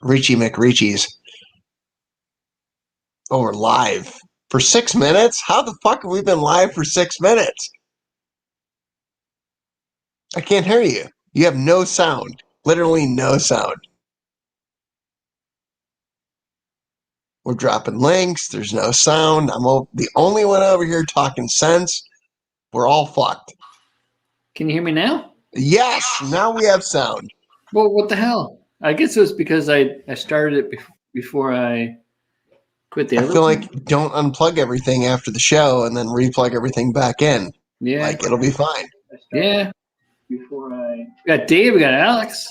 Richie McRichie's. Oh, we're live for 6 minutes? How the fuck have we been live for 6 minutes? I can't hear you. You have no sound. Literally no sound. We're dropping links. There's no sound. I'm the only one over here talking sense. We're all fucked. Can you hear me now? Yes, now we have sound. Well, what the hell? I guess it was because I started it before I quit the I other feel one. like don't unplug everything after the show and then replug everything back in. Yeah. Like, it'll be fine. Yeah. Before I we got Dave, we got Alex.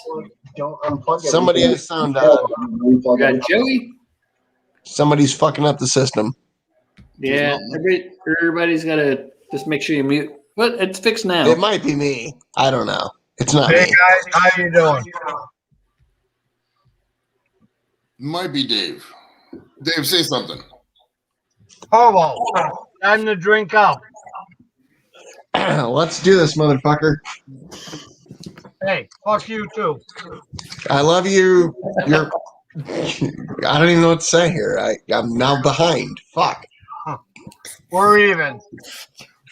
Don't unplug Somebody has sound on. We got Joey. Somebody's fucking up the system. Yeah. Everybody's got to just make sure you mute. But it's fixed now. It might be me. I don't know. It's not Hey me. guys, how you doing? Might be Dave. Dave, say something. Hobo, time to drink up. Let's do this, motherfucker. Hey, fuck you too. I love you. You're. I don't even know what to say here. I'm now behind. Fuck. We're even.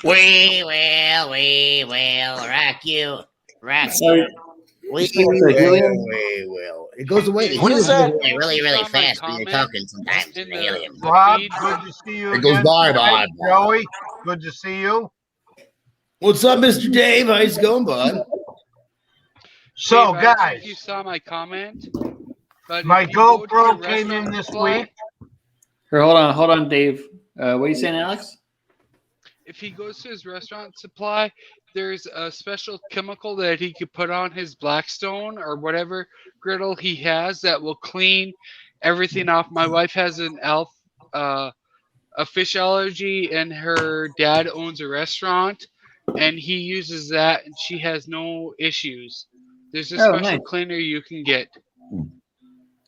We will rock you. Rock Sorry. We Helium? will. It goes away. What is that? Really, really fast when you're talking sometimes. The helium. Rob, good to see you It goes again. by, Hey, Bob. Joey, good to see you. What's up, Mr. Dave? How's it going, bud? So, Dave, I don't know guys, if you saw my comment, but my if you go to GoPro the came in restaurant this supply, week. Here, hold on, Dave. What are you saying, Alex? If he goes to his restaurant supply, there's a special chemical that he could put on his Blackstone or whatever griddle he has that will clean everything off. My wife has a fish allergy, and her dad owns a restaurant, and he uses that, and she has no issues. There's a Oh, special nice. cleaner you can get.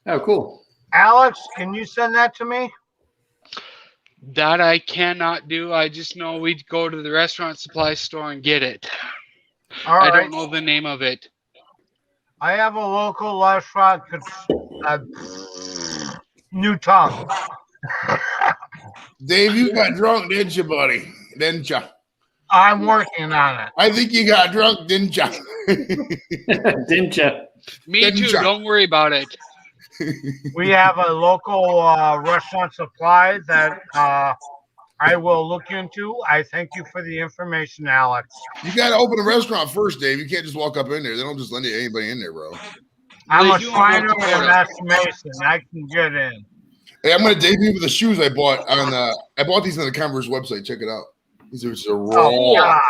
Oh, cool. Alex, can you send that to me? That I cannot do. I just know we'd go to the restaurant supply store and get it. All I right. don't know the name of it. I have a local restaurant, New Tongue. Dave, you got drunk, didn't you, buddy? Didn't you? I'm working on it. I think you got drunk, didn't you? Didn't you? Me Good too. job. Don't worry about it. We have a local restaurant supply that I will look into. I thank you for the information, Alex. You got to open a restaurant first, Dave. You can't just walk up in there. They don't just let anybody in there, bro. I'm They a do in Shriner North and a Dakota. Master Mason. I can get in. Hey, I'm going to debut with the shoes I bought on. I bought these on the Converse website. Check it out. These are raw. Oh, God.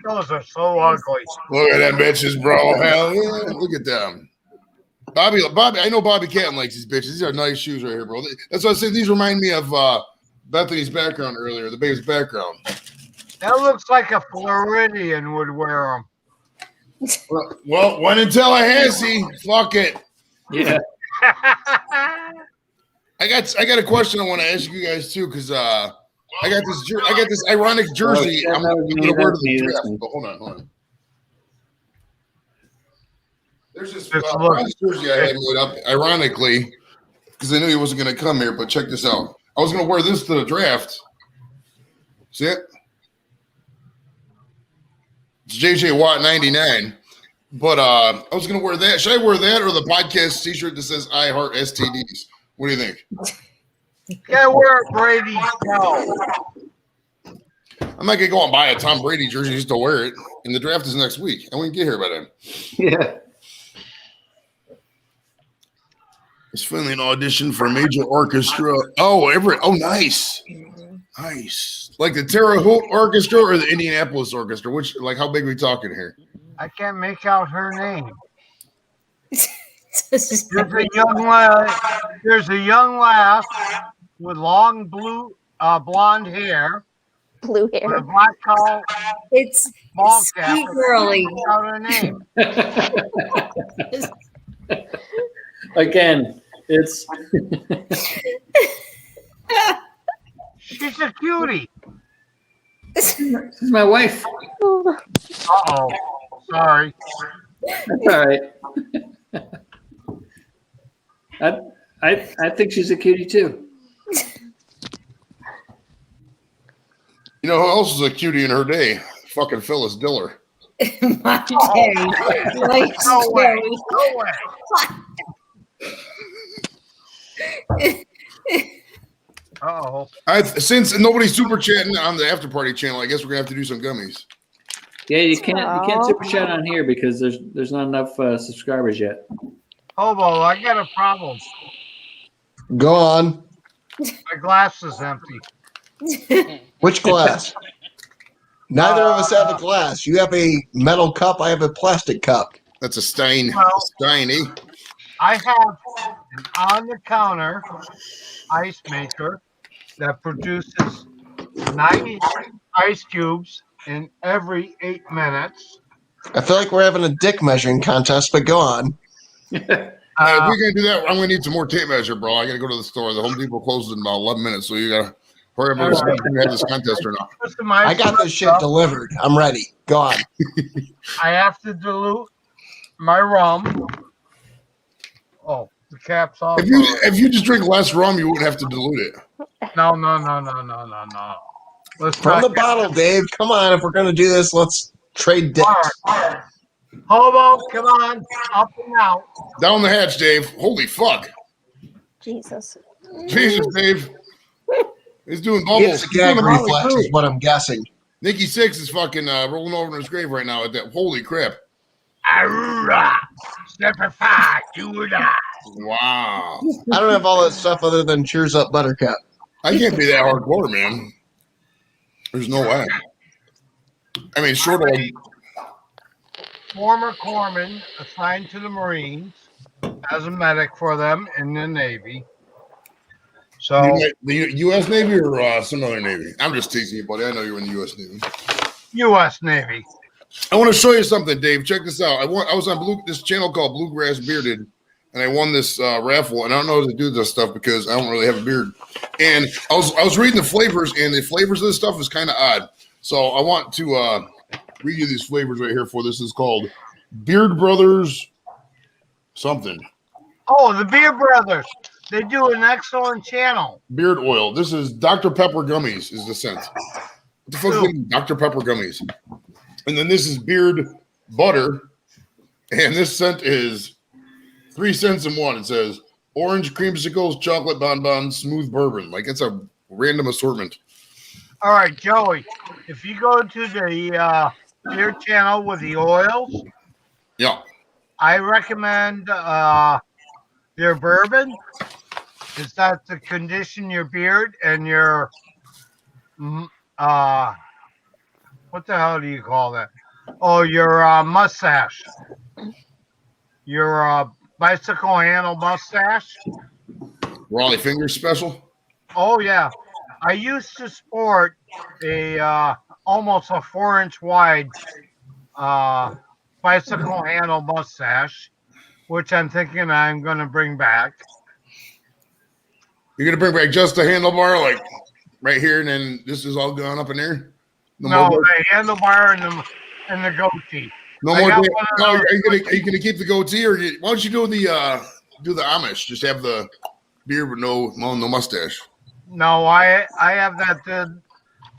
Those are so ugly. Look at them bitches, bro. Hell yeah. Look at them. Bobby, I know Bobby Catton likes these bitches. These are nice shoes right here, bro. That's what I said. These remind me of Bethany's background earlier, the baby's background. That looks like a Floridian would wear Well, when in Tallahassee, fuck it. Yeah. them. I got a question I want to ask you guys too, because I got this ironic jersey. shit, I'm that was gonna me, wear to that's the me, draft. that's me. But hold on. There's this Just look. Browns jersey I had made up, ironically, because I knew he wasn't going to come here. But check this out. I was going to wear this to the draft. See it? It's JJ Watt 99. But I was going to wear that. Should I wear that or the podcast T-shirt that says "I Heart STDs"? What do you think? Yeah, wear a Brady show. I'm not going to go and buy a Tom Brady jersey just to wear it. And the draft is next week. I won't get here by then. Yeah. It's finally an audition for a major orchestra. Oh, Everett. Oh, nice. Nice. Like the Terre Haute Orchestra or the Indianapolis Orchestra? Which, like, how big are we talking here? I can't make out her name. There's a young lass with long blonde hair, Blue with a hair. black collar, It's ball Ski cap. Girly. Make out her name. Again, it's She's a cutie. This is my wife. Uh-oh. Sorry. That's all right. I think she's a cutie too. You know who else is a cutie in her day? Fucking Phyllis Diller. My Terry. Like No way. Terry. No way. Uh-oh. Since nobody's super chatting on the after party channel, I guess we're gonna have to do some gummies. Yeah, you can't super chat on here because there's not enough subscribers yet. Hobo, I got a problem. Go on. My glass is empty. Which glass? Neither of us have a glass. You have a metal cup. I have a plastic cup. That's a Stein. Well- Stein, eh? I have an on-the-counter ice maker that produces 90 ice cubes in every 8 minutes. I feel like we're having a dick measuring contest, but go on. Hey, if we're gonna do that, I'm gonna need some more tape measure, bro. I gotta go to the store. The Home Depot closes in about 11 minutes, so you gotta hurry up and see if we have this contest or not. put some ice I got this shit up. delivered. I'm ready. Go on. I have to dilute my rum. Oh, the cap's off. If you just drink less rum, you wouldn't have to dilute it. No. Let's From not the get- bottle, Dave. Come on. If we're going to do this, let's trade dicks. All right. Hobo, come on, up and out. Down the hatch, Dave. Holy fuck. Jesus. Jesus, Dave. He's doing He bubbles. has a He's doing gag the Motley reflex, Crue. is what I'm guessing. Nikki Sixx is fucking rolling over in his grave right now at that. Holy crap. Arura, Stepper 5, do or die. Wow. I don't have all that stuff other than Cheers Up Buttercup. I can't be that hardcore, man. There's no way. I mean, short of Former corpsman assigned to the Marines as a medic for them in the Navy. So, the U.S. Navy or some other Navy. I'm just teasing you, buddy. I know you're in the U.S. Navy. U.S. Navy. I want to show you something, Dave. Check this out. I was on this channel called Bluegrass Bearded, and I won this raffle. And I don't know how to do this stuff because I don't really have a beard. And I was reading the flavors, and the flavors of this stuff is kind of odd. So I want to read you these flavors right here. This is called Beard Brothers something. Oh, the Beer Brothers. They do an excellent channel. Beard oil. This is Dr. Pepper gummies. Is the scent. What the fuck is Dr. Pepper gummies? And then this is beard butter, and this scent is 3 cents in one. It says orange creamsicles, chocolate bonbons, smooth bourbon. Like it's a random assortment. All right, Joey, if you go to the beer channel with the oils, Yeah. I recommend their bourbon. Is that to condition your beard and your what the hell do you call that? Oh, your mustache. Your bicycle handle mustache. Raleigh Fingers special. Oh yeah, I used to sport a almost a 4-inch wide bicycle handle mustache, which I'm thinking I'm going to bring back. You're gonna bring back just a handlebar, like right here, and then this is all gone up in there. No, more- the handlebar and the goatee. no I more. got Da- one of no, those. are you gonna keep the goatee, or why don't you do the Amish? Just have the beard with no mustache. No, I have that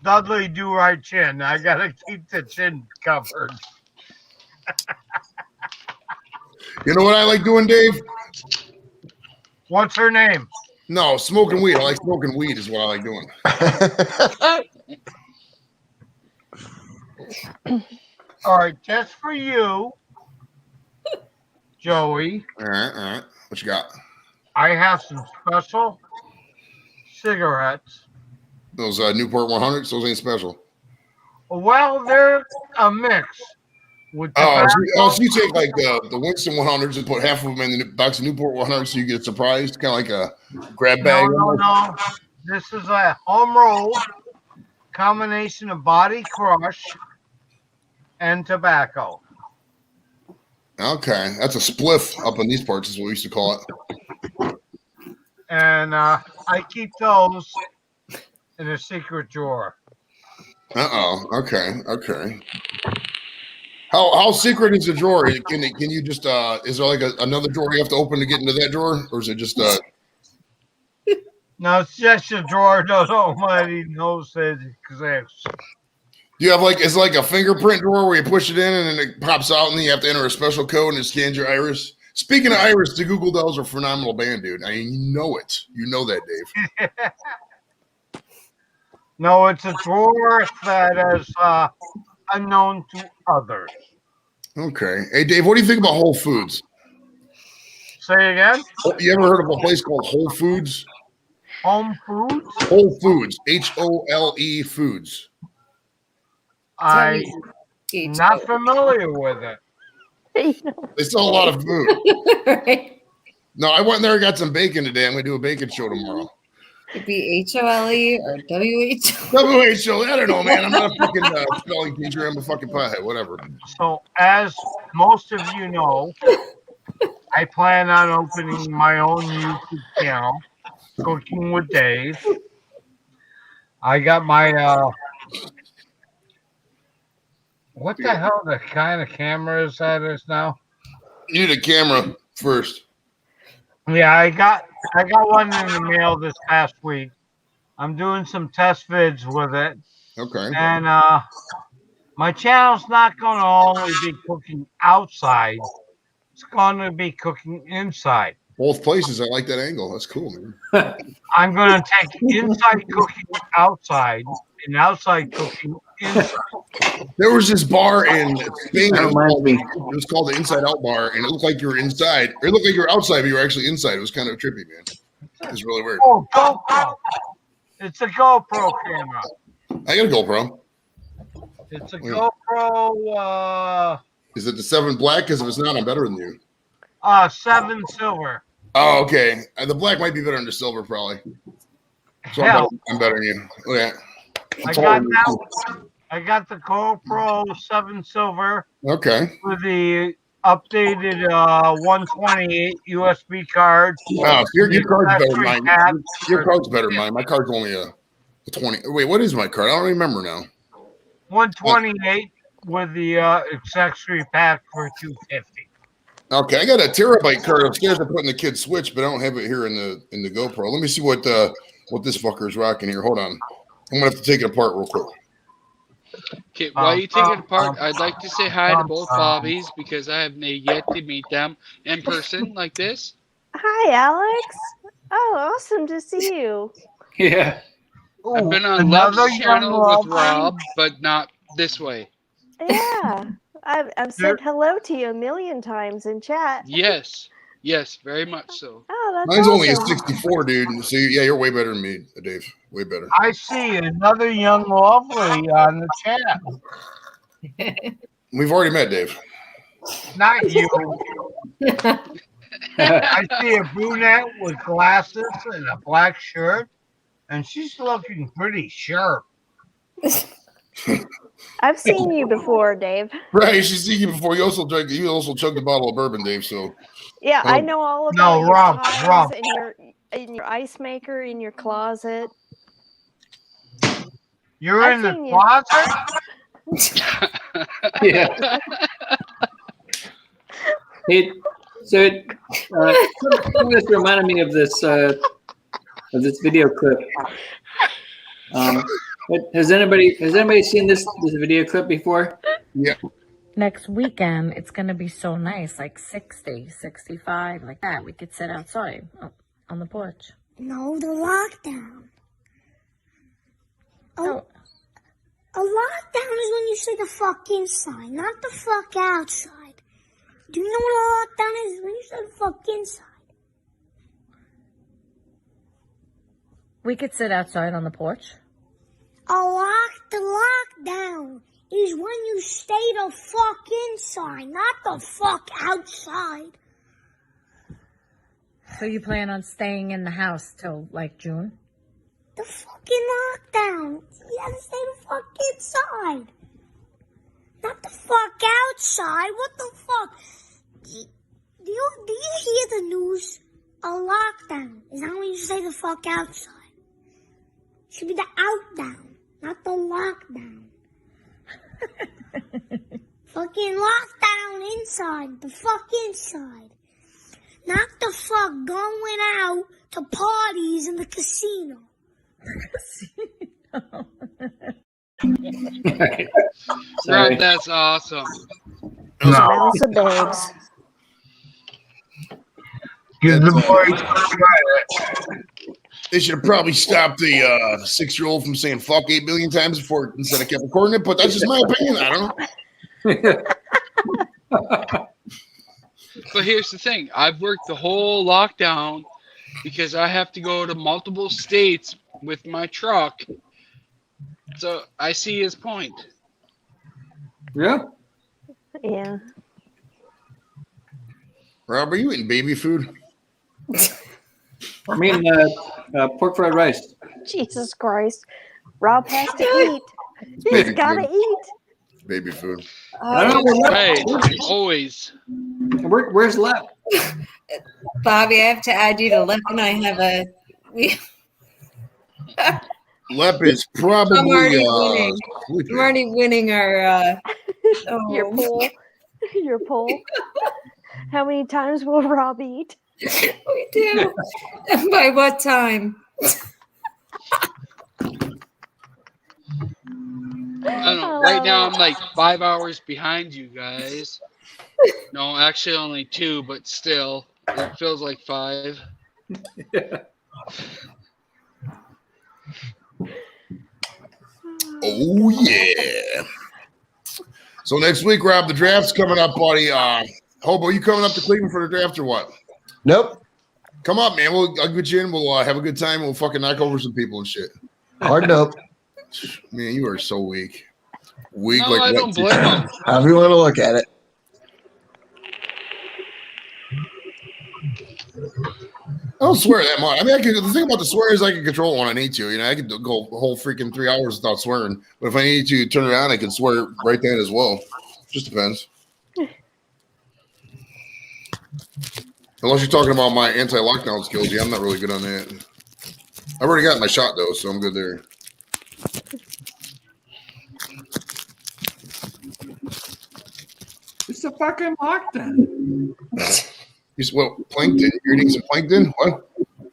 Dudley do-right chin. I got to keep the chin covered. You know what I like doing, Dave? What's her name? No, smoking weed. I like smoking weed is what I like doing. All right, just for you, Joey, All right. What you got? I have some special cigarettes. Those Newport 100s. Those ain't special. Well, they're a mix. With Oh, tobacco. so you take like the Winston 100s and put half of them in the box of Newport 100s so you get surprised, kind of like a grab bag. No. This is a home roll combination of Body Crush and tobacco. Okay, that's a spliff up in these parts is what we used to call it. And I keep those in a secret drawer. Okay. How secret is the drawer? Can you just is there like another drawer you have to open to get into that drawer, or is it just No, it's just a drawer. Nobody knows it exists. Do you have like it's like a fingerprint drawer where you push it in and then it pops out and then you have to enter a special code and it scans your iris? Speaking of iris, the Google Dolls are a phenomenal band, dude. I mean, you know it. You know that, Dave. No, it's a drawer that is unknown to others. Okay. Hey, Dave, what do you think about Whole Foods? Say again? You ever heard of a place called Whole Foods? Home Foods? Whole Foods. HOLE Foods. I'm not familiar with it. They sell a lot of food. Right. No, I went there and got some bacon today. I'm going to do a bacon show tomorrow. It'd be HOLE or WH. WHO. I don't know, man. I'm not a fucking spelling teacher. I'm a fucking pothead. Whatever. So, as most of you know, I plan on opening my own YouTube channel, Cooking with Dave. I got my what the hell the kind of camera is that is now? You need a camera first. Yeah, I got one in the mail this past week. I'm doing some test vids with it. Okay. And my channel's not going to only be cooking outside. It's going to be cooking inside. Both places. I like that angle. That's cool, man. I'm going to take inside cooking outside and outside cooking inside. There was this bar in Spain. That reminds me. It was called the Inside Out Bar, and it looked like you were inside. Or it looked like you were outside, but you were actually inside. It was kind of trippy, man. It was really weird. Oh, GoPro. It's a GoPro camera. I got a GoPro. It's a GoPro Is it the 7 Black? Because if it's not, I'm better than you. 7 silver. Oh, okay. The black might be better than the silver, probably. So Hell, I'm better than you. Look at I got the GoPro 7 silver Okay. with the updated 128 USB card. Oh, your card's better than mine. Tab. Your card's better than mine. My card's only a 20. Wait, what is my card? I don't remember now. 128 with the accessory pack for 250. Okay, I got a terabyte card upstairs. I put in the kid's Switch, but I don't have it here in the GoPro. Let me see what this fucker is rocking here. Hold on. I'm gonna have to take it apart real quick. Okay, while you take it apart, I'd like to say hi to both Bobbies because I have yet to meet them in person like this. Hi, Alex. Oh, awesome to see you. Yeah. I've been on Love's channel with Rob, but not this way. Yeah. I've said hello to you a million times in chat. Yes, very much so. Oh, that's Mine's only a awesome. 64, dude. So yeah, you're way better than me, Dave. Way better. I see another young lovely on the chat. We've already met, Dave. Not you. I see a brunette with glasses and a black shirt, and she's looking pretty sharp. I've seen you before, Dave. Right, she's seen you before. You also chugged a bottle of bourbon, Dave. So Yeah, Oh. I know all about your Rob, pies Rob. and your ice maker in your closet. You're I've in the seen you. closet? Yeah. Hey, so some of this reminded me of this video clip. But has anybody seen this video clip before? yeah. Next weekend, it's going to be so nice, like 60, 65, like that. We could sit outside on the porch. No, the lockdown. Oh. A lockdown is when you stay the fuck inside, not the fuck outside. Do you know what a lockdown is? When you stay the fuck inside. We could sit outside on the porch. The lockdown is when you stay the fuck inside, not the fuck outside. So you plan on staying in the house till like June? The fucking lockdown. You gotta stay the fuck inside. Not the fuck outside. What the fuck? Do you hear the news? A lockdown is not when you stay the fuck outside. It should be the outdown. Not the lockdown. Fucking lockdown inside. The fuck inside. Not the fuck going out to parties in the casino. Sorry. Rob, that's awesome. No. Smells of babes. Give the boys credit. They should have probably stopped the 6-year-old from saying fuck 8 million times before instead of kept recording it, but that's just my opinion. I don't know. But here's the thing. I've worked the whole lockdown because I have to go to multiple states with my truck. So I see his point. Yeah. Yeah. Rob, are you eating baby food? I mean, pork fried rice. Jesus Christ. Rob has to eat. He's gotta eat. Baby food. I don't know where Right. Lep- Always. where's Lep? Bobby, I have to add you to Lip, and I have a. Lep is probably I'm already winning. sleeping. I'm already winning our. Your poll. Your poll. How many times will Rob eat? We do. By what time? I don't know. Right now, I'm like 5 hours behind you guys. No, actually only 2, but still, it feels like 5. Oh yeah. So next week, Rob, the draft's coming up, buddy. Hobo, you coming up to Cleveland for the draft or what? Nope. Come up, man. I'll get you in. We'll have a good time. We'll fucking knock over some people and shit. Hard nope. Man, you are so weak. Weak No, like I what? don't blame him. However you want to look at it. I don't swear that much. I mean, the thing about the swear is I can control it when I need to. You know, I can go a whole freaking 3 hours without swearing. But if I need to turn around, I can swear right then as well. Just depends. Unless you're talking about my anti-lockdown skills, yeah, I'm not really good on that. I've already got my shot though, so I'm good there. It's a fucking lockdown. You said, what, plankton? You're eating some plankton? What?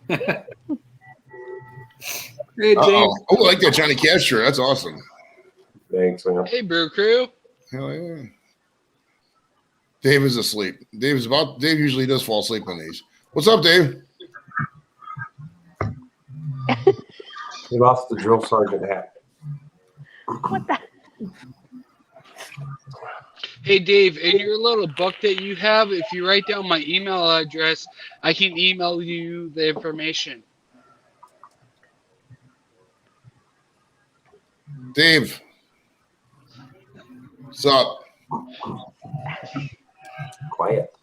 Hey, Dave. Oh, I like that Johnny Cash shirt. That's awesome. Thanks, man. Hey, Brew Crew. Hell yeah. Dave is asleep. Dave usually does fall asleep on these. What's up, Dave? He lost the drill sergeant hat. What the? Hey, Dave, in your little book that you have, if you write down my email address, I can email you the information. Dave. What's up? Quiet.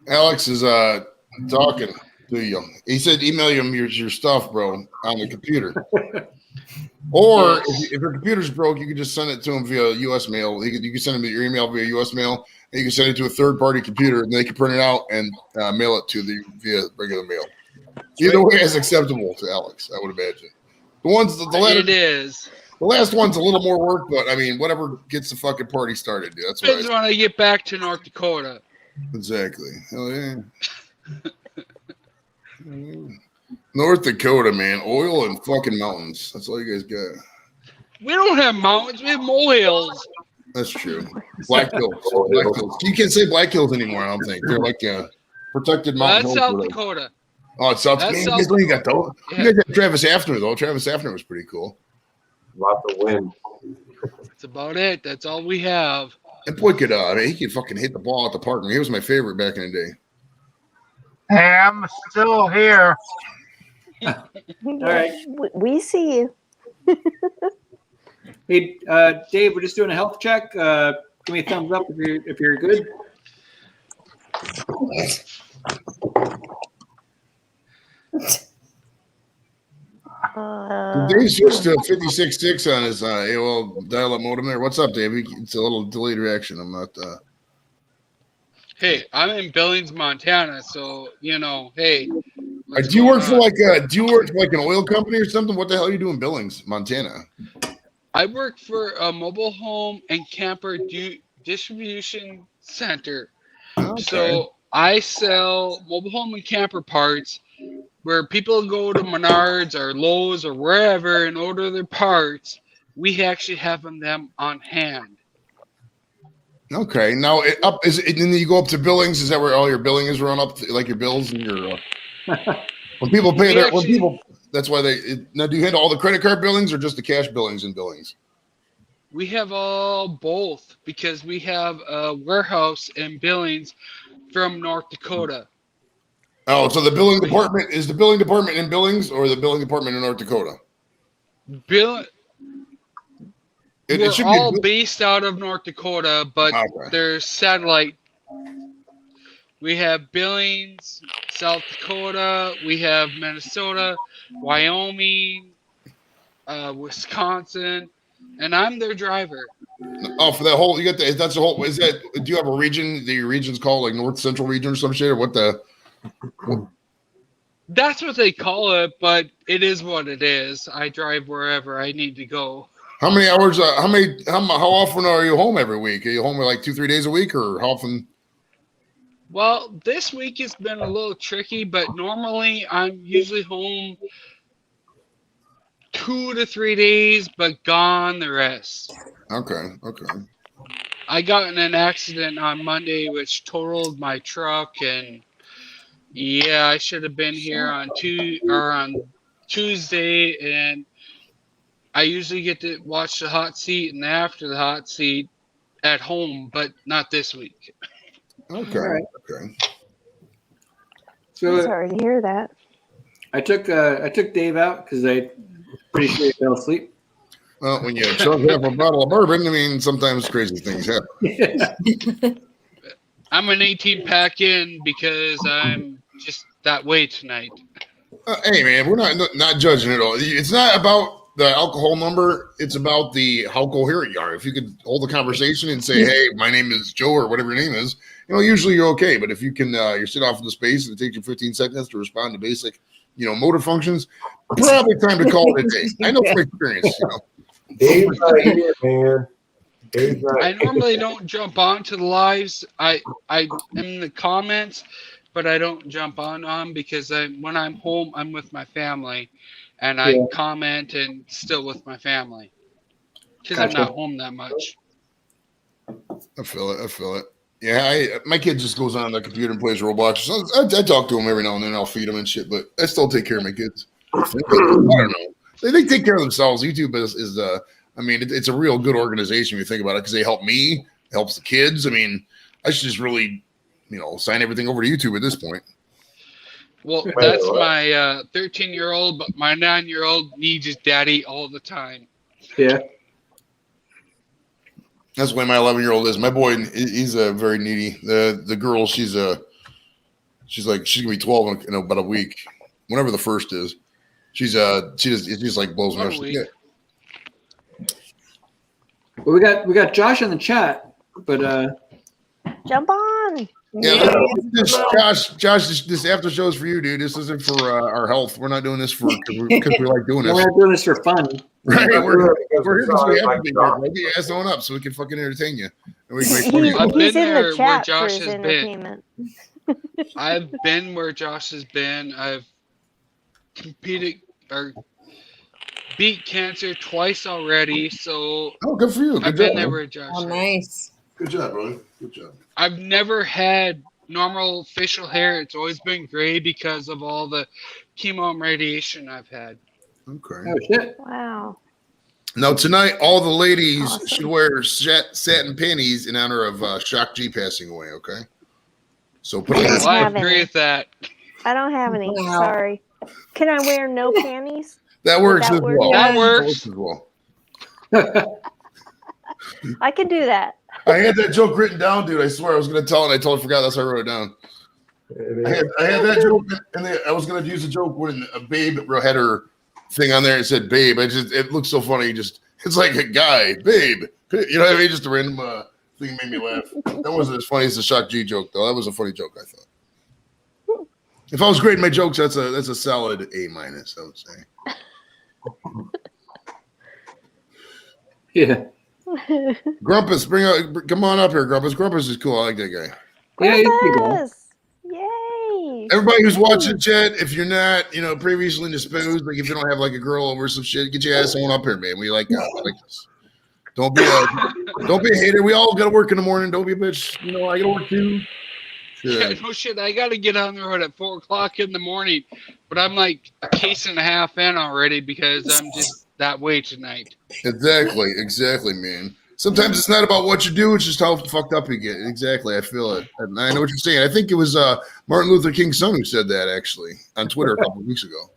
Alex is talking to you. He said email him your stuff, bro, on the computer. Or if your computer's broke, you can just send it to him via U.S. mail. You can send him your email via U.S. mail, and you can send it to a third-party computer, and they can print it out and mail it to via regular mail. Either way is acceptable to Alex, I would imagine. It is. The last one's a little more work, but I mean, whatever gets the fucking party started, dude. That's what Depends when I get back to North Dakota. Exactly. Hell yeah. North Dakota, man. Oil and fucking mountains. That's all you guys got. We don't have mountains. We have molehills. That's true. Black Hills. Black Hills. You can't say Black Hills anymore, I don't think. They're like protected mountain That's hills. South Dakota. Oh, it's South That's Dakota. South You got those. Yeah. You guys got Travis Hafner, though. Travis Hafner was pretty cool. Lots of wind. That's about it. That's all we have. That boy could, he could fucking hit the ball at the park. He was my favorite back in the day. Hey, I'm still here. All right. We see you. Hey, Dave, we're just doing a health check. Give me a thumbs up if you're good. Dave switched to 56.6 on his AOL dial-up modem there. What's up, Dave? It's a little delayed reaction. I'm not. Hey, I'm in Billings, Montana, so hey, What's Do you going work for on? an oil company or something? What the hell are you doing in Billings, Montana? I work for a mobile home and camper distribution center. Okay. So I sell mobile home and camper parts where people go to Menards or Lowe's or wherever and order their parts. We actually have them on hand. Okay. Now and then you go up to Billings. Is that where all your billing is run up? Like your bills and your when people pay that's why now do you handle all the credit card billings or just the cash billings and billings? We have all both because we have a warehouse in Billings from North Dakota. Oh, so the billing department is the billing department in Billings or the billing department in North Dakota? We're should all be based out of North Dakota, but there's satellite. We have Billings, South Dakota. We have Minnesota, Wyoming, Wisconsin, and I'm their driver. Oh, for that whole that's the whole. Is that? Do you have a region? The region's called like North Central Region or some shit, or what the? That's what they call it, but it is what it is. I drive wherever I need to go. How many hours? How often are you home every week? Are you home like 2-3 days a week, or how often? Well, this week has been a little tricky, but normally I'm usually home 2 to 3 days, but gone the rest. Okay. I got in an accident on Monday, which totaled my truck, and yeah, I should have been here on Tuesday, and I usually get to watch the hot seat and after the hot seat at home, but not this week. Okay. Right. Okay. So Sorry to hear that. I took Dave out because I pretty sure he fell asleep. Well, when you chug half a bottle of bourbon, I mean, sometimes crazy things happen. I'm an 18 pack in because I'm just that way tonight. Hey, man, we're not judging at all. It's not about the alcohol number. It's about how coherent you are. If you could hold a conversation and say, hey, my name is Joe or whatever your name is, usually you're okay. But if you can, you sit off in the space and it takes you 15 seconds to respond to basic, motor functions, probably time to call it a day. I know from experience, Dave's not here, man. Dave's not I normally don't jump onto the lives. I am in the comments, but I don't jump on because when I'm home, I'm with my family, and I comment and still with my family because I'm not home that much. I feel it. Yeah, my kid just goes on the computer and plays Roblox. So I talk to him every now and then. I'll feed him and shit, but I still take care of my kids. I don't know. They take care of themselves. YouTube is it's a real good organization if you think about it because they help me, it helps the kids. I mean, I should just really, sign everything over to YouTube at this point. Well, that's my 13-year-old, but my 9-year-old needs his daddy all the time. Yeah. That's the way my 11-year-old is. My boy, he's very needy. The girl, she's gonna be 12 in about a week, whenever the first is. She just like blows my mind. Well, we got Josh in the chat, but Jump on. Yeah, Josh, this after show is for you, dude. This isn't for our health. We're not doing this because we like doing this. We're not doing this for fun. Right, we're here because we have to be here. Get your ass on up so we can fucking entertain you. And we can make I've been He's in there the where chat for Josh his has been. entertainment. I've been where Josh has been. I've competed or beat cancer twice already. So good for you. I've been there where Josh. Oh, nice. Good job, brother. Good job. I've never had normal facial hair. It's always been gray because of all the chemo and radiation I've had. Okay. Oh shit! Wow. Now tonight, all the ladies should wear satin panties in honor of Shock G passing away. Okay. So put it. Well, I agree with that. I don't have any. Sorry. Can I wear no panties? That works as well. That works. as well. I can do that. I had that joke written down, dude. I swear I was going to tell, and I totally forgot. That's why I wrote it down. I had that joke, and I was going to use a joke when a Babe had her thing on there. It said Babe. It looks so funny. It's like a guy, Babe. You know what I mean? Just a random thing made me laugh. That wasn't as funny as the Shock G joke, though. That was a funny joke, I thought. If I was grading my jokes, that's a solid A-, I would say. Yeah. Grumpus, come on up here, Grumpus. Grumpus is cool. I like that guy. Yeah, he's pretty cool. Yes. Yay. Everybody who's watching chat, if you're not, previously disposed, like if you don't have like a girl over some shit, get your ass on up here, man. We like this. Don't be a hater. We all gotta work in the morning. Don't be a bitch. I gotta work too. Yeah, no shit. I gotta get on the road at 4 o'clock in the morning, but I'm like a case and a half in already because I'm just that way tonight. Exactly, man. Sometimes it's not about what you do; it's just how fucked up you get. Exactly, I feel it. And I know what you're saying. I think it was Martin Luther King's son who said that actually on Twitter a couple of weeks ago.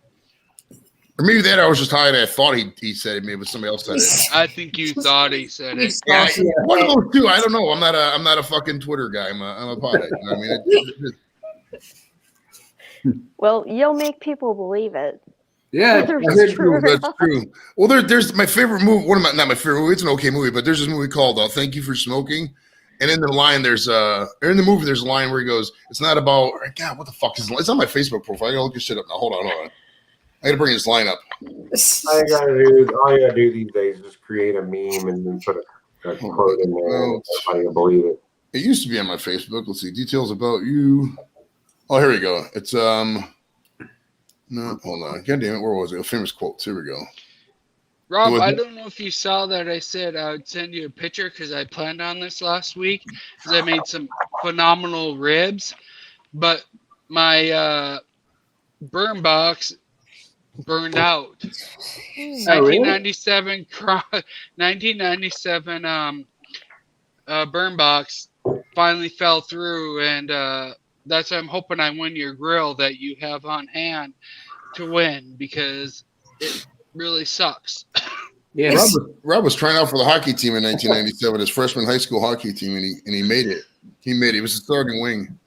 Or maybe that I was just high and I thought he said it. Maybe somebody else said it. I think you thought he said it. Yeah, one of those two. I don't know. I'm not a fucking Twitter guy. I'm a pothead. You know what I mean? Well, you'll make people believe it. Yeah, that's true. That's true. Well, there's my favorite movie. Not my favorite movie. It's an okay movie, but there's this movie called "Thank You for Smoking," and in the line there's a line where he goes, "It's not about God. What the fuck is? It's on my Facebook profile. I gotta look your shit up now. Hold on. I gotta bring this line up." All you gotta do these days is just create a meme and then put a quote in there. And everybody will believe it. It used to be on my Facebook. Let's see details about you. Oh, here we go. It's no, hold on. God damn it, where was it? A famous quote. Here we go. Rob, I don't know if you saw that I said I would send you a picture because I planned on this last week because I made some phenomenal ribs, but my burn box burned out. 1997 burn box finally fell through, and that's why I'm hoping I win your grill that you have on hand to win because it really sucks. Yeah, Rob was trying out for the hockey team in 1997, his freshman high school hockey team, and he made it. He was a starting wing,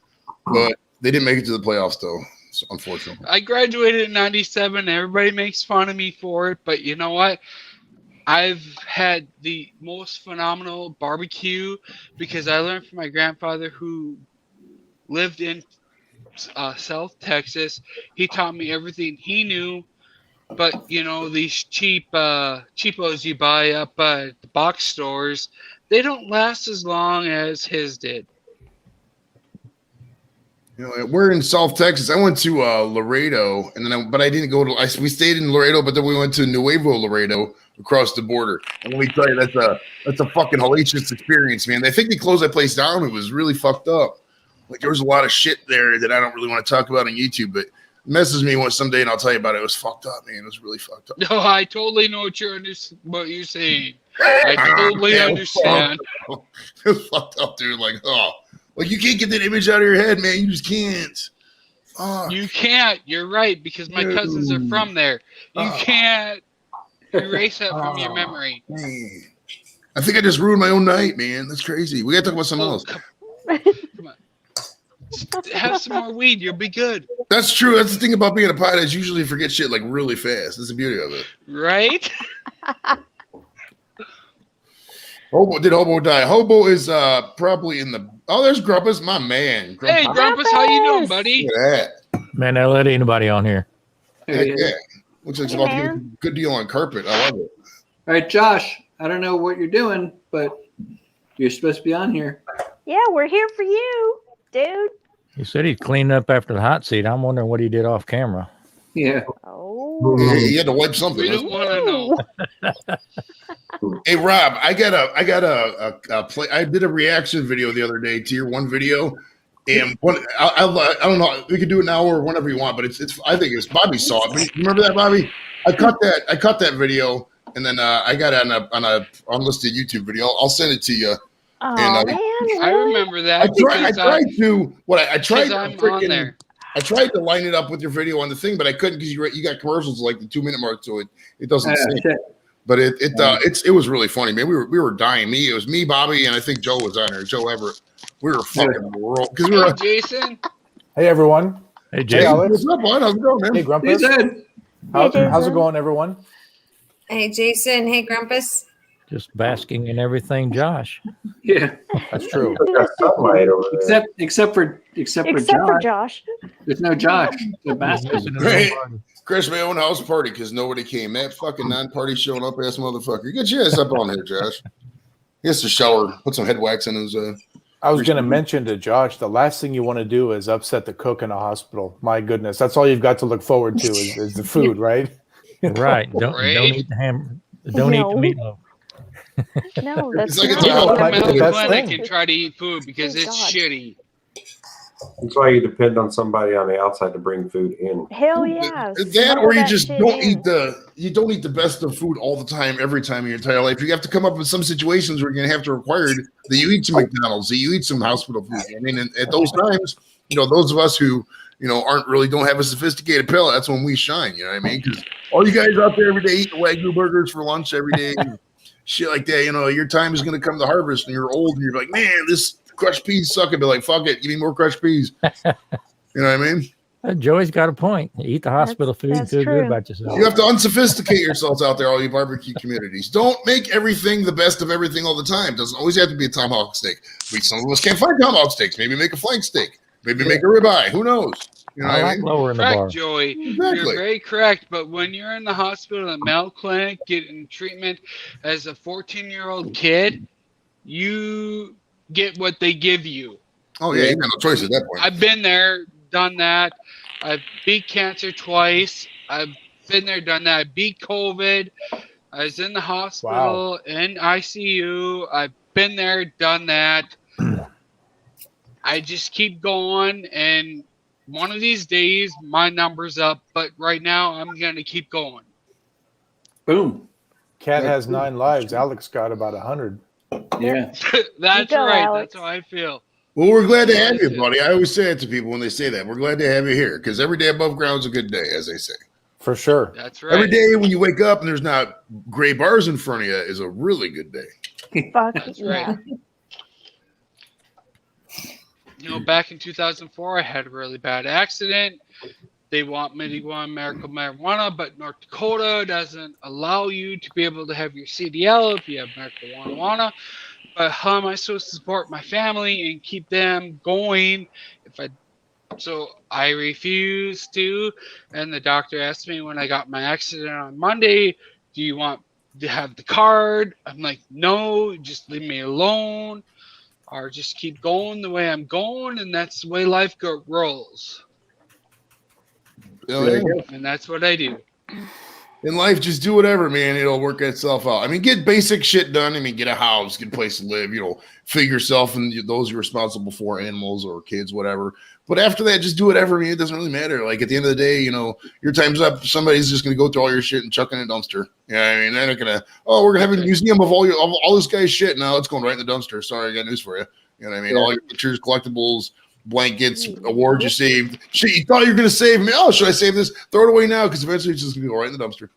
but they didn't make it to the playoffs though. Unfortunately, I graduated in 97. Everybody makes fun of me for it, but you know what? I've had the most phenomenal barbecue because I learned from my grandfather who lived in South Texas. He taught me everything he knew, but these cheapos you buy up at the box stores, they don't last as long as his did. We're in South Texas. I went to Laredo, and but I didn't go to. We stayed in Laredo, but then we went to Nuevo Laredo across the border. And let me tell you, that's a fucking hellacious experience, man. I think they closed that place down. It was really fucked up. Like there was a lot of shit there that I don't really want to talk about on YouTube, but message me someday and I'll tell you about it. It was fucked up, man. It was really fucked up. No, I totally know what you're saying. I totally understand. It was fucked up, dude. Like you can't get that image out of your head, man. You just can't. You can't. You're right because my cousins are from there. You can't erase that from your memory. Man. I think I just ruined my own night, man. That's crazy. We got to talk about something else. Come on. Have some more weed. You'll be good. That's true. That's the thing about being a pothead is usually forget shit like really fast. That's the beauty of it. Right? Did Hobo die? Hobo is probably in the. Oh, there's Grumpus, my man. Grumpus. Hey, Grumpus, how you doing, buddy? Look at that. Man, I let anybody on here. Yeah. Looks like it's about to get a good deal on carpet. I love it. All right, Josh. I don't know what you're doing, but you're supposed to be on here. Yeah, we're here for you, dude. He said he'd cleaned up after the hot seat. I'm wondering what he did off camera. Yeah. Oh. He had to wipe something. We don't want to know. Hey Rob, I got a play. I did a reaction video the other day to your one video, and I don't know. We could do it now or whenever you want, but it's. I think it's Bobby saw it. But you remember that, Bobby? I cut that video, and then I got it on a unlisted YouTube video. I'll send it to you. Oh, and, man. I remember that. I tried to line it up with your video on the thing, but I couldn't because you got commercials like the 2-minute mark, so it doesn't sync. But it was really funny, man. We were dying. It was me, Bobby, and I think Joe was on there. Joe Everett. We were fucking roll. Hey, Jason. Hey everyone. Hey Jason. Hey Alex. What's up, bud? How's it going, man? Hey Grumpus. How's it going, everyone? Hey, Jason. Hey, Grumpus. Just basking in everything, Josh. Yeah, That's true. Got sunlight over there. except for Josh. There's no Josh. The bastard. Right. Crash my own house party because nobody came. That fucking non-party showing up ass motherfucker. Get your ass up on here, Josh. He has to shower, put some head wax in his. I was going to mention to Josh, the last thing you want to do is upset the cook in a hospital. My goodness, that's all you've got to look forward to is the food, right? Right. Don't eat the ham. Don't eat the meatloaf. No, that's It's like not. it's all Might be the Medical best clinic thing. and try to eat food because Oh, it's God. shitty. That's why you depend on somebody on the outside to bring food in. Hell yeah. That smuggle or you that just shit don't in. eat the best of food all the time, every time in your entire life. You have to come up with some situations where you're gonna have to require that you eat some McDonald's, that you eat some hospital food. I mean, and at those times, those of us who don't have a sophisticated palate, that's when we shine. You know what I mean? Because all you guys out there every day eating Wagyu burgers for lunch every day, shit like that. Your time is gonna come to harvest, and you're old, and you're like, man, this crushed peas suck. I'd be like, fuck it, give me more crushed peas. You know what I mean? Joey's got a point. Eat the hospital food and that's feel good true. about yourself. You have to unsophisticate yourselves out there, all you barbecue communities. Don't make everything the best of everything all the time. Doesn't always have to be a tomahawk steak. Some of us can't find tomahawk steaks. Maybe make a flank steak. Maybe make a ribeye. Who knows? You know I what I like mean? lowering the bar. Correct, Joey. Exactly. You're very correct. But when you're in the hospital and medical clinic getting treatment as a 14-year-old kid, you get what they give you. Oh yeah, you got no choice at that point. I've been there, done that. I've beat cancer twice. I've been there, done that. I beat COVID. I was in the hospital, in ICU. I've been there, done that. I just keep going, and one of these days, my number's up. But right now, I'm going to keep going. Boom. Cat has 9 lives. Alex got about 100. Yeah. That's go, right. Alex. That's how I feel. Well, we're glad to have you, buddy. I always say it to people when they say that. We're glad to have you here because every day above ground is a good day, as they say. For sure. That's right. Every day when you wake up and there's not gray bars in front of you is a really good day. Fuck That's yeah. right. Back in 2004, I had a really bad accident. They want me to go on medical marijuana, but North Dakota doesn't allow you to be able to have your CDL if you have medical marijuana. But how am I supposed to support my family and keep them going so I refused to. And the doctor asked me when I got my accident on Monday, do you want to have the card? I'm like, no, just leave me alone. Or just keep going the way I'm going, and that's the way life rolls. And that's what I do. In life, just do whatever, man. It'll work itself out. I mean, get basic shit done. I mean, get a house, get a place to live, feed yourself and those you're responsible for, animals or kids, whatever. But after that, just do whatever. I mean, it doesn't really matter. Like at the end of the day, your time's up. Somebody's just going to go through all your shit and chuck in a dumpster. Yeah, I mean, they're not going to, we're going to have a museum of all this guy's shit. Now it's going right in the dumpster. Sorry, I got news for you. You know what I mean? Yeah. All your pictures, collectibles, blankets, awards you saved. Shit, you thought you were going to save me. Oh, should I save this? Throw it away now because eventually it's just going to go right in the dumpster.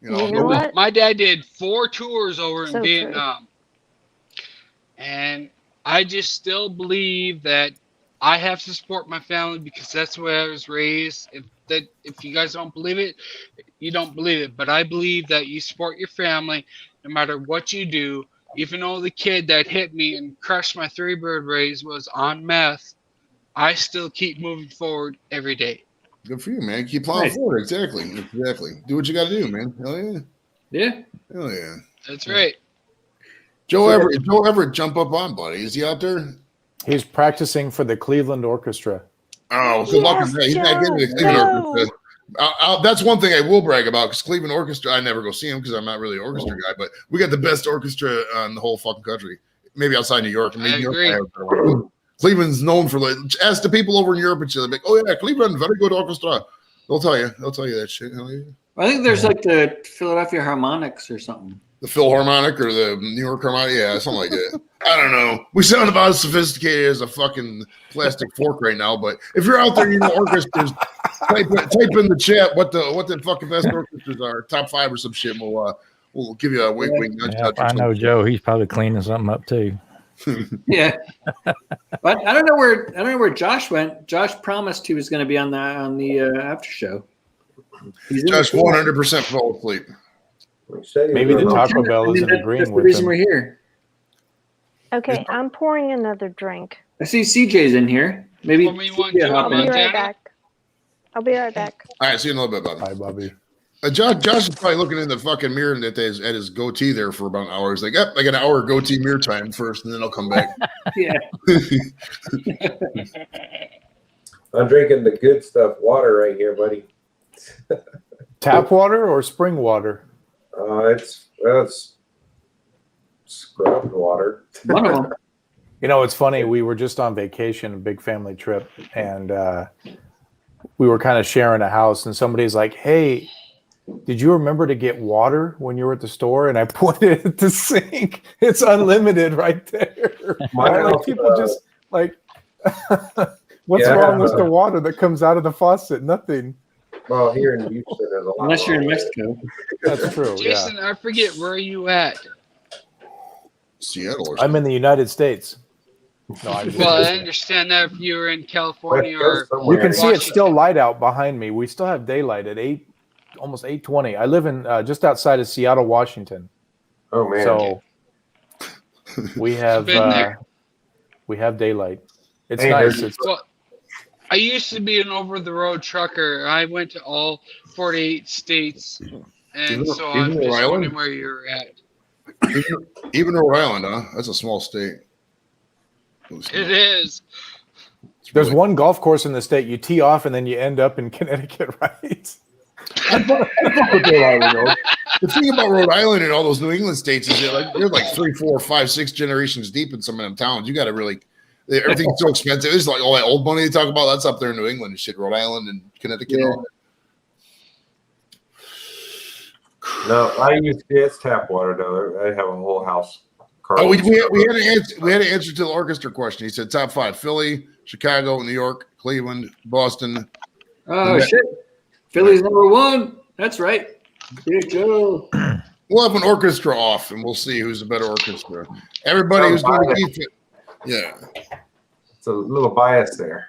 You know what? My dad did 4 tours over So in true. Vietnam. And I just still believe that I have to support my family because that's the way I was raised. If you guys don't believe it, you don't believe it. But I believe that you support your family no matter what you do. Even though the kid that hit me and crushed my 3-bird rays was on meth, I still keep moving forward every day. Good for you, man. Keep plowing forward. Exactly. Do what you got to do, man. Hell yeah. Yeah. Hell yeah. That's right. Joe Everett jump up on, buddy. Is he out there? He's practicing for the Cleveland Orchestra. Oh, good luck with that. He's not getting to the Cleveland Orchestra. That's one thing I will brag about because Cleveland Orchestra, I never go see him because I'm not really an orchestra guy, but we got the best orchestra in the whole fucking country. Maybe outside New York. Maybe I New agree. York. Cleveland's known for ask the people over in Europe and shit. They're like, oh yeah, Cleveland, very good orchestra. They'll tell you that shit. Hell yeah. I think there's like the Philadelphia Harmonics or something. The Philharmonic or the New York Harmonic, yeah, something like that. I don't know. We sound about as sophisticated as a fucking plastic fork right now, but if you're out there, orchestras, type in the chat what the fucking best orchestras are, top 5 or some shit. We'll give you a wink, wink, nudge, Yeah, touch. I know Joe. He's probably cleaning something up too. Yeah, but I don't know where Josh went. Josh promised he was going to be on the after show. Josh 100% fell asleep. Maybe the Taco I Bell mean, isn't that's agreeing the with reason him. we're here. Okay, I'm pouring another drink. I see CJ's in here. Maybe Want me one CJ too, will hop I'll be in. right back. I'll be right back. All right, see you in a little bit, Bobby. Hi, Bobby. Josh is probably looking in the fucking mirror at his goatee there for about an hour. He's like, yep, I got an hour goatee mirror time first, and then I'll come back. Yeah. I'm drinking the good stuff water right here, buddy. Tap water or spring water? It's scrubbed water. One of them. You know, it's funny. We were just on vacation, a big family trip, and we were kind of sharing a house, and somebody's like, hey, did you remember to get water when you were at the store? And I pointed at the sink. It's unlimited right there. Like people just like, what's wrong with the water that comes out of the faucet? Nothing. Well, here in Houston, there's a lot. Unless you're in Mexico. That's true. Jason, I forget, where are you at? Seattle. I'm in the United States. No, I'm just Well, I understand that if you were in California or you can see it's Washington. still light out behind me. We still have daylight at almost 8:20. I live in just outside of Seattle, Washington. Oh man! So we have Been there. we have daylight. It's Hey, nice. It's, Well, I used to be an over-the-road trucker. I went to all 48 states, and so I'm Even just Rhode Island? wondering where you're at. Even Rhode Island, huh? That's a small state. It is. there's one golf course in the state. You tee off and then you end up in Connecticut, right? The thing about Rhode Island and all those New England states is they're like 3, 4, 5, 6 generations deep in some of them towns. You got to really, everything's so expensive. It's like all that old money they talk about. That's up there in New England and shit, Rhode Island and Connecticut. Yeah. All that. No, I use it's tap water though. I have a whole house. Oh, we had an answer to the orchestra question. He said top 5: Philly, Chicago, New York, Cleveland, Boston. Oh, shit. Philly's #1. That's right. Big Joe. We'll have an orchestra off, and we'll see who's a better orchestra. Everybody who's doing the defense. Yeah. It's a little bias there.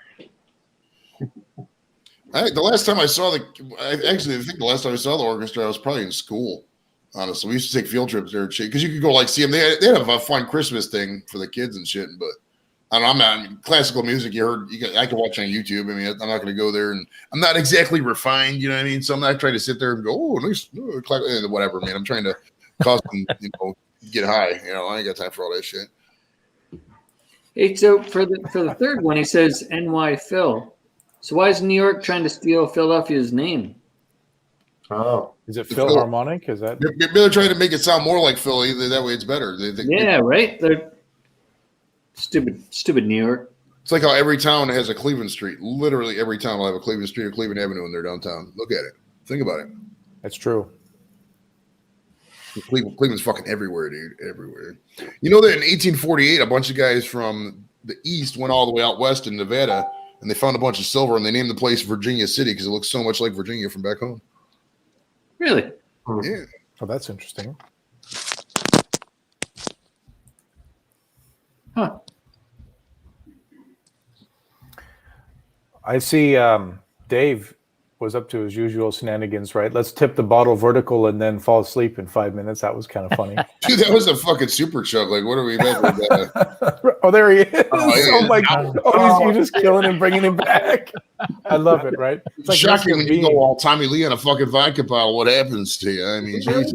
The last time I saw I think the last time I saw the orchestra, I was probably in school. Honestly, we used to take field trips there and shit because you could go like see them. They have a fun Christmas thing for the kids and shit. But I don't know. I mean, classical music. I can watch on YouTube. I mean, I'm not going to go there, and I'm not exactly refined. You know what I mean? So I'm not trying to sit there and go, oh, nice, whatever, man. I'm trying to cause them, get high. I ain't got time for all that shit. Hey, so for the third one, he says NY Phil. So why is New York trying to steal Philadelphia's name? Oh, is it Philharmonic? Is that they're trying to make it sound more like Philly? That way, it's better. Yeah, right. They're stupid New York. It's like how every town has a Cleveland Street. Literally, every town will have a Cleveland Street or Cleveland Avenue in their downtown. Look at it. Think about it. That's true. Cleveland's fucking everywhere, dude. Everywhere. You know that in 1848, a bunch of guys from the east went all the way out west in Nevada, and they found a bunch of silver, and they named the place Virginia City because it looks so much like Virginia from back home. Really? Yeah. Oh, that's interesting. Huh. I see Dave was up to his usual shenanigans, right? Let's tip the bottle vertical and then fall asleep in 5 minutes. That was kind of funny. Dude, that was a fucking super chug. Like, what are we about with that? Oh, there he is. Oh, my God. Oh, you're just killing him, bringing him back. I love it, right? It's like shocking Mr. when you Bean. go all Tommy Lee on a fucking vodka bottle. What happens to you? I mean, Jesus.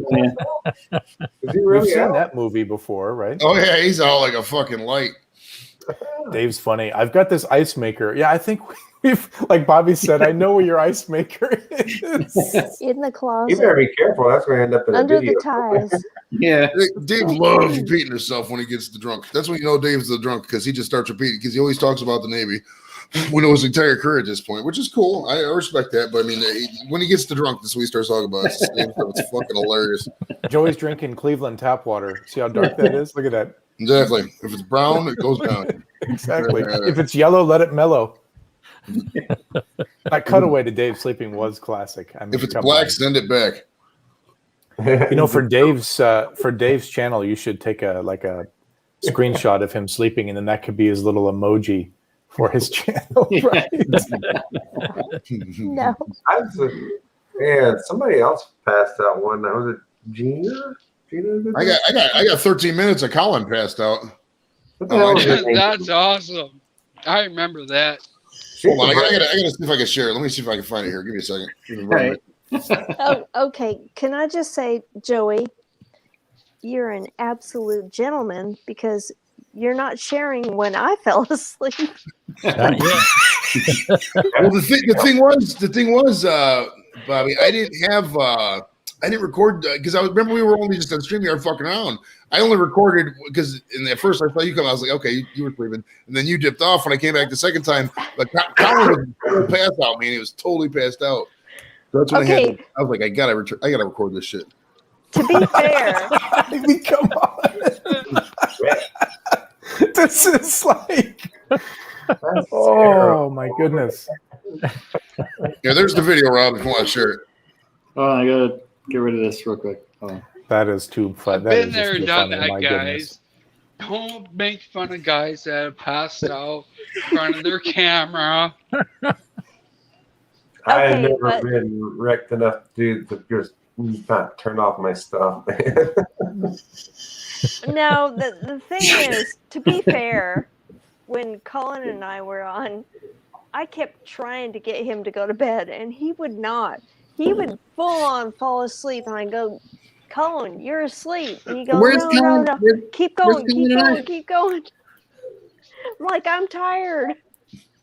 We've seen that movie before, right? Oh, yeah, he's all like a fucking light. Dave's funny. I've got this ice maker. Yeah, I think we've, like Bobby said, I know where your ice maker is. In the You closet. better be careful. That's going to end up in a Under video. the ties. Yeah. Dave loves repeating himself when he gets drunk. That's when you know Dave's the drunk because he just starts repeating because he always talks about the Navy when it was entire career at this point, which is cool. I respect that. But I mean, when he gets the drunk, that's what he starts talking about. It's the same stuff. It's fucking hilarious. Joey's drinking Cleveland tap water. See how dark that is? Look at that. Exactly. If it's brown, it goes down. Exactly. If it's yellow, let it mellow. That cutaway to Dave sleeping was classic. I mean, If it's come black, on. send it back. You know, for Dave's channel, you should take a screenshot of him sleeping, and then that could be his little emoji for his channel. Right? No. Man, somebody else passed out one. I was Gina? I got 13 minutes of Colin passed out. That's awesome. I remember that. Hold on, I gotta see if I can share it. Let me see if I can find it here. Give me a second. Right. Oh, okay. Can I just say, Joey, you're an absolute gentleman because you're not sharing when I fell asleep. Not yet. Well, the thing was, Bobby, I didn't record because I remember we were only just on StreamYard fucking around. I only recorded because at first I saw you come. I was like, okay, you were sleeping, and then you dipped off when I came back the second time. But Colin was passed out, man. He was totally passed out. So that's when I was like, I gotta record this shit. To be fair, Come on. This is like, oh my goodness. Yeah, there's the video, Rob. If you want to share it. Oh, I gotta get rid of this real quick. Oh. That is too fun. That Been is there, just too done funny. that, My guys. goodness. Don't make fun of guys that have passed out in front of their camera. I have Okay, never but- been wrecked enough to just not turn off my stuff. no, the thing is, to be fair, when Colin and I were on, I kept trying to get him to go to bed, and he would not. He would full on fall asleep, and I go, Colin, you're asleep. And he goes, Where's no, Colin? no, no, Where- keep where's going, Colin keep going, tonight? keep going. I'm like, I'm tired.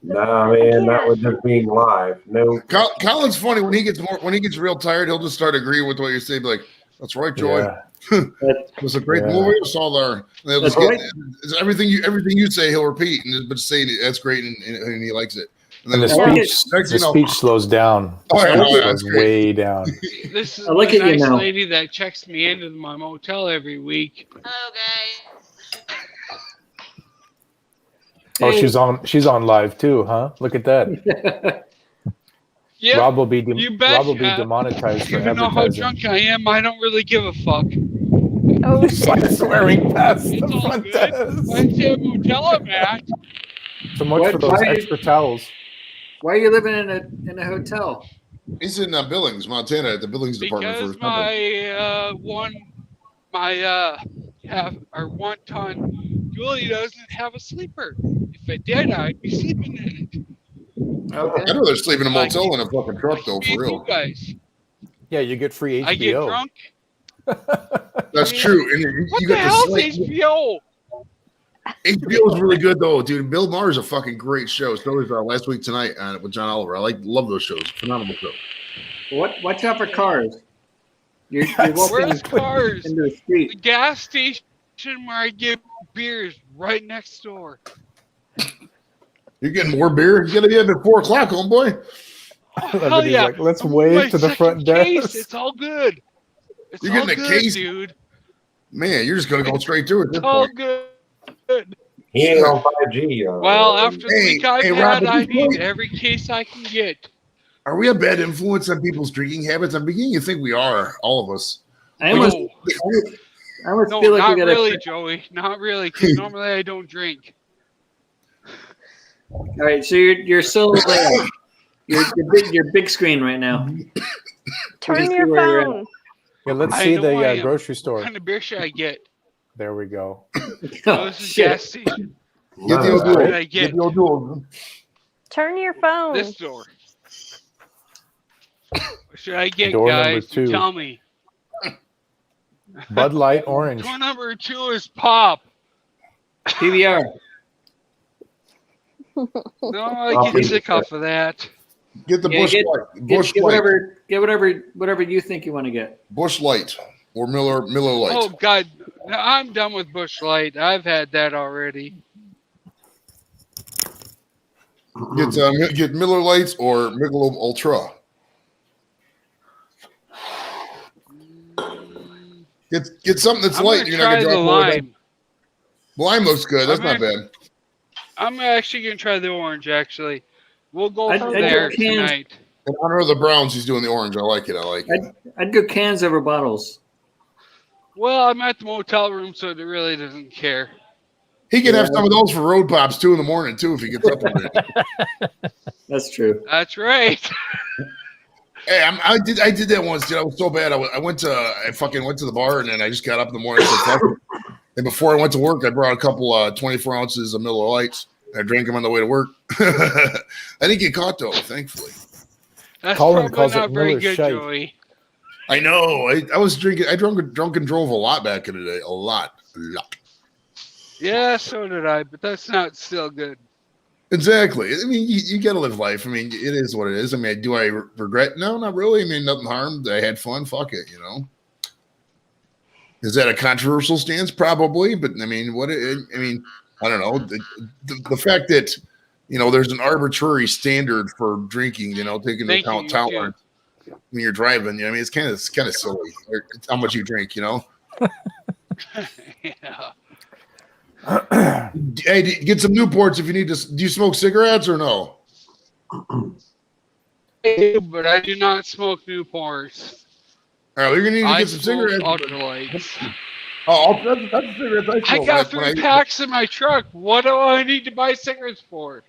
Nah, man, that was just being live. No, Colin's funny when he gets real tired. He'll just start agreeing with what you say. Be like, "That's right, Joy. Yeah. It was a great movie. I saw there." And they'll just That's get, it's everything you say, he'll repeat and just say that's great, and he likes it. And then And the speech slows down. Oh, yeah, The speech yeah, that's slows great. way down. This is I look the at you nice now. lady that checks me into my motel every week. Hello, guys. Oh, Hey. she's on live too, huh? Look at that. Yeah, Rob will be you bet. Rob will be demonetized for Even though how advertising. drunk I am, I don't really give a fuck. Oh, It's like swearing past It's the all front good. desk. I say a motel I'm at. So much What- for those why- extra towels. Why are you living in a hotel? He's in Billings, Montana, at the Billings department for Because his company. my one ton Julie doesn't have a sleeper. If it did, I'd be sleeping in it. Okay. I'd rather sleep in a motel than a fucking truck, though, for You real. guys, Yeah, you get free HBO. I get drunk. That's true. And you What the got hell's to sleep. HBO? HBO is really good, though, dude. Bill Maher is a fucking great show. So is Last Week Tonight with John Oliver. love those shows. Phenomenal show. Watch out for cars. You're walking Where's cars? into the street. The gas station where I get beers right next door. You're getting more beer. You gotta be up at 4 o'clock, homeboy. Hell Everybody's yeah. like, let's I'm wave my to the front second case. desk. It's all good. It's You're all getting a good, case? dude. Man, you're just gonna go straight to it at this It's all point. good. he ain't on 5G. Well, after the Hey, week I've hey, had, Rob, I at this point- need every case I can get. Are we a bad influence on people's drinking habits? I'm beginning to think we are, all of us. I almost No, feel like not we gotta. really, Joey. Not really, because normally I don't drink. All right, so you're so your big screen right now. turn see your where you're at. phone. Yeah, let's I see know the I am. grocery store. What kind of beer should I get? There we go. Oh, Oh, this is shit. gas station. Get the old What should duel. I Get get? the old duel. Turn your phone. This door. What should I get, Door number guys? 2. You tell me. Bud Light Orange. Door number 2 is pop. PBR. No, I get sick off of that. Get the Yeah, Bush get- Light. Bush Get Light. whatever you think you want to get. Bush Light or Miller Light. Oh God, no, I'm done with Bush Light. I've had that already. Get Miller Lights or Michelob Ultra. Get something that's I'm light. gonna You're not try gonna the drop more. lime. Lime looks good. That's I'm not bad. I'm actually gonna try the orange. Actually, we'll go I'd from go there cans. tonight. In honor of the Browns, he's doing the orange. I like it. I'd go cans over bottles. Well, I'm at the motel room, so it really doesn't care. He can have some of those for road pops 2 in the morning too if he gets up a bit. That's true. That's right. Hey, I did that once, dude. I was so bad. I fucking went to the bar and then I just got up in the morning. And said, fuck it. And before I went to work, I brought a couple 24 ounces of Miller Lights. I drank them on the way to work. I didn't get caught though, thankfully. That's Colin probably calls it not very Miller good, Shite. Joey. I know. I was drinking. I drunk and drove a lot back in the day. A lot. Yeah, so did I, but that's not still good. Exactly. I mean, you got to live life. I mean, it is what it is. I mean, do I regret? No, not really. I mean, nothing harmed. I had fun. Fuck it, you know. Is that a controversial stance? Probably, but I mean, I don't know. The fact that there's an arbitrary standard for drinking, taking into account tolerance when you're driving. I mean, it's kind of silly. How much you drink, Yeah. Hey, get some Newports if you need to. Do you smoke cigarettes or no? I do, but I do not smoke Newports. All right, you're gonna need to I get some smoke cigarettes. Ultralights. Oh, that's cigarettes. I got 3 packs in my truck. What do I need to buy cigarettes for?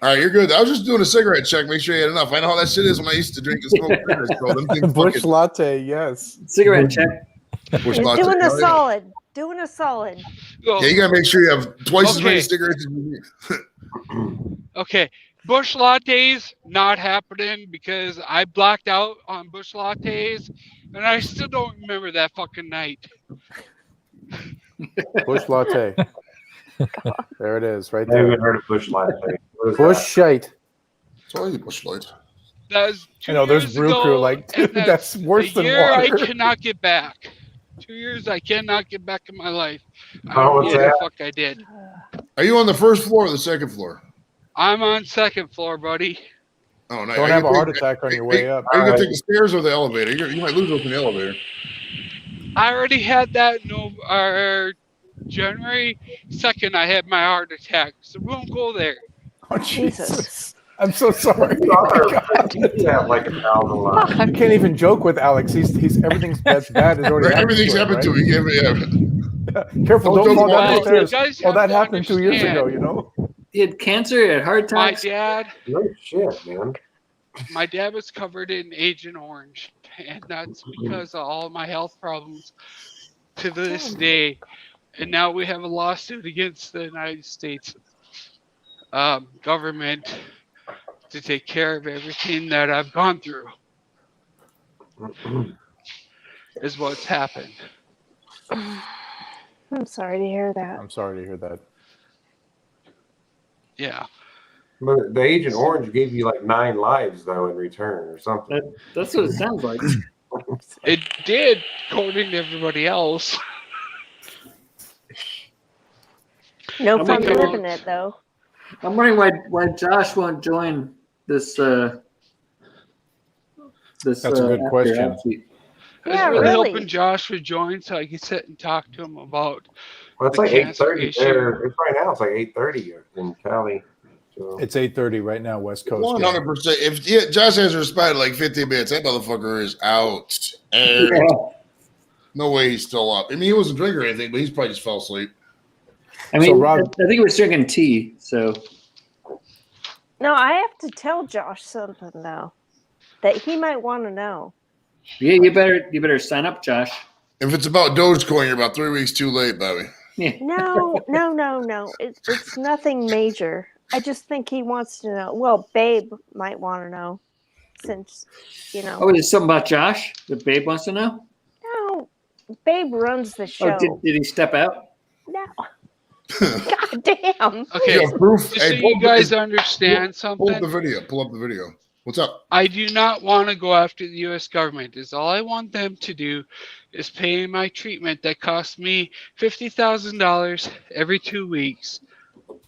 All right, you're good. I was just doing a cigarette check, make sure you had enough. I know how that shit is when I used to drink and smoke cigarettes. Bro. Them things Bush fucking- latte, yes. Cigarette check. Bush You're latte. doing a Oh, yeah. solid. Doing a solid. Go. Yeah, you gotta make sure you have twice as many Okay. cigarettes as you need. Okay, Bush lattes not happening because I blacked out on Bush lattes, and I still don't remember that fucking night. Bush latte. There it is, right I there. haven't heard of Bush latte. What is Bush that? shite. It's always Bush Light. That was 2 there's years Brew ago, Crew like, and dude, that's worse a than year water. I cannot get back. 2 years I cannot get back in my life. I Oh, don't know what's what that? the fuck I did. Are you on the first floor or the second floor? I'm on 2nd floor, buddy. Oh, no. Don't have a heart attack on your way up. Are you gonna take the stairs or the elevator? You might lose us in the elevator. I already had that January 2nd. I had my heart attack, so we won't go there. Oh, Jesus. I'm so sorry. You have like 1,000 lives. You can't even joke with Alex. He's everything's that's bad is already Everything's happened to him. him. Yeah. Careful, Don't don't fall joke down the about it. stairs. You guys Oh, have that to happened 2 years understand. ago, you know? He had cancer. He had heart My attacks. dad, No shit, man. my dad was covered in Agent Orange, and that's because of all my health problems to this day. And now we have a lawsuit against the United States government to take care of everything that I've gone through. Is what's happened. I'm sorry to hear that. I'm sorry to hear that. Yeah. But the Agent Orange gave you like 9 lives though in return or something. That's what it sounds like. It did, according to everybody else. No I'm fun thinking- living it though. I'm wondering why Josh won't join this. This That's a good after question. athlete. I was Yeah, really really. hoping Josh would join so I could sit and talk to him about Well, it's the like cancer 8:30 issue. there. It's right now. It's like 8:30 in Cali. So It's 8:30 right now, West Coast. 100%. If Josh has responded like 15 minutes, that motherfucker is out. And no way he's still up. I mean, he wasn't drinking or anything, but he's probably just fell asleep. I mean, So, Rob- I think he was drinking tea. So No, I have to tell Josh something though that he might want to know. yeah, you better sign up, Josh. If it's about Dogecoin, you're about 3 weeks too late, Bobby. Yeah. No. It's nothing major. I just think he wants to know. Well, Babe might want to know, since Oh, is it something about Josh that Babe wants to know? No, Babe runs the show. Oh, did he step out? No. God damn. Okay, You have proof? just so Hey, pull you up guys the- understand Pull up something, the video. Pull up the video. What's up? I do not want to go after the U.S. government. Is all I want them to do is pay my treatment that costs me $50,000 every 2 weeks.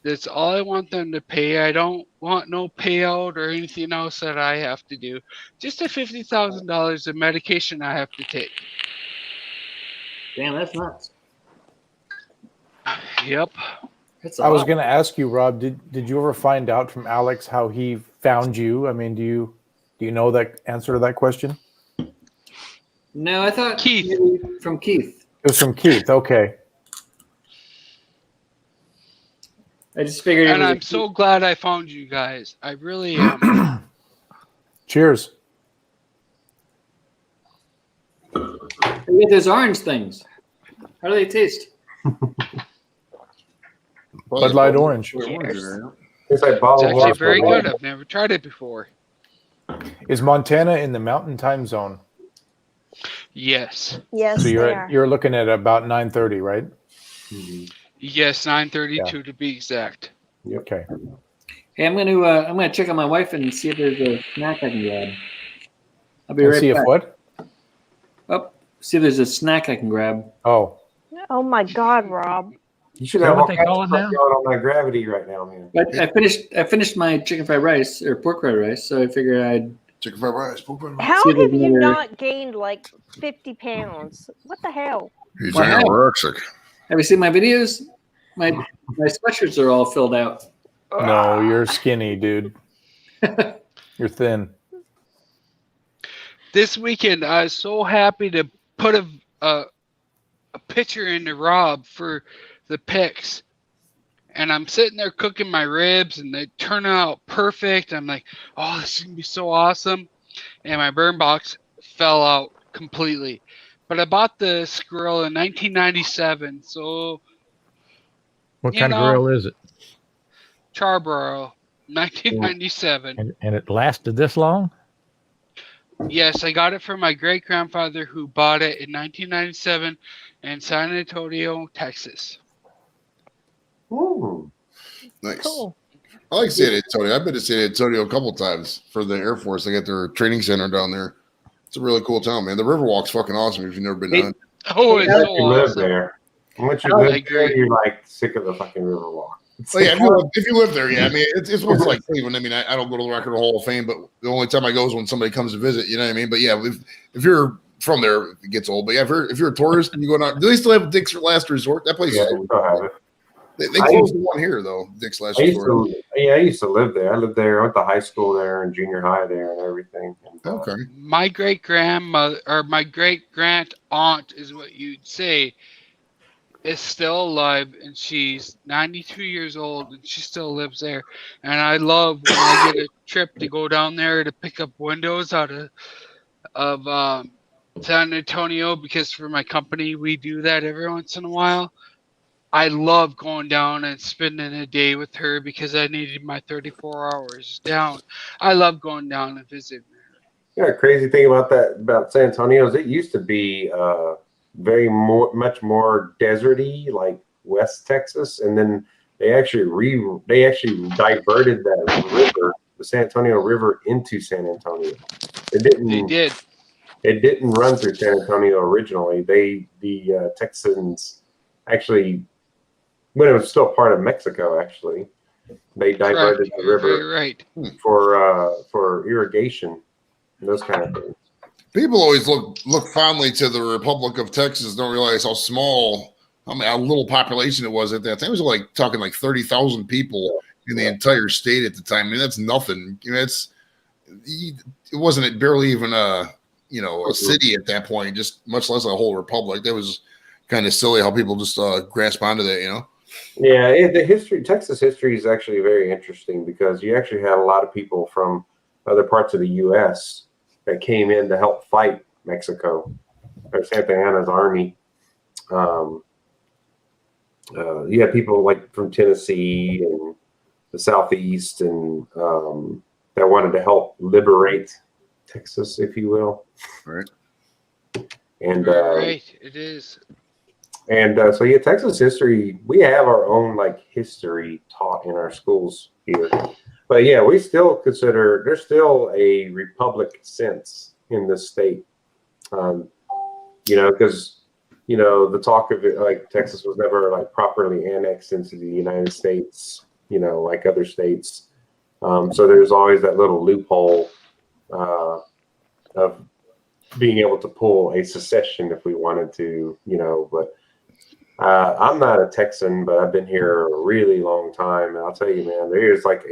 That's all I want them to pay. I don't want no payout or anything else that I have to do. Just the $50,000 of medication I have to take. Damn, that's nuts. Yep. That's a I was lot. going to ask you, Rob. Did you ever find out from Alex how he found you? I mean, do you know that answer to that question? No, I thought Keith. maybe from Keith. It was from Keith. Okay. I just figured. And it was I'm so glad I found you guys. I really am. Cheers. You get those orange things. How do they taste? Bud Light Orange. It's like bottled It's actually water. very good. I've never tried it before. Is Montana in the Mountain Time Zone? Yes. Yes, So they you're are. you're looking at about 9:30, right? Yes, 9:32 to be exact. Okay. Hey, I'm gonna check on my wife and see if there's a snack I can grab. I'll be And right see back. if what? Oh, see if there's a snack I can grab. Oh, Oh my God, Rob. You should Is that have what all they kinds call of it stuff now? going on that gravity right now, man. But I finished my chicken fried rice or pork fried rice, so I figured I'd Chicken fried rice. Pork fried rice. How See if have there's you another- not gained like 50 pounds? What the hell? He's Wow. anorexic. Have you seen my videos? My sweatshirts are all filled out. no, you're skinny, dude. You're thin. This weekend, I was so happy to put a picture into Rob for the pics. And I'm sitting there cooking my ribs, and they turn out perfect. I'm like, oh, this is going to be so awesome. And my burn box fell out completely. But I bought this grill in 1997, so What You kind of know. grill is it? Charbroil, 1997. And it lasted this long? Yes, I got it from my great-grandfather who bought it in 1997 in San Antonio, Texas. Ooh. Nice. Cool. I like San Antonio. I've been to San Antonio a couple times for the Air Force. They got their training center down there. It's a really cool town, man. The Riverwalk's fucking awesome if you've never been down. Oh, it's Once so you live awesome. there, once you I live agree. there, you're like sick of the fucking Riverwalk. Oh, yeah, if you live there, yeah. I mean, it's what's like Cleveland. I mean, I don't go to the Rock and Roll Hall of Fame, but the only time I go is when somebody comes to visit. You know what I mean? But yeah, if you're from there, it gets old. But yeah, if you're a tourist and you go down, do they still have Dick's Last Resort? That place Yeah, is we still have it. they closed the one here though. Dick's Last I used Resort. I used to live there. I lived there. I went to high school there and junior high there and everything. And, Okay. My great-grandmother, or my great-grand-aunt is what you'd say, is still alive, and she's 92 years old, and she still lives there. And I love when I get a trip to go down there to pick up windows out of San Antonio, because for my company, we do that every once in a while. I love going down and spending a day with her because I needed my 34 hours down. I love going down and visiting her. You know, the crazy thing about San Antonio is it used to be much more deserty, like West Texas, and then they actually diverted that river, the San Antonio River, into San Antonio. They did. It didn't run through San Antonio originally. The Texans actually, when it was still part of Mexico, actually, they diverted the river right. for irrigation and those kind of things. People always look fondly to the Republic of Texas. Don't realize how small, how little population it was at that time. It was like talking like 30,000 people in the entire state at the time. I mean, that's nothing. You know, it wasn't barely even a city at that point. Just much less a whole republic. That was kind of silly how people just grasp onto that. You know. Yeah, Texas history is actually very interesting because you actually had a lot of people from other parts of the U.S. that came in to help fight Mexico or Santa Anna's army. You had people like from Tennessee and the Southeast and that wanted to help liberate Texas, if you will. Right. And Right, it is. and so yeah, Texas history, we have our own like history taught in our schools here. But yeah, we still consider there's still a republic sense in this state. Because the talk of it, like Texas was never like properly annexed into the United States, like other states. So there's always that little loophole of being able to pull a secession if we wanted to, but I'm not a Texan, but I've been here a really long time. And I'll tell you, man, there's like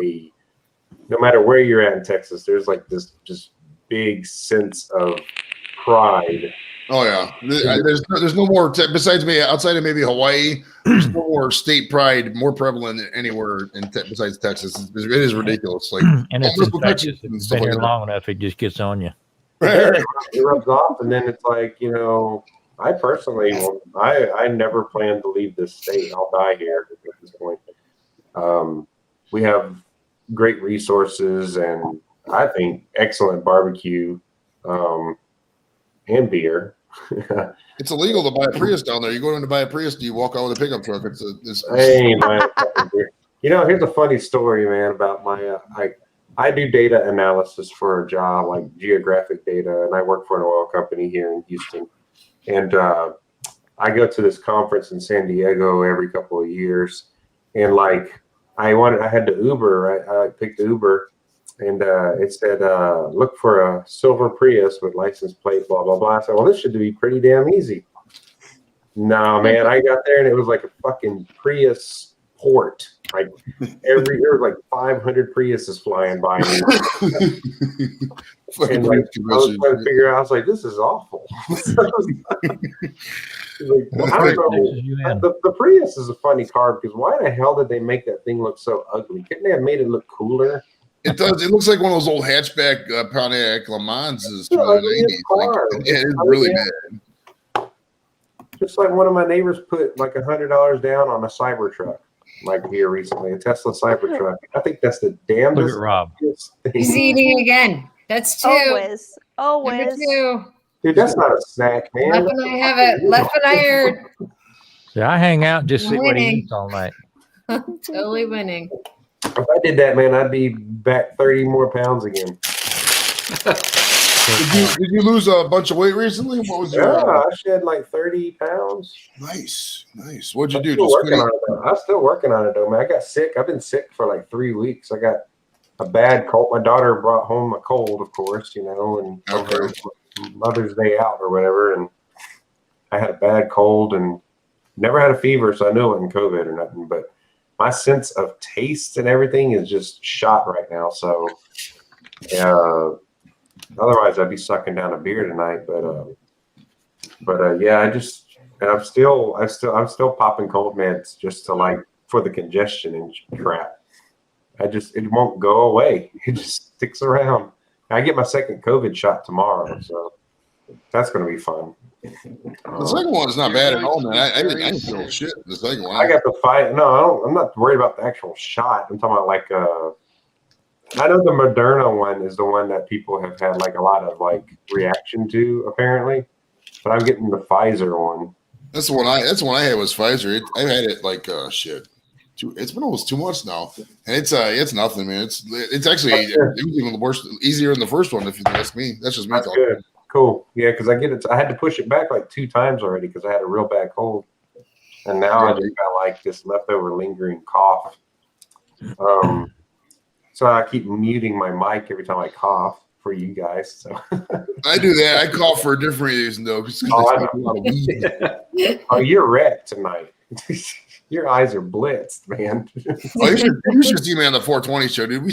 no matter where you're at in Texas, there's like this just big sense of pride. Oh yeah, there's no more besides me outside of maybe Hawaii. There's no more state pride more prevalent than anywhere besides Texas. It is ridiculous. Like, And it's infectious. If you've been here long enough, it just gets on you. It rubs off, and then it's like I personally, I never plan to leave this state. I'll die here at this point. We have great resources and I think excellent barbecue and beer. It's illegal to buy a Prius down there. You go in to buy a Prius, do you walk out with a pickup truck? I ain't buying a fucking beer. You know, here's a funny story, man, about my I do data analysis for a job, like geographic data, and I work for an oil company here in Houston. And I go to this conference in San Diego every couple of years, and like I had to Uber, right? I picked Uber, and it said, look for a silver Prius with license plate, blah, blah, blah. I said, well, this should be pretty damn easy. No, man, I got there and it was like a fucking Prius port. Like there was like 500 Priuses flying by me. And like, I was trying to figure out, I was like, this is awful. Like, I don't know. The Prius is a funny car because why the hell did they make that thing look so ugly? Couldn't they have made it look cooler? It does. It looks like one of those old hatchback Pontiac Le Manses from the 80s. It's really bad. Just like one of my neighbors put like $100 down on a Cybertruck, like here recently, a Tesla Cybertruck. I think that's the damnedest. Look at Rob. He's eating again. That's two. Always. Number two. Dude, that's not a snack, man. Left and I have it. Left and I heard. Yeah, I hang out and just see what he Winning. eats all night. Totally winning. If I did that, man, I'd be back 30 more pounds again. Did you lose a bunch of weight recently? What was your? Yeah, I shed like 30 pounds. Nice. What'd you do? Still working on it, though. I'm still working on it, though, man. I got sick. I've been sick for like 3 weeks. I got a bad cold. My daughter brought home a cold, of course, and over Mother's Day out or whatever, and I had a bad cold and never had a fever, so I knew it wasn't COVID or nothing, but my sense of taste and everything is just shot right now. So, otherwise I'd be sucking down a beer tonight. But yeah, I'm still popping cold meds just to like for the congestion and crap. It won't go away. It just sticks around. I get my second COVID shot tomorrow, so that's going to be fun. The second one's not bad at all, man. I didn't feel shit. The second one. I got the fight. No, I'm not worried about the actual shot. I'm talking about like I know the Moderna one is the one that people have had like a lot of like reaction to apparently, but I'm getting the Pfizer one. That's the one I had was Pfizer. I've had it like shit. It's been almost 2 months now, and it's nothing, man. It's actually it was even easier than the first one if you ask me. That's just me talking. Good. Cool. Yeah, because I had to push it back like 2 times already because I had a real bad cold. And now I just got like this leftover lingering cough. So I keep muting my mic every time I cough for you guys. So I do that. I cough for a different reason though. Because I smoke a lot of weed. Oh, you're wrecked tonight. Your eyes are blitzed, man. Oh, you should see me on the 420 show, dude.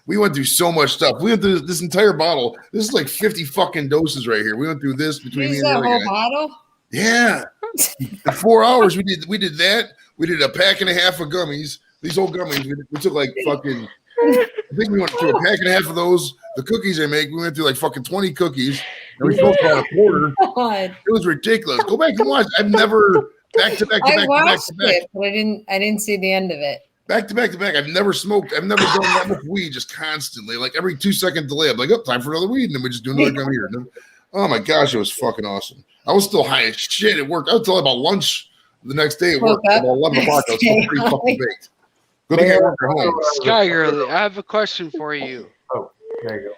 We went through so much stuff. We went through this entire bottle. This is like 50 fucking doses right here. We went through this between me and the other guy. Bottle? Yeah. In 4 hours, we did that. We did a pack and a half of gummies. These old gummies. We took like fucking. I think we went through a pack and a half of those. The cookies I make, we went through like fucking 20 cookies. And we smoked about a quarter. God. It was ridiculous. Go back and watch. I've never. Back to back to I back watched to back to back. it, but I didn't see the end of it. Back to back to back. I've never smoked. I've never done that much weed just constantly. Like every 2 second delay, I'm like, oh, time for another weed. And then we just do another gummy here. Oh my gosh, it was fucking awesome. I was still high as shit at work. I was till about lunch the next day at work. About 11 o'clock, I was still pretty fucking baked. Good thing I worked at home. Sky Girl, I have a question for you. Oh, there you go.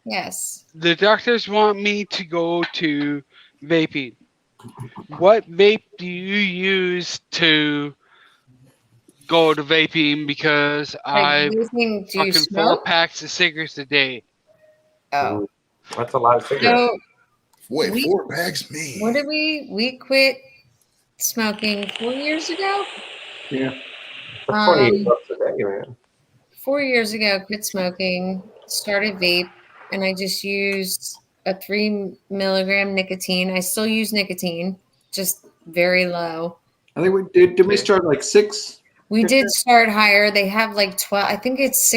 Yes. The doctors want me to go to vaping. What vape do you use to go to vaping? Because I fucking 4 packs of cigarettes a day. Oh, that's a lot of cigarettes. So wait, 4 packs, man. What did we quit smoking 4 years ago? Yeah. 28 bucks a day, man. 4 years ago, quit smoking, started vape, and I just used a 3 milligram nicotine. I still use nicotine, just very low. I think did we start like 6? We did start higher. They have like 12, I think it's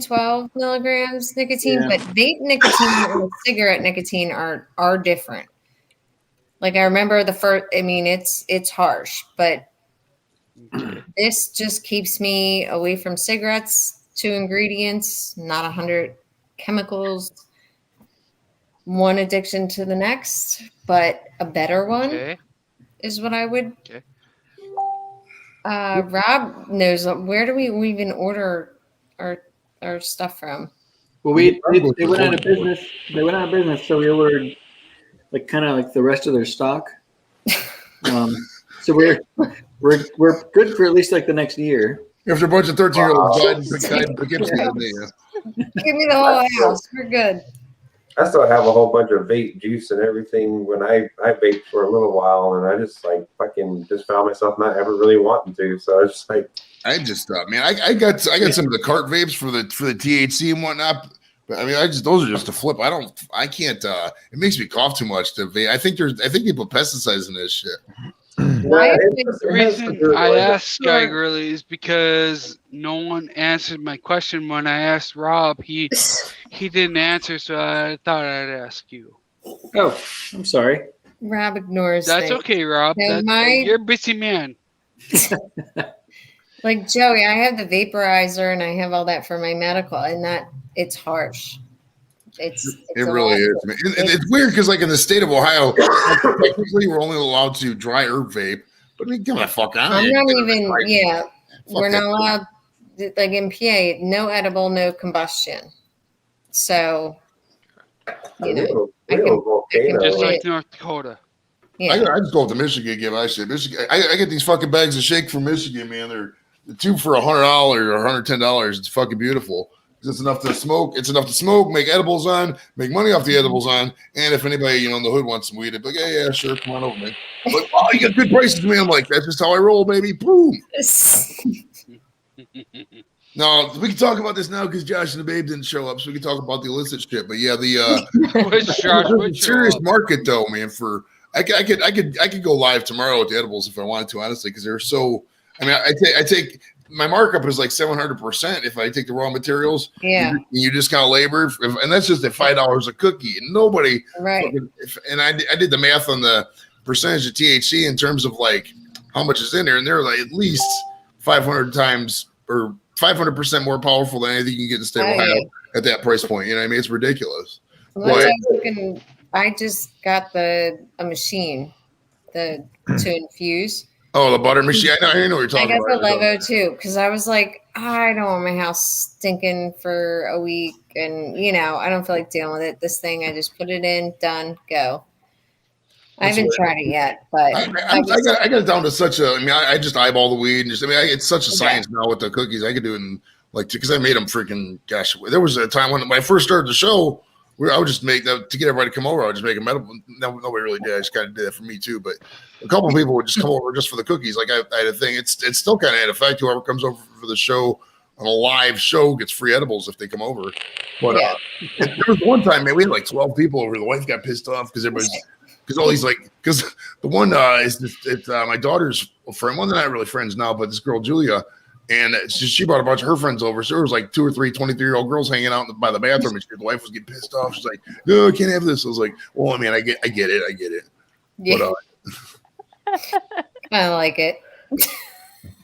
12 milligrams nicotine, but vape nicotine and cigarette nicotine are different. Like I remember the first. I mean, it's harsh, but this just keeps me away from cigarettes. 2 ingredients, not 100 chemicals. One addiction to the next, but a better one is what I would. Okay. Rob knows, where do we even order our stuff from? Well, they went out of business. They went out of business, so we ordered like kind of like the rest of their stock. So we're good for at least like the next year. After a bunch of 13-year-olds died in Poughkeepsie, Give me the whole house. We're good. I still have a whole bunch of vape juice and everything when I vaped for a little while, and I just like fucking just found myself not ever really wanting to. So I was just like, I just man, I got some of the cart vapes for the THC and whatnot. But I mean, those are just a flip. I can't. It makes me cough too much to vape. I think they put pesticides in this shit. The reason I asked Sky Grilly is because no one answered my question when I asked Rob. He didn't answer, so I thought I'd ask you. Oh, I'm sorry. Rob ignores. That's things. okay, Rob. No, You're a busy man. Like Joey, I have the vaporizer and I have all that for my medical, and that it's harsh. It really is. Man. It's weird because, like in the state of Ohio, technically we're only allowed to dry herb vape. But I mean, get the fuck out! I'm not even. We're not allowed. Like in PA, no edible, no combustion. So, you know, I can just like North Dakota. Yeah. I just go up to Michigan and get my shit. Michigan, I get these fucking bags of shake from Michigan, man. They're the 2 for $100 or $110. It's fucking beautiful. It's enough to smoke. It's enough to smoke, make edibles on, make money off the edibles on. And if anybody, in the hood wants some weed, they're like, yeah, sure, come on over, man. But you got good prices, man. I'm like, that's just how I roll, baby. Boom. No, we can talk about this now because Josh and the babe didn't show up, so we can talk about the illicit shit. But yeah, the serious market though, man. For I could go live tomorrow with the edibles if I wanted to, honestly, because they're so. I mean, I take my markup is like 700% if I take the raw materials. Yeah, you discount labor, and that's just at $5 a cookie, and nobody. Right. And I did the math on the percentage of THC in terms of like how much is in there, and they're like at least 500 times or 500% more powerful than anything you can get in the state of Ohio at that price point. You know what I mean? It's ridiculous. Well, I just got a machine to infuse. Oh, the butter machine. I know what you're talking about. I got the Levo too, because I was like, I don't want my house stinking for a week, and I don't feel like dealing with it. This thing, I just put it in, done, go. I haven't tried it yet, but I got it down to such a. I mean, I just eyeball the weed and just. I mean, it's such a science now with the cookies. I could do it in because I made them freaking. Gosh, there was a time when I first started the show. I would just make that to get everybody to come over. I would just make a medical. Nobody really did. I just kind of did that for me too. But a couple of people would just come over just for the cookies. Like I had a thing. It's still kind of in effect. Whoever comes over for the show on a live show gets free edibles if they come over. But there was one time, man, we had like 12 people over. The wife got pissed off because all these because the one is just my daughter's friend. Well, they're not really friends now, but this girl Julia. And she brought a bunch of her friends over. So there was like 2 or 3 23-year-old girls hanging out by the bathroom. And the wife was getting pissed off. She's like, no, I can't have this. I was like, well, I mean, I get it. Yeah. But, I like it.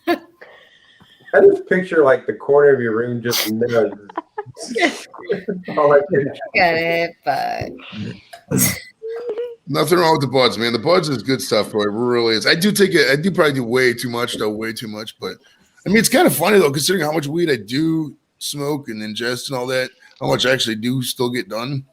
I just picture like the corner of your room just nuts. All I can Get it, but nothing wrong with the buds, man. The buds is good stuff, boy. It really is. I do probably do way too much, though. Way too much, but I mean, it's kind of funny though, considering how much weed I do smoke and ingest and all that, how much I actually do still get done.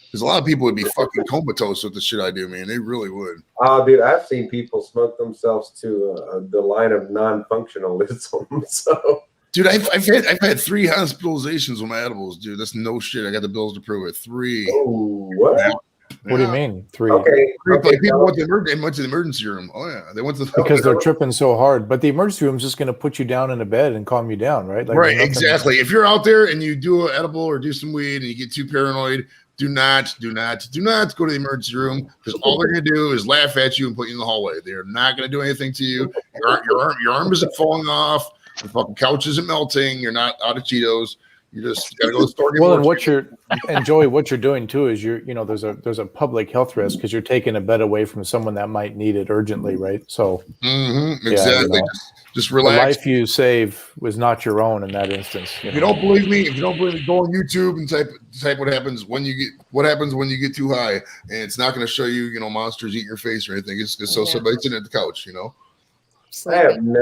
Because a lot of people would be fucking comatose with the shit I do, man. They really would. Oh, dude, I've seen people smoke themselves to the line of non-functionalism. So, dude, I've had 3 hospitalizations with my edibles, dude. That's no shit. I got the bills to prove it. 3. Oh, what? Yeah. What do you mean 3? Okay. Like people went to the emergency room. Oh yeah, they went to because they're tripping so hard. But the emergency room is just going to put you down in a bed and calm you down, right? Like right, exactly. If you're out there and you do an edible or do some weed and you get too paranoid, do not go to the emergency room because all they're going to do is laugh at you and put you in the hallway. They're not going to do anything to you. Your arm isn't falling off. The fucking couch isn't melting. You're not out of Cheetos. You just gotta go to the store. Get Well, more and what chicken. you're and Joey, what you're doing too is there's a public health risk because you're taking a bed away from someone that might need it urgently, right? So Exactly. Just the relax. life you save was not your own in that instance. If you don't believe me, go on YouTube and type what happens when you get too high, and it's not going to show you monsters eat your face or anything. It's just so somebody's sitting at the couch, I have, when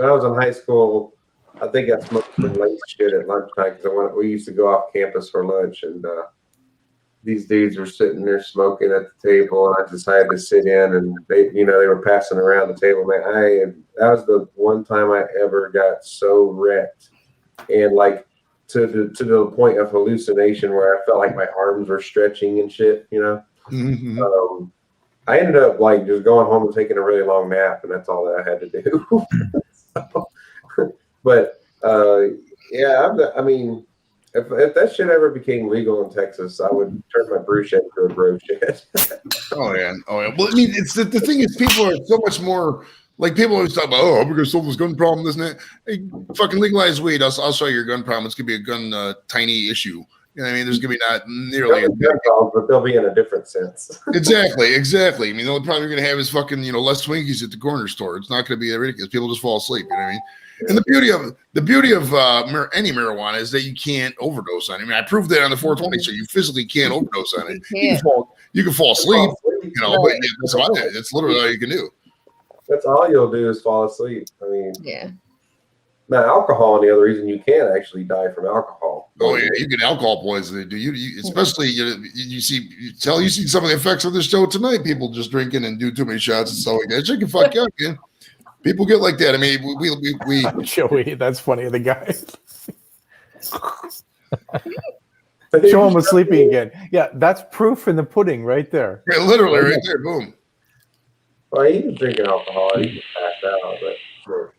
I was in high school, I think I smoked some late shit at lunchtime because we used to go off campus for lunch, and these dudes were sitting there smoking at the table, and I decided to sit in, and they were passing around the table. Man, that was the one time I ever got so wrecked, and like to the point of hallucination where I felt like my arms were stretching and shit. I ended up like just going home and taking a really long nap, and that's all that I had to do. But I mean, if that shit ever became legal in Texas, I would turn my brew shed into a grow shed. Oh yeah. Well, I mean, it's the thing is, people are so much more like people always talk about. I'm gonna solve this gun problem, isn't it? Hey, fucking legalize weed. I'll show you your gun problem. It's gonna be a gun tiny issue. You know what I mean? There's gonna be not nearly but they'll be in a different sense. Exactly. I mean, the only problem you're gonna have is fucking less Twinkies at the corner store. It's not gonna be that ridiculous. People just fall asleep. You know what I mean? And the beauty of any marijuana is that you can't overdose on it. I mean, I proved that on the 420 show. You physically can't overdose on it. You can fall asleep, but that's about it. That's literally all you can do. That's all you'll do is fall asleep. I mean, now alcohol, and the other reason you can actually die from alcohol. Oh yeah, you get alcohol poisoning. Do you especially you see some of the effects of this show tonight? People just drinking and do too many shots and stuff like that. Shit can fuck you up, man. People get like that. I mean, we Joey, that's funny. The guy. Show him was sleeping again. Yeah, that's proof in the pudding right there. Yeah, literally right there. Boom. Well, he was drinking alcohol. He was passed out, but sure.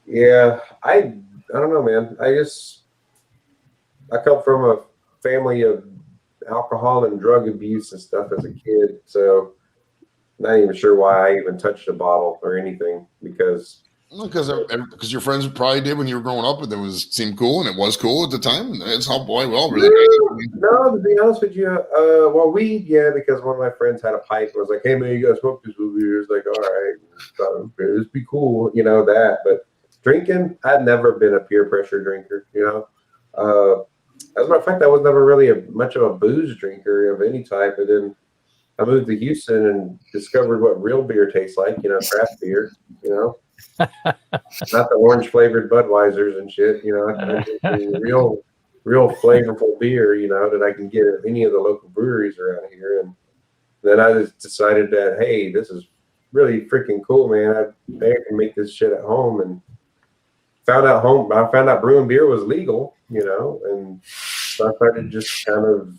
Yeah, I don't know, man. I come from a family of alcohol and drug abuse and stuff as a kid, so not even sure why I even touched a bottle or anything because your friends probably did when you were growing up, and seemed cool, and it was cool at the time. And that's how we all really did. No, to be honest with you, weed, because one of my friends had a pipe and was like, "Hey man, you gotta smoke this over here." It's like, all right, thought, this be cool, that. But drinking, I'd never been a peer pressure drinker, As a matter of fact, I was never really much of a booze drinker of any type. And then I moved to Houston and discovered what real beer tastes like, craft beer, not the orange flavored Budweisers and shit, I can real flavorful beer, that I can get at any of the local breweries around here. And then I just decided that, hey, this is really freaking cool, man. I can make this shit at home, and found out brewing beer was legal, and so I started just kind of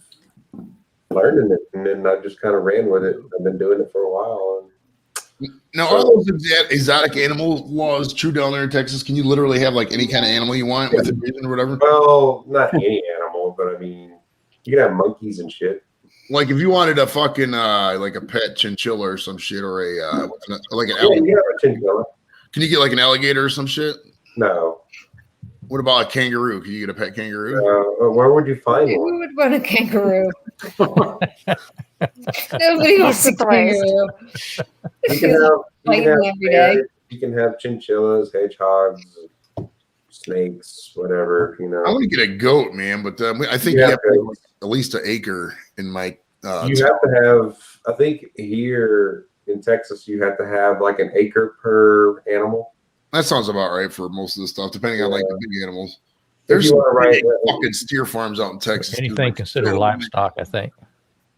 learning it, and then I just kind of ran with it. I've been doing it for a while. Now, are those exotic animal laws true down there in Texas? Can you literally have like any kind of animal you want with a reason or whatever? Well, not any animal, but I mean, you can have monkeys and shit. Like if you wanted a fucking like a pet chinchilla or some shit, or like an Yeah, alligator. you have a chinchilla. Can you get like an alligator or some shit? No. What about a kangaroo? Can you get a pet kangaroo? Where would you find one? Who would want a kangaroo? Nobody wants a kangaroo. You can have Fighting every day. bears, you can have chinchillas, hedgehogs, snakes, whatever. I want to get a goat, man, but I think you have to at least an acre in my. You have to have. I think here in Texas, you have to have like an acre per animal. That sounds about right for most of the stuff, depending on like the big animals. If There's you some wanna big write- fucking steer farms out in Texas. dude. Anything considered livestock, I think.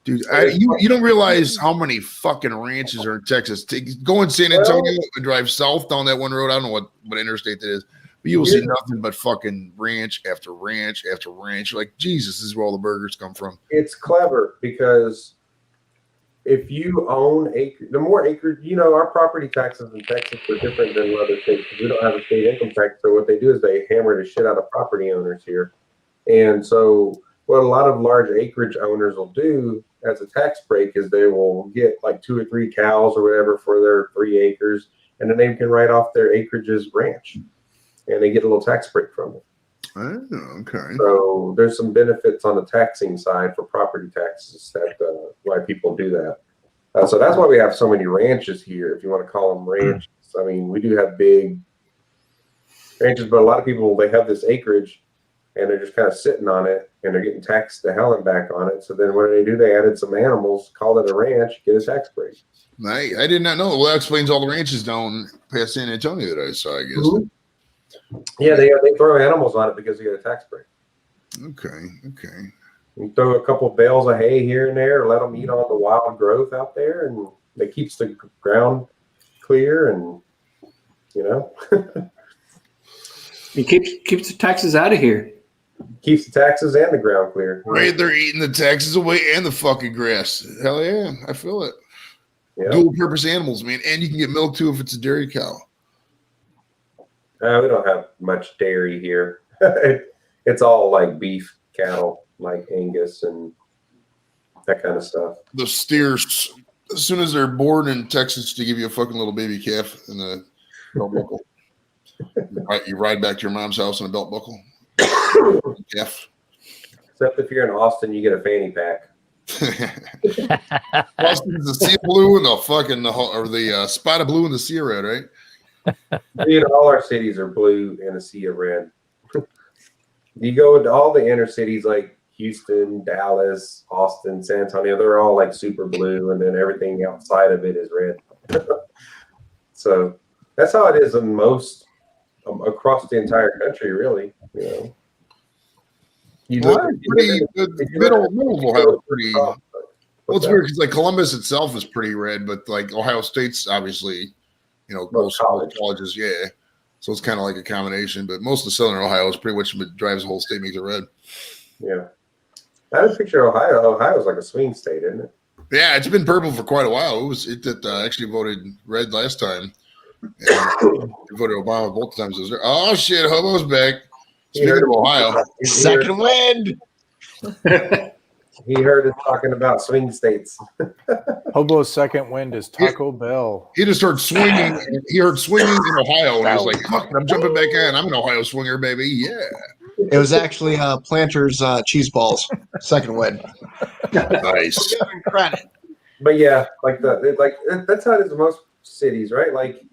Dude, you don't realize how many fucking ranches are in Texas. Go in San Antonio and drive south down that one road. I don't know what interstate that is, but you will see nothing but fucking ranch after ranch after ranch. You're like, Jesus, this is where all the burgers come from. It's clever because if you own the more acre, our property taxes in Texas are different than other states because we don't have a state income tax. So what they do is they hammer the shit out of property owners here. And so what a lot of large acreage owners will do as a tax break is they will get like 2 or 3 cows or whatever for their 3 acres, and then they can write off their acreage as ranch. and they get a little tax break from it. Oh, okay. So there's some benefits on the taxing side for property taxes that why people do that. So that's why we have so many ranches here, if you want to call them ranches. I mean, we do have big ranches, but a lot of people, they have this acreage and they're just kind of sitting on it and they're getting taxed the hell and back on it. So then what do? They added some animals, called it a ranch, get a tax break. I did not know. Well, that explains all the ranches down past San Antonio that I saw, I guess. Mm-hmm. Yeah, they throw animals on it because you get a tax break. Okay. You throw a couple bales of hay here and there, let them eat on the wild growth out there, and it keeps the ground clear, and it keeps the taxes out of here. Keeps the taxes and the ground clear. Right, they're eating the taxes away and the fucking grass. Hell yeah, I feel it. Yeah. Dual purpose animals, man, and you can get milk too if it's a dairy cow. We don't have much dairy here. It's all like beef cattle, like Angus and that kind of stuff. The steers, as soon as they're born in Texas, to give you a fucking little baby calf in the belt buckle. You ride back to your mom's house in a belt buckle. Calf. Except if you're in Austin, you get a fanny pack. Austin's the sea of blue and the spot of blue and the sea of red, right? All our cities are blue and a sea of red. You go into all the inner cities like Houston, Dallas, Austin, San Antonio, they're all like super blue, and then everything outside of it is red. So that's how it is in most across the entire country, really. Middle of Ohio is pretty. Well, it's weird because like Columbus itself is pretty red, but like Ohio State's obviously, most colleges, yeah. So it's kind of like a combination, but most of southern Ohio is pretty much drives the whole state, makes it red. Yeah, I had a picture of Ohio. Ohio's like a swing state, isn't it? Yeah, it's been purple for quite a while. It actually voted red last time. And voted Obama both times. Oh shit, Hobo's back. Speaking of Ohio, second wind. He heard us talking about swing states. Hobo's second wind is Taco Bell. He just heard swinging. He heard swinging in Ohio, and he was like, "Fuck, I'm jumping back in. I'm an Ohio swinger, baby." Yeah. It was actually Planters cheese balls. Second wind. Nice. Credit. But yeah, that's how it is in most cities, right? Like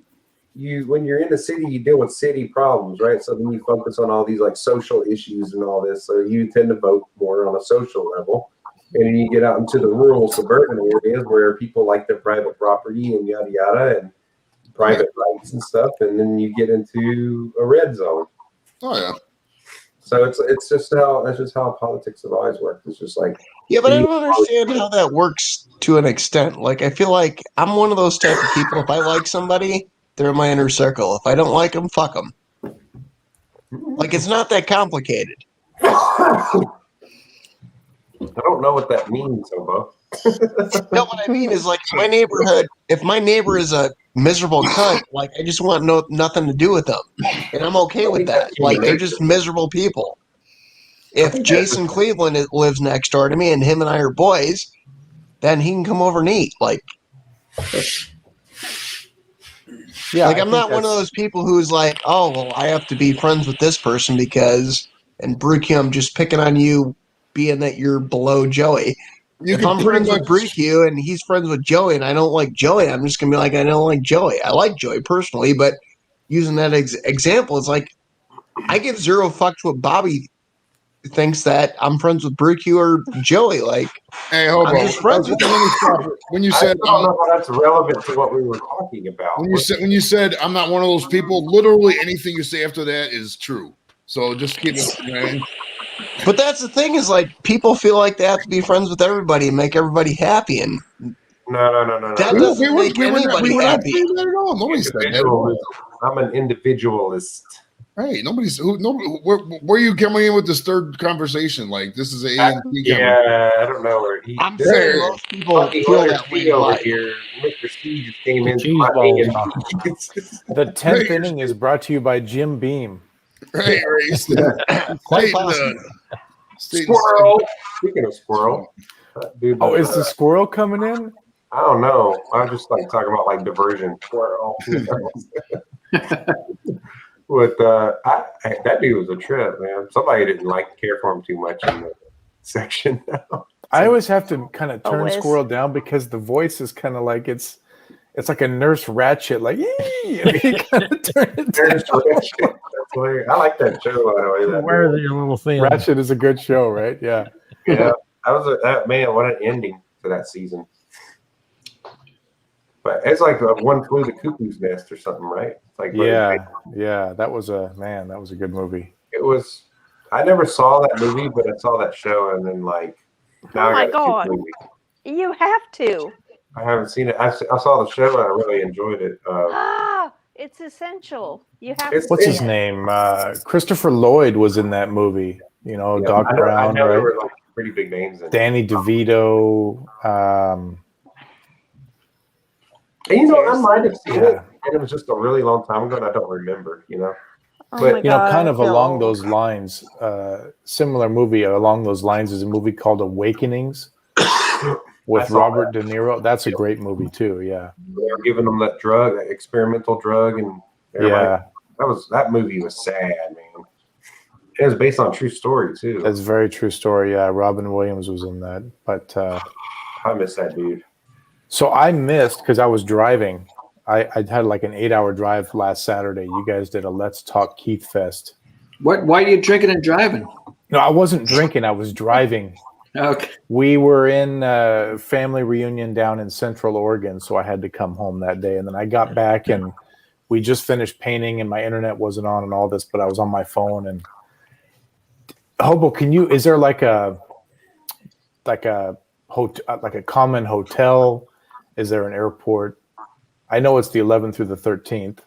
when you're in the city, you deal with city problems, right? So then you focus on all these like social issues and all this. So you tend to vote more on a social level. And then you get out into the rural suburban areas where people like their private property and yada yada and private rights and stuff. And then you get into a red zone. Oh yeah. So it's just how politics have always worked. It's just like but I don't understand how that works to an extent. Like I feel like I'm one of those type of people. If I like somebody, they're in my inner circle. If I don't like them, fuck them. Like it's not that complicated. I don't know what that means, Hobo. No, what I mean is like my neighborhood. If my neighbor is a miserable cunt, like I just want nothing to do with them, and I'm okay with that. Like they're just miserable people. If Jason Cleveland lives next door to me and him and I are boys, then he can come over and eat. Like, yeah, like I'm not one of those people who's like, oh well, I have to be friends with this person because, and Brookie, I'm just picking on you, being that you're below Joey. If I'm friends with Brookie and he's friends with Joey and I don't like Joey, I'm just gonna be like, I don't like Joey. I like Joey personally, but using that example, it's like I give zero fucks what Bobby thinks that I'm friends with Brookie or Joey. Like, hey, Hobo, I'm just friends with them. When you said, I don't know how that's relevant to what we were talking about. When you said I'm not one of those people, literally anything you say after that is true. So just keep it. Man. But that's the thing is like people feel like they have to be friends with everybody and make everybody happy, and no. That doesn't make anybody happy. Nobody said that. I'm an individualist. Hey, where are you coming in with this third conversation? Like this is I don't know where I'm saying most people feel that way over here. Mr. Steve just came in. The 10th inning is brought to you by Jim Beam. Right. Squirrel. Speaking of squirrel, dude, is the squirrel coming in? I don't know. I'm just like talking about like diversion. Squirrel. With that dude was a trip, man. Somebody didn't care for him too much in the section. I always have to kind of turn Always. Squirrel down because the voice is kind of like it's like a Nurse Ratchet, like "Yee!" And he kind of turn it down. That's hilarious. I like that show. By the way, Where are your little thing? Ratchet is a good show, right? Yeah. Yeah, man. What an ending to that season. But it's like One Flew the Cuckoo's Nest or something, right? It's like Yeah. That was a good movie. It was. I never saw that movie, but I saw that show, and then now Oh I my got God. the movie. You have to. I haven't seen it. I saw the show and I really enjoyed it. It's essential. You have It's- to. What's see his it. name? Christopher Lloyd was in that movie. You know, Yeah, Doc I Brown, know there right? were pretty big names in it. Danny DeVito. And I might have seen it, and it was just a really long time ago, and I don't remember. Oh But my You know, God, kind I of feel along old. those lines, similar movie along those lines is a movie called Awakenings I with saw Robert De Niro. That's a great movie too. Yeah. they were giving them that drug, that experimental drug, and everybody, Yeah. that movie was sad, man. It was based on a true story too. That's a very true story. Yeah. Robin Williams was in that. But I miss that dude. so I missed because I was driving. I had like an 8-hour drive last Saturday. You guys did a Let's Talk Keith Fest. What? Why are you drinking and driving? No, I wasn't drinking. I was driving. Okay. We were in a family reunion down in Central Oregon, so I had to come home that day. And then I got back and we just finished painting and my internet wasn't on and all this, but I was on my phone. And Hobo, is there like a common hotel? Is there an airport? I know it's the 11th through the 13th.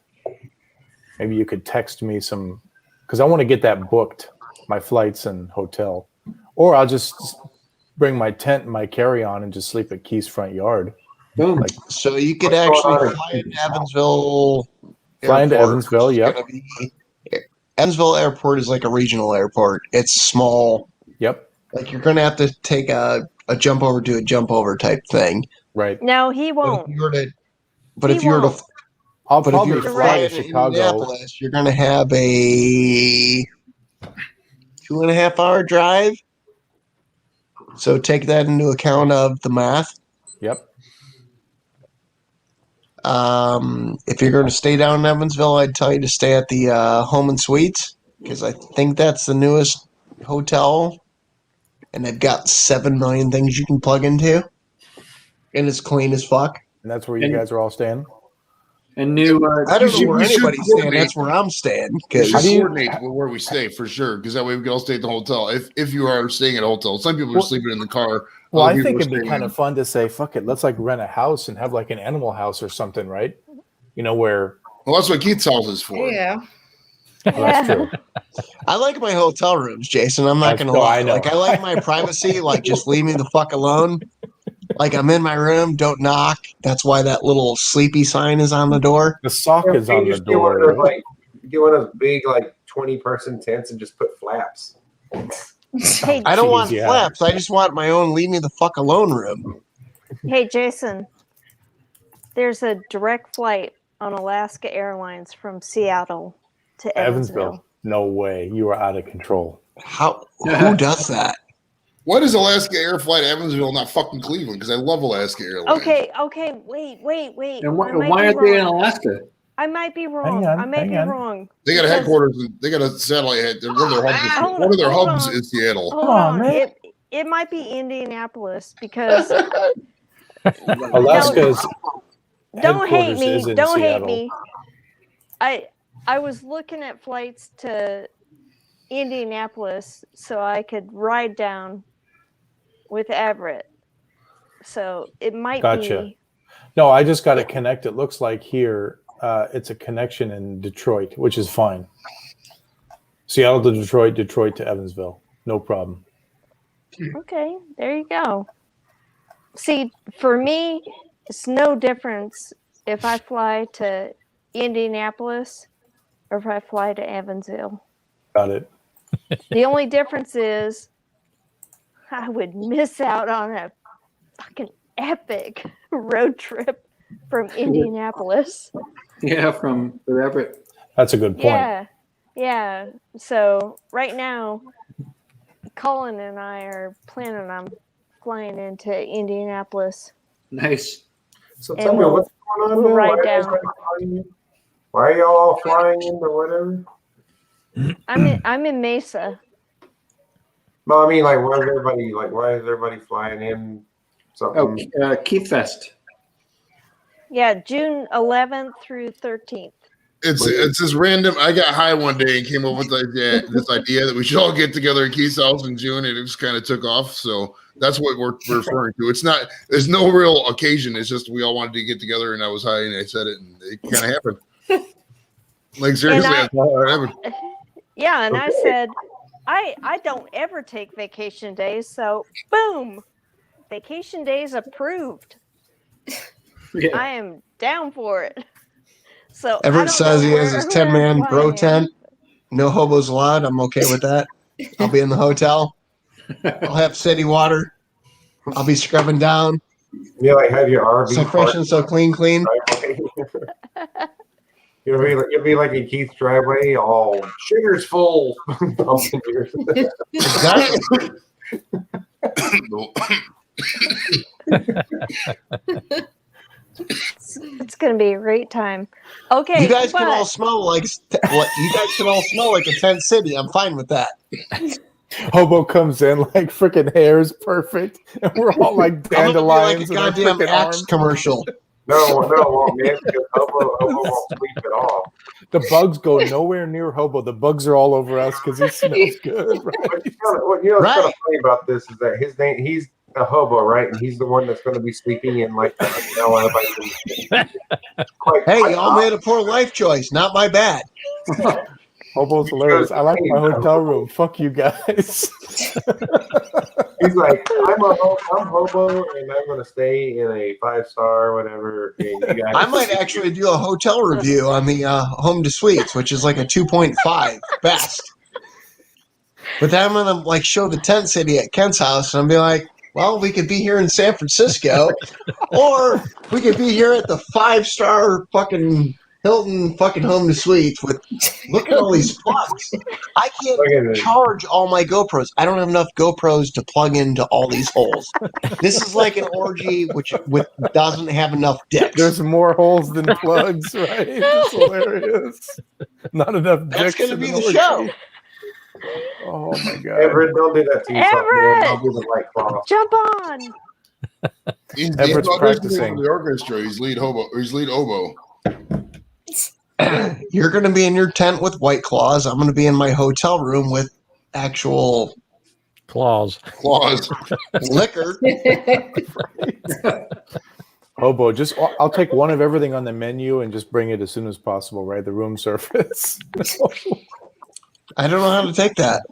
Maybe you could text me some, because I want to get that booked, my flights and hotel. Or I'll just bring my tent and my carry-on and just sleep at Keith's front yard. Boom. So you could actually fly into Evansville. Fly into Airport, Evansville, which is yep. gonna be- Evansville Airport is like a regional airport. It's small. Yep. Like you're going to have to take a jump over to a jump over type thing. Right. No, he But won't. if you were to, but He if you were to, won't. I'll but if probably you're fly flying to to Chicago. Indianapolis, you're going to have a 2.5-hour drive. So take that into account of the math. Yep. If you're going to stay down in Evansville, I'd tell you to stay at the Home and Suites because I think that's the newest hotel, and they've got 7 million things you can plug into, and it's clean as fuck. And that's where you guys are all staying? And new. I don't know where we should anybody's staying. coordinate. That's where I'm staying. We Because should coordinate where we stay for sure, because that way we can all stay at the hotel. If you are staying at a hotel, some people are sleeping in the car. Well, other I people think are it'd be staying kind in- of fun to say, fuck it, let's like rent a house and have like an animal house or something, right? You know, where. Well, that's what Keith's house is for. Yeah. Well, that's true. I like my hotel rooms, Jason. I'm not That's going to cool, lie. I know. Like I like my privacy. Like just leave me the fuck alone. Like I'm in my room. Don't knock. That's why that little sleepy sign is on the door. The sock is on the Just get one of door. those, get one of those big 20-person tents and just put flaps. Hey, I don't Jeez, want yeah. flaps. I just want my own leave me the fuck alone room. hey, Jason. There's a direct flight on Alaska Airlines from Seattle to Evansville. Evansville. No way. You are out of control. How? Who does that? What is Alaska Air Flight Evansville, not fucking Cleveland? Because I love Alaska Airlines. Okay, wait. And why, I might why be aren't they in wrong. Alaska? I might be wrong. on, I may hang be on. wrong. They got a Because- headquarters. They got a satellite head. One of their hubs. Hold One of their hold hubs on. is Seattle. Hold on, on. man. It might be Indianapolis because Alaska's don't hate headquarters me. is in Don't hate Seattle. me. I was looking at flights to Indianapolis so I could ride down with Everett. So it might Gotcha. be. No, I just got it connect. It looks like here it's a connection in Detroit, which is fine. Seattle to Detroit, Detroit to Evansville. No problem. Okay, there you go. See, for me, it's no difference if I fly to Indianapolis or if I fly to Evansville. Got it. The only difference is I would miss out on a fucking epic road trip from Indianapolis. Yeah, from Everett. That's a good point. Yeah, Yeah. So right now, Colin and I are planning on flying into Indianapolis. Nice. So And tell me we'll- what's going on we'll there? ride Why, down. why are y'all all flying into whatever? I'm in Mesa. No, I mean, like, why is everybody flying in? Something. Oh, Keith Fest. Yeah, June 11th through 13th. It's this random. I got high one day and came up with this idea that we should all get together in Keith's house in June, and it just kind of took off. So that's what we're referring to. It's not. There's no real occasion. It's just we all wanted to get together, and I was high, and I said it, and it kind of happened. Like seriously, And that's how it happened. Yeah, and I said, I don't ever take vacation days, so boom, vacation days approved. Yeah. I am down for it. So I Everett don't says know he has his where 10-man I'm bro flying. tent. No hobos allowed. I'm okay with that. I'll be in the hotel. I'll have city water. I'll be scrubbing down. You like have your RV So fresh and so clean. You'll be like in Keith's driveway, all sugars full. Exactly. It's going to be a great time. Okay, You guys can but- all smell like a tent city. I'm fine with that. Hobo comes in like freaking hair is perfect, and we're all like I'm gonna be dandelions like a in our goddamn freaking Axe arms. commercial. No, man, because Hobo won't sleep at all. The bugs go nowhere near Hobo. The bugs are all over us because he smells good. Right? What's kind of funny about this is that his name, he's a hobo, right? And he's the one that's going to be sleeping in like the hotel. Hey, y'all made a poor life choice. Not my bad. Hobo's hilarious. I like my hotel room. Fuck you guys. He's like, I'm hobo, and I'm going to stay in a 5-star or whatever. And you guys, I might actually do a hotel review on the Home to Suites, which is like a 2.5 best. But then I'm gonna like show the tent city at Kent's house, and I'm be like, well, we could be here in San Francisco, or we could be here at the 5-star fucking Hilton fucking Home to Suites with look at all these plugs. I can't charge all my GoPros. I don't have enough GoPros to plug into all these holes. This is like an orgy with doesn't have enough dicks. There's more holes than plugs, right? It's hilarious. Not enough dicks. That's gonna in be an the orgy. show. Oh my god. Everett, don't do that to yourself. Everett! Man. Don't do the white claw. Jump on. He's Everett's practicing. the orchestra. He's lead hobo. Or he's lead oboe. You're going to be in your tent with White Claws. I'm going to be in my hotel room with actual claws. Liquor. Hobo, just I'll take one of everything on the menu and just bring it as soon as possible, right? The room service. I don't know how to take that.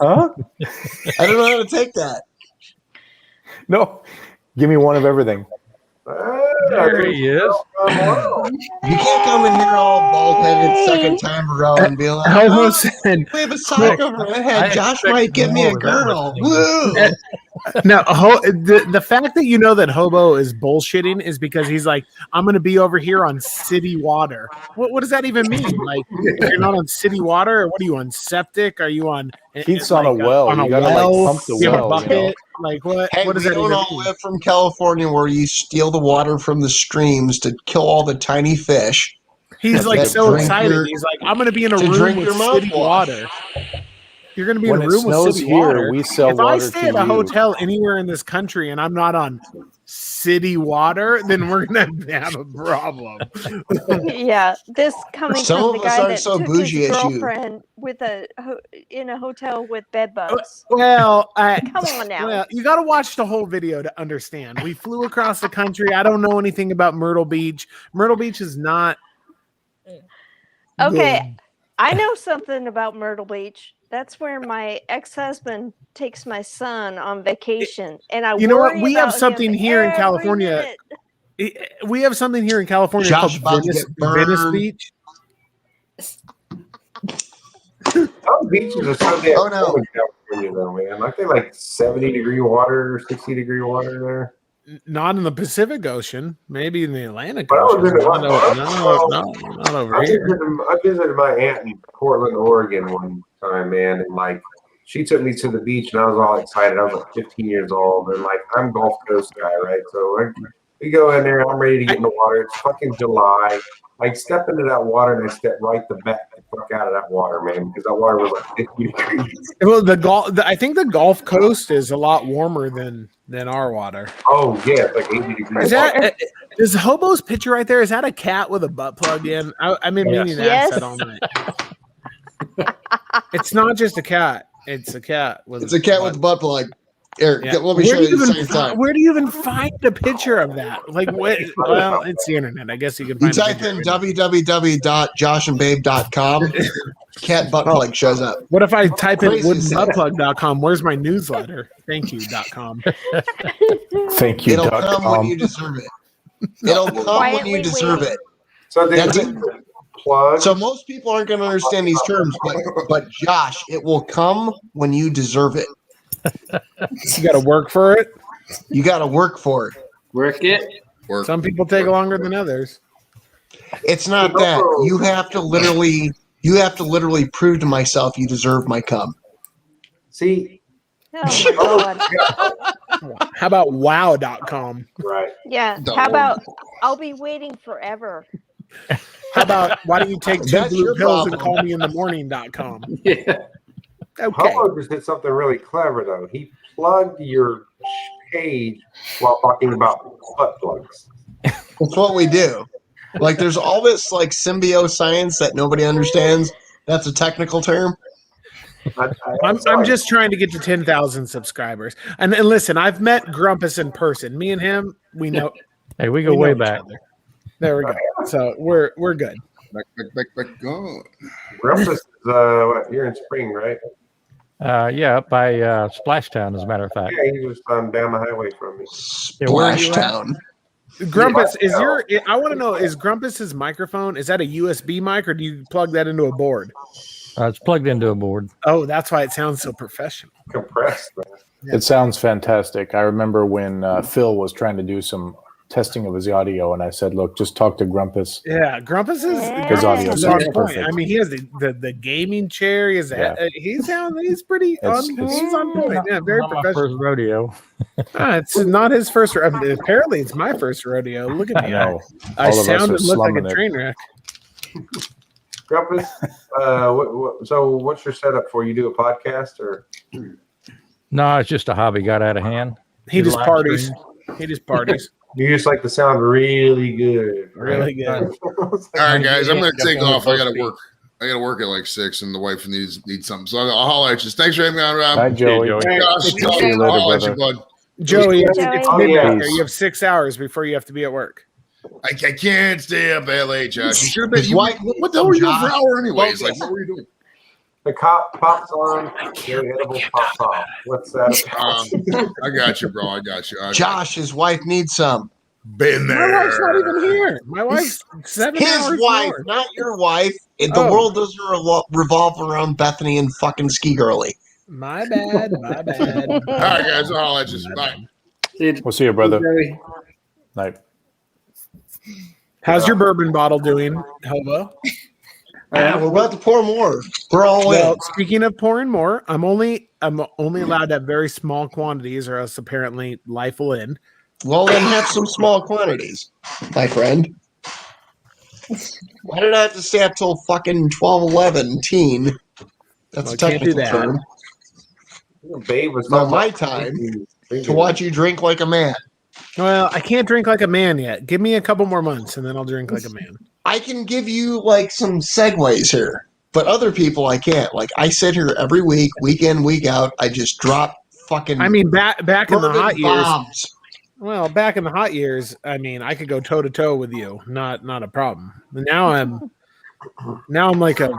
Huh? I don't know how to take that. No. Give me one of everything. There he is. You can't come in here all bald-headed second time around and be like, Hobo oh, said, we have a sock over my head. Josh might give me a girdle. Woo! No, the fact that you know that Hobo is bullshitting is because he's like, I'm going to be over here on city water. What does that even mean? Like, you're not on city water, or what are you on? Septic? Are you on? Keith's on a well. On a You gotta, well? like, pump the You have a well, you bucket? know? Like what? Hey, what does we that don't even all mean? live from California where you steal the water from the streams to kill all the tiny fish. He's like that so drink excited. your- He's like, I'm going to be in a to room drink with your city mouthwash. water. You're going to be When in it a room with snows city here, water. we sell if I water stay to at a you. hotel anywhere in this country and I'm not on city water, then we're going to have a problem. Yeah, this coming Some from the of us guy aren't that so took bougie his as you. girlfriend with in a hotel with bed bugs. Well, Come on now. Well, you got to watch the whole video to understand. We flew across the country. I don't know anything about Myrtle Beach. Myrtle Beach is not. Okay, I know something about Myrtle Beach. That's where my ex-husband takes my son on vacation, and I You know what? worry We have about something him here in every California. minute. We have something here in California Josh called about to Venice, get burned. Venice Beach. Some beaches are so damn Oh, no. cold in California, though, man. Like they're like 70-degree water, 60-degree water there. Not in the Pacific Ocean. Maybe in the Atlantic But I was Ocean. in Not over here. I visited my aunt in Portland, Oregon one time, man, and like she took me to the beach, and I was all excited. I was like 15 years old, and like I'm Gulf Coast guy, right? So we go in there. I'm ready to get in the water. It's fucking July. I step into that water, and I step right the fuck out of that water, man, because that water was like 50 degrees. Well, I think the Gulf Coast is a lot warmer than our water. Oh yeah, it's like 80 degrees. Is Hobo's picture right there? Is that a cat with a butt plug in? I've been meaning to ask that all night. It's not just a cat. It's a cat with. It's a cat with a butt plug. Eric, Yeah. let me show you at the same time. Where do you even find a picture of that? Like, well, it's the internet. I guess you can You find. type in www.joshandbabe.com. Cat butt plug shows up. What if I type in Crazy woodenbuttplug.com? Where's my newsletter? Thankyou.com. Thank you. It'll come when you deserve it. It'll come when you deserve it. So That's it. So most people aren't going to understand these terms, but Josh, it will come when you deserve it. You got to work for it. You got to work for it. Work it. Some people take longer than others. It's not that. You have to literally prove to myself you deserve my cum. See? Oh my God. How about wow.com? Right. Yeah. How about I'll be waiting forever. How about why don't you take 2 That's blue your pills and problem. call me in the morning.com? Yeah. Okay. Hobo just did something really clever though. He plugged your page while talking about butt plugs. That's what we do. Like there's all this like science that nobody understands. That's a technical term. I'm just trying to get to 10,000 subscribers. And listen, I've met Grumpus in person. Me and him, we know. Hey, we go way back. There we go. So we're good. Back. Go. Grumpus is what, you're in Spring, right? Yeah, up by Splashtown, as a matter of fact. Yeah, he was down the highway from me. Splashtown. Grumpus, I want to know, is Grumpus's microphone, is that a USB mic or do you plug that into a board? It's plugged into a board. Oh, that's why it sounds so professional. Compressed. It sounds fantastic. I remember when Phil was trying to do some testing of his audio, and I said, "Look, just talk to Grumpus." Yeah, Grumpus is His audio is sounds on point. perfect. I mean, he has the gaming chair. He has he's pretty he's on point. Yeah, very Not my professional. first rodeo. It's not his first. Apparently, it's my first rodeo. Look at me. I know. I All of us sound are and look like a slumming it. train wreck. Grumpus, so what's your setup for? You do a podcast or? No, it's just a hobby. Got out of hand. He just Live parties. stream. He just parties. You just like the sound really good. Really good. All right, guys, I'm going to take off. I got to work. I got to work at like 6, and the wife needs something. So I'll holler at you. Thanks for having me on, Rob. Bye, Joey. Hey, Josh, See you later, I'll holler at you, brother. bud. Joey, it's Joey. midnight. yes. You have 6 hours before you have to be at work. I can't stay up that late, Josh. You should have been. His wife What the hell were you doing for an Josh, hour anyways? Like, focus. what were you doing? The cop pops on. Your edible pops off. What's that about? I got you, bro. I got you. Josh, his wife needs some. Been My there. wife's not even here. My wife's 7 His hours wife, north. not your wife. The Oh. world doesn't revolve around Bethany and fucking Ski Girly. My bad. My bad. All right, guys. I'll holler at you. Bye. We'll see you, brother. Joey. Night. How's your bourbon bottle doing, Hobo? Yeah, we're about to pour more. We're all Well, in. speaking of pouring more, I'm only allowed to have very small quantities, or else apparently life will end. Well, then have some small quantities, my friend. Why did I have to stay up till fucking 12, 11, teen? That's Well, a can't do technical that. term. Babe was Not talking my about time drinking. to watch you drink like a man. Well, I can't drink like a man yet. Give me a couple more months, and then I'll drink like a man. I can give you like some segues here, but other people I can't. Like I sit here every week, week in, week out. I just drop fucking. I mean, back in the bourbon hot years. bombs. Well, back in the hot years, I mean, I could go toe to toe with you, not a problem. But now I'm like a.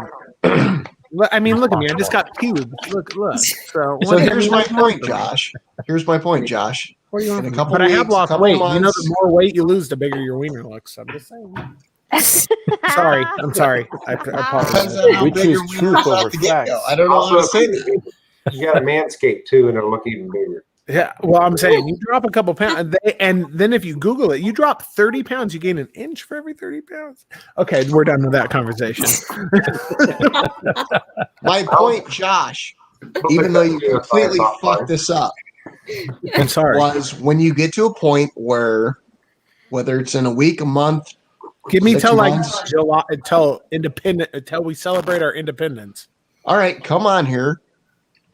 I mean, look at me. I just got pubes. Look. So here's my point, Josh. Here's my point, Josh. What do you want In a from me? couple But I have weeks, lost couple weight. You know, months- the more weight you lose, the bigger your wiener looks. I'm just saying. Sorry. I'm sorry. I Depends apologize. on how We big your choose wiener truth is off over the get-go. facts. I don't know how to Also, say that. you got a manscape too, and it'll look even bigger. Yeah, well, I'm saying you drop a couple pounds, and then if you Google it, you drop 30 pounds, you gain an inch for every 30 pounds. Okay, we're done with that conversation. My point, Josh, even though you completely fucked this up, I'm sorry, was when you get to a point where, whether it's in a week, a month, give me 6 till like months, July, until we celebrate our independence. all right, come on here.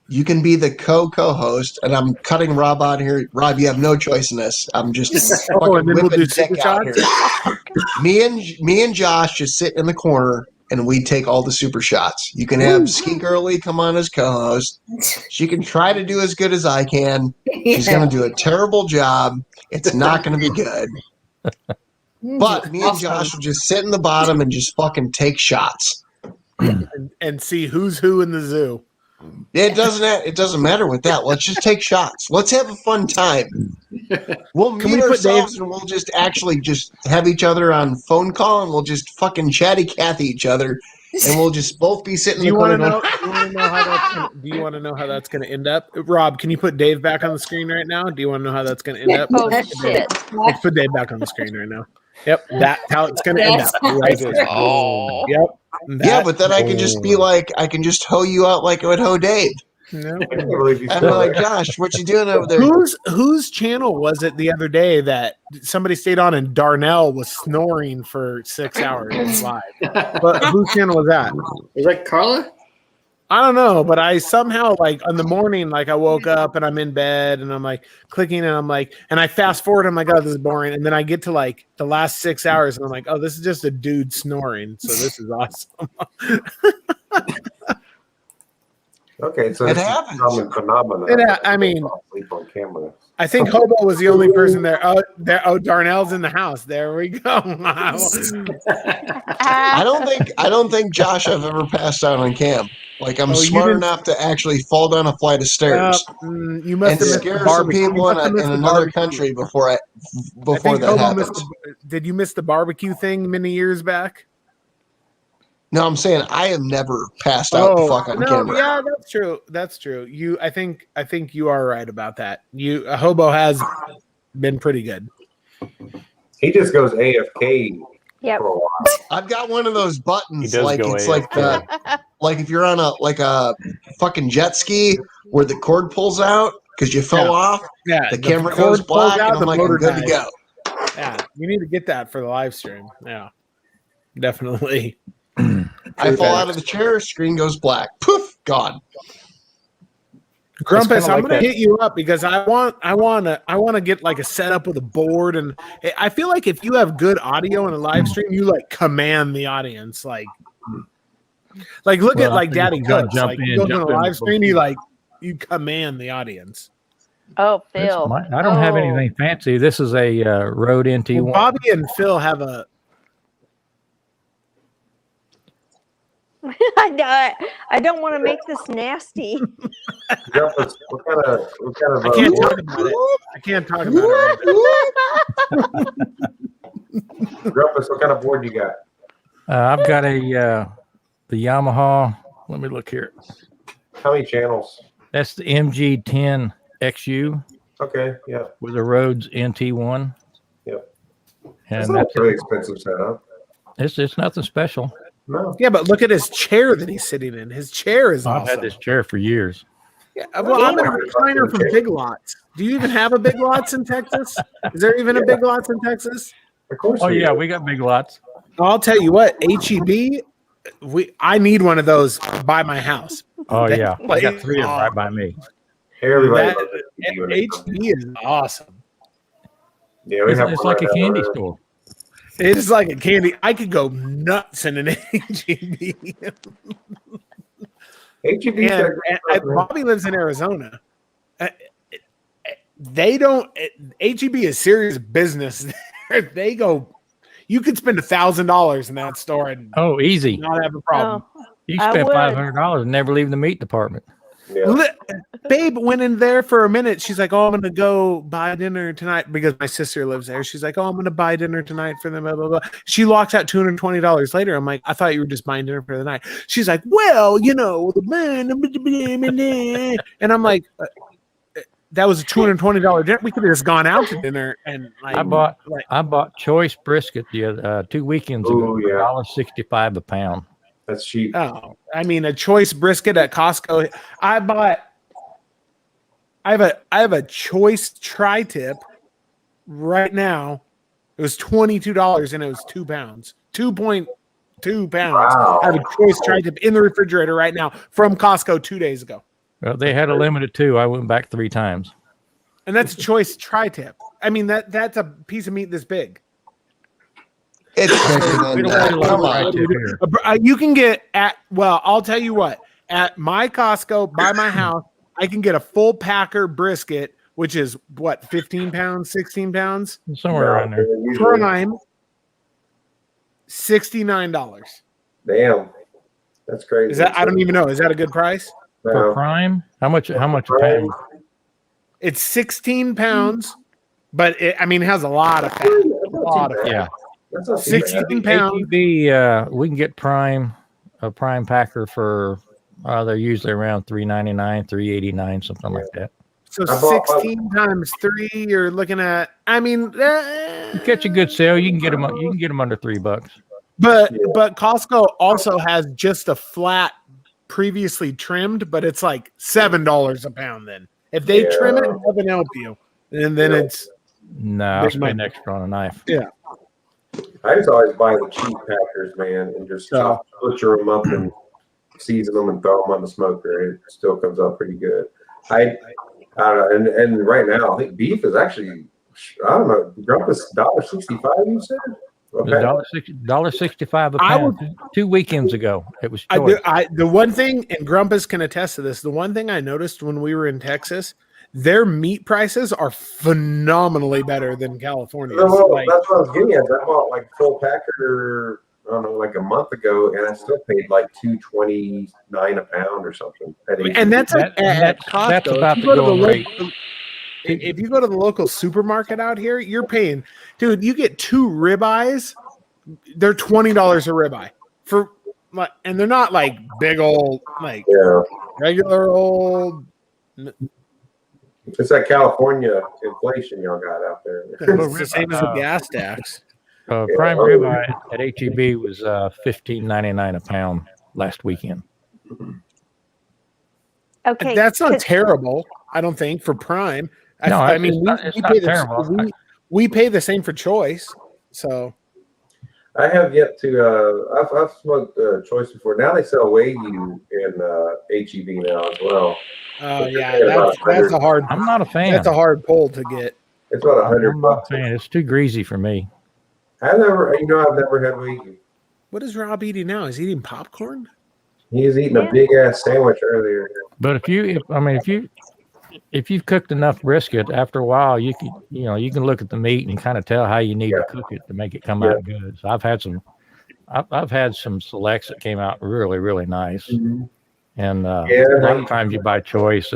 You can be the co-host, and I'm cutting Rob out here. Rob, you have no choice in this. I'm just fucking and then we'll whipping do dick super out here. Me and Josh just sit in the corner, and we take all the super shots. You can have Ski Girly come on as co-host. She can try to do as good as I can. She's going to do a terrible job. It's not going to be good. But me and Josh will just sit in the bottom and just fucking take shots. and see who's who in the zoo. It doesn't matter with that. Let's just take shots. Let's have a fun time. We'll mute ourselves and we'll just actually just have each other on phone call and we'll just fucking chatty Cathy each other and we'll just both be sitting in the corner going, Do you want to know how that's going to end up? Rob, can you put Dave back on the screen right now? Do you want to know how that's going to end up? Oh, shit. Let's put Dave back on the screen right now. Yep, that's how it's going to end up. Right there. Oh. Yep. Yeah, but then I can just be like, I can just hoe you out like I would hoe Dave. No. I'm like, Josh, what you doing over there? Whose channel was it the other day that somebody stayed on and Darnell was snoring for 6 hours live? But whose channel was that? Was that Carla? I don't know, but I somehow like in the morning, like I woke up and I'm in bed and I'm like clicking and I'm like, and I fast forward, I'm like, oh, this is boring. And then I get to like the last 6 hours and I'm like, oh, this is just a dude snoring. So this is awesome. Okay, so it it's happens. a common phenomenon. I mean, sleep on camera. I think Hobo was the only person there. Oh, Darnell's in the house. There we go. I don't think Josh I've ever passed out on cam. Like I'm smart enough to actually fall down a flight of stairs you must and have scare some people in another country before that happens. Did you miss the barbecue thing many years back? No, I'm saying I have never passed out the fuck on camera. Yeah, that's true. That's true. I think you are right about that. Hobo has been pretty good. He just goes AFK. Yep. For a while. I've got one of those buttons, He does like go it's AFK. like if you're on a fucking jet ski where the cord pulls out because you fell off. Yeah, the camera goes black, and I'm like, I'm good to go. Yeah, you need to get that for the live stream. Yeah, definitely. I fall out of the chair, screen goes black. Poof, gone. Grumpus, I'm gonna hit you up because I want to get like a setup with a board, and I feel like if you have good audio in a live stream, you like command the audience. Like look at like Daddy Cooks. Like you go to a live stream, you command the audience. Oh, Phil. I don't have anything fancy. This is a Rode NT1. Well, Bobby and Phil have a. I don't want to make this nasty. What kind of I can't talk about it. I can't talk about it. Grumpus, what kind of board you got? I've got the Yamaha. Let me look here. How many channels? That's the MG10 XU. Okay, yeah. With a Rhodes NT1. Yep. And that's a really expensive setup. It's nothing special. No. Yeah, but look at his chair that he's sitting in. His chair is awesome. I've had this chair for years. Yeah, well, I'm in a recliner from Big Lots. Do you even have a Big Lots in Texas? Is there even a Big Lots in Texas? Of course. Oh yeah, we got Big Lots. I'll tell you what, HEB. I need one of those by my house. Oh yeah, I got 3 of them right by me. Everybody HEB is awesome. Yeah, it's like a candy store. It is like a candy. I could go nuts in an HEB. Bobby lives in Arizona. They don't. HEB is serious business. They go. You could spend $1,000 in that store and easy, not have a problem. You spend $500 and never leave the meat department. Yeah. Babe went in there for a minute. She's like, "Oh, I'm gonna go buy dinner tonight because my sister lives there." She's like, "Oh, I'm gonna buy dinner tonight for them." Blah, blah, blah. She locks out $220 later. I'm like, "I thought you were just buying dinner for the night." She's like, "Well, the man," and I'm like, that was a $220 dinner. We could have just gone out to dinner and like I bought choice brisket the other 2 weekends ago. Ooh, yeah. $1.65 a pound. That's cheap. Oh, I mean, a choice brisket at Costco. I have a choice tri-tip right now. It was $22 and it was 2 pounds. 2.2 pounds. Wow. I have a choice tri-tip in the refrigerator right now from Costco 2 days ago. Well, they had a limited too. I went back 3 times. And that's a choice tri-tip. I mean, that's a piece of meat this big. It's bigger than that. Come on. You can get I'll tell you what, at my Costco by my house, I can get a full packer brisket, which is what, 15 pounds, 16 pounds? Somewhere around there. Prime, $69. Damn. That's crazy. Is that, I don't even know. Is that a good price? For prime? How much a pound? It's 16 pounds, but it has a lot of fat. A lot of fat. Yeah. 16 pounds. HEB, we can get a prime packer for they're usually around $3.99, $3.89, something like that. So 16 times 3, you're looking at. You catch a good sale, you can get them. You can get them under $3. But Costco also has just a flat, previously trimmed, but it's like $7 a pound. Then if they trim it, heaven help you, and then it's no. I'll spend extra on a knife. Yeah. I just always buy the cheap packers, man, and just butcher them up and season them and throw them on the smoker. It still comes out pretty good. I don't know, and right now I think beef is actually, I don't know, Grumpus $1.65. You said okay. $1.65 a pound. 2 weekends ago, it was choice. The one thing, and Grumpus can attest to this. The one thing I noticed when we were in Texas, their meat prices are phenomenally better than California. That's what I was getting at. I bought like full packer, I don't know, like a month ago, and I still paid like $2.29 a pound or something. And that's at Costco. That's about the going rate. If you go to the local supermarket out here, you're paying, dude. You get 2 ribeyes, they're $20 a ribeye and they're not like big old, like regular old. It's that California inflation y'all got out there. It's the same as the gas tax. Prime ribeye at HEB was $15.99 a pound last weekend. Okay, that's not terrible. I don't think for prime. No, I mean, it's not terrible. We pay the same for choice. So I have yet to. I've smoked choice before. Now they sell Wagyu in HEB now as well. Oh yeah, that's a hard. I'm not a fan. That's a hard pull to get. It's about $100. I'm not a fan. It's too greasy for me. I've never had Wagyu. What is Rob eating now? Is he eating popcorn? He was eating a big ass sandwich earlier. But if you've cooked enough brisket, after a while you can look at the meat and kind of tell how you need to cook it to make it come out good. So I've had some selects that came out really, really nice. Mm-hmm. And a lot of times you buy choice.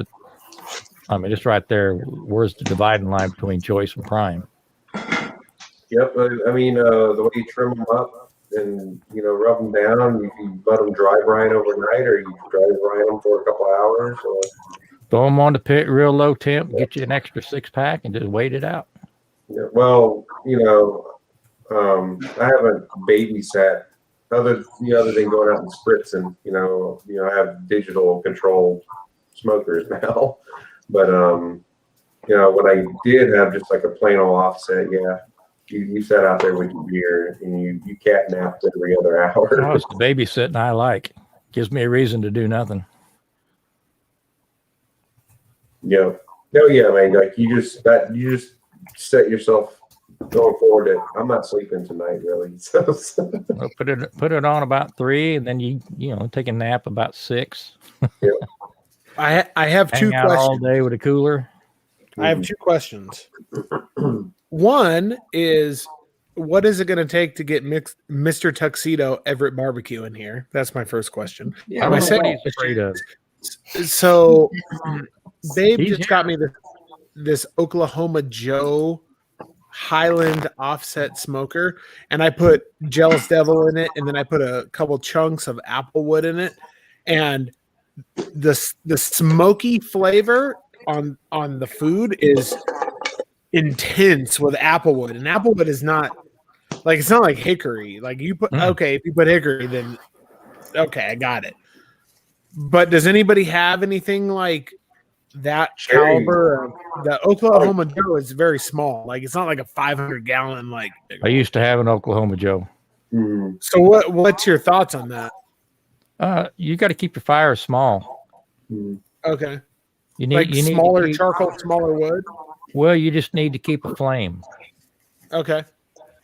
It's right there. Where's the dividing line between choice and prime? Yep. The way you trim them up and, rub them down, you can let them dry brine overnight, or you dry brine them for a couple hours. Or throw them on the pit, real low temp, get you an extra 6-pack, and just wait it out. Yeah, well, I haven't babysat other than going out and spritzing. I have digital controlled smokers now, but when I did have just like a plain old offset, you sat out there with your beer and you catnapped every other hour. Oh, it's the babysitting I like. Gives me a reason to do nothing. Yeah. Oh yeah, man. Like you just set yourself going forward that I'm not sleeping tonight, really. So well, put it on about 3, and then you take a nap about 6. Yeah. I have two out questions all day with a cooler. I have 2 questions. One is, what is it going to take to get Mr. Tuxedo Everett Barbecue in here? That's my first question. Yeah, my second question is, so Babe just got me this Oklahoma Joe Highland offset smoker, and I put Jealous Devil in it, and then I put a couple chunks of Applewood in it, and the smoky flavor on the food is intense with applewood, and applewood is not like, it's not like hickory. Like you put okay, if you put hickory, then okay, I got it. But does anybody have anything like that caliber? The Oklahoma Joe is very small. Like it's not like a 500-gallon like. I used to have an Oklahoma Joe. So what's your thoughts on that? You got to keep your fire small. Okay. You need Like you need smaller to keep, charcoal, smaller wood. Well, you just need to keep a flame. Okay.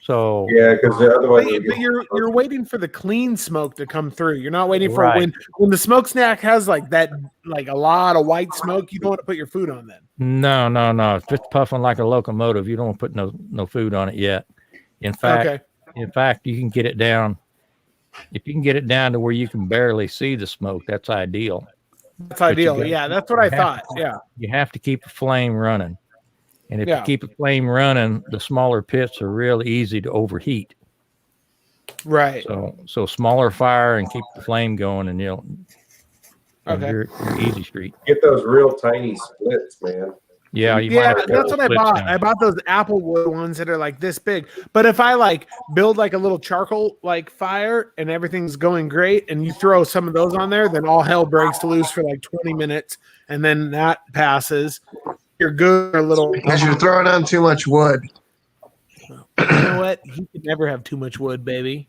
So Yeah, because otherwise, But you're waiting for the clean smoke to come through. You're not waiting for Right. when the smokestack has like that, like a lot of white smoke. You don't want to put your food on then. no, it's just puffing like a locomotive. You don't want to put no food on it yet. In fact, you can get it down. If you can get it down to where you can barely see the smoke, that's ideal. That's ideal. Yeah, that's what I thought. Yeah. You have to keep a flame running. And if Yeah. you keep a flame running, the smaller pits are real easy to overheat. Right. So smaller fire and keep the flame going, and you're easy street. get those real tiny splits, man. Yeah, you might Yeah, have to that's put what I splits bought. down. I bought those applewood ones that are like this big. But if I like build like a little charcoal like fire and everything's going great, and you throw some of those on there, then all hell breaks loose for like 20 minutes, and then that passes. You're good for a little. Because you're throwing on too much wood. You know what? You can never have too much wood, baby.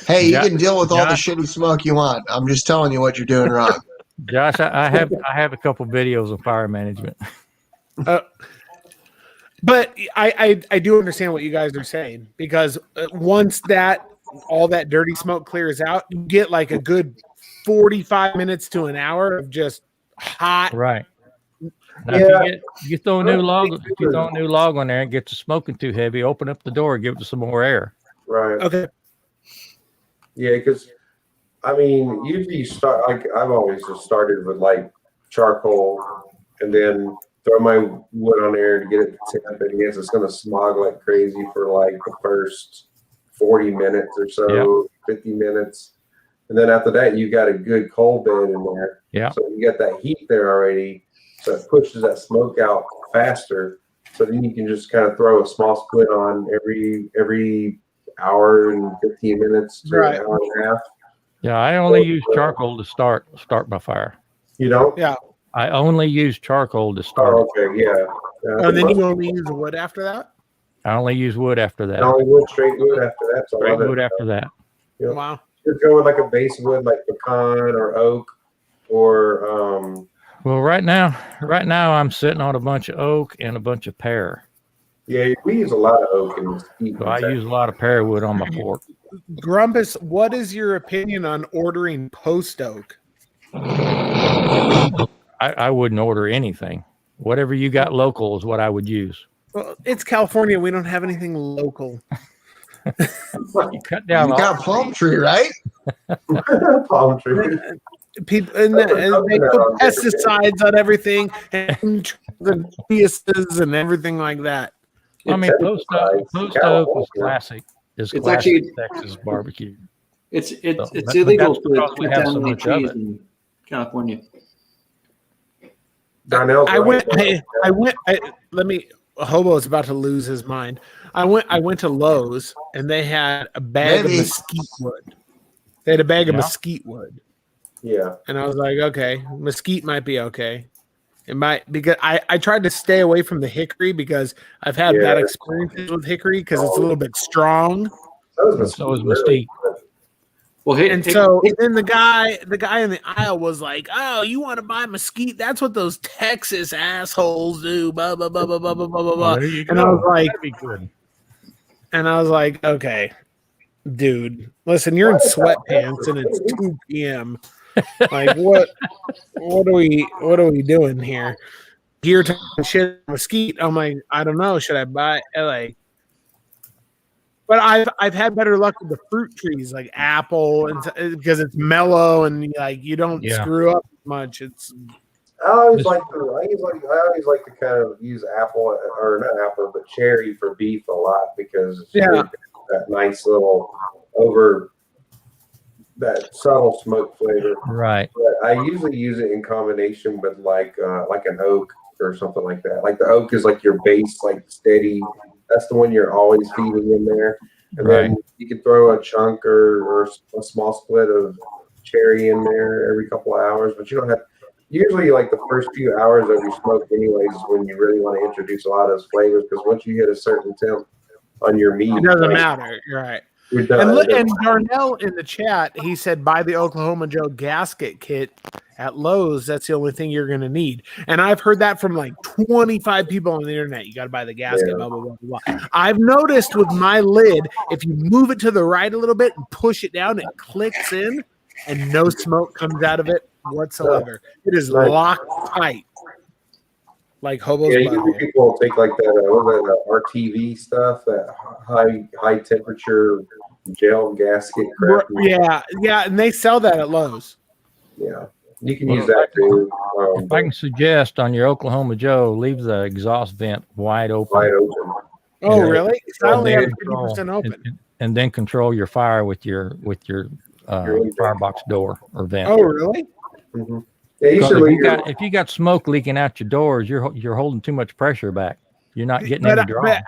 Hey, you Jo- can deal with all the Josh- shitty smoke you want. I'm just telling you what you're doing wrong. Josh, I have a couple videos of fire management. But I do understand what you guys are saying, because once all that dirty smoke clears out, you get like a good 45 minutes to an hour of just hot. Right. Now, Yeah. if you throw a new log, if you throw a new log on there and gets the smoking too heavy, open up the door, give it some more air. Right. Okay. Yeah, because I mean, usually you start like I've always just started with like charcoal, and then throw my wood on there to get it to temp. And yes, it's going to smog like crazy for like the first 40 minutes or so, 50 minutes, and then after that, you got a good coal bed in there. Yeah. So you got that heat there already, so it pushes that smoke out faster. So then you can just kind of throw a small split on every hour and 15 minutes to Right. an hour and a half. Yeah, I only use charcoal to start my fire. You don't? Yeah. I only use charcoal to start. Oh, okay, yeah. And then you only use the wood after that? I only use wood after that. Only wood, straight wood after that. So I Straight love wood it. after that. Yep. Wow. Just go with like a base wood, like pecan or oak, or Well, right now I'm sitting on a bunch of oak and a bunch of pear. yeah, we use a lot of oak in this. So I use a lot of pear wood on my pork. Grumpus, what is your opinion on ordering post oak? I wouldn't order anything. Whatever you got local is what I would use. Well, it's California. We don't have anything local. You cut down. You got palm tree, right? palm tree. People and they put pesticides on everything and pieces and everything like that. I mean, post oak is classic. It's classic actually Texas barbecue. It's but illegal that's because to we put have down so any much of trees it. in California. Hobo is about to lose his mind. I went to Lowe's and they had a bag of mesquite wood. They had a bag of mesquite wood. Yeah. And I was like, okay, mesquite might be okay. It might, because I tried to stay away from the hickory because I've had bad experiences with hickory because it's a little bit strong. So is mesquite. Well, then the guy in the aisle was like, "Oh, you want to buy mesquite? That's what those Texas assholes do." Blah blah blah blah blah blah blah blah. Well, there you And go. I was like, That'd be good. and I was like, "Okay, dude, listen, you're in sweatpants and it's 2 p.m. Like, what are we doing here? You're talking shit mesquite." I'm like, I don't know. Should I buy like? But I've had better luck with the fruit trees like apple, and because it's mellow and like you don't screw up much. It's I always like to kind of use apple, or not apple, but cherry for beef a lot, because it's really got that nice little that subtle smoke flavor. Right. But I usually use it in combination with like an oak or something like that. Like the oak is like your base, like steady. That's the one you're always feeding in there. And then you can throw a chunk or a small split of cherry in there every couple of hours, but you don't have. Usually, like the first few hours of your smoke, anyways, is when you really want to introduce a lot of those flavors. Because once you hit a certain temp on your meat, It doesn't matter. You're right. You're done. And Darnell in the chat, he said, buy the Oklahoma Joe gasket kit at Lowe's. That's the only thing you're going to need. And I've heard that from like 25 people on the internet. You got to buy the gasket, blah, blah, blah, blah, blah. I've noticed with my lid, if you move it to the right a little bit and push it down, it clicks in and no smoke comes out of it whatsoever. It is locked tight. Like Hobo's usually people will take like that RTV stuff, that high temperature gel gasket crap. Yeah, and they sell that at Lowe's. Yeah, you can use that too. If I can suggest on your Oklahoma Joe, leave the exhaust vent wide open. Oh, really? I only have 50% open. And then control your fire with your firebox door or vent. Oh, really? Mm-hmm. If you got smoke leaking out your doors, you're holding too much pressure back. You're not getting any draw.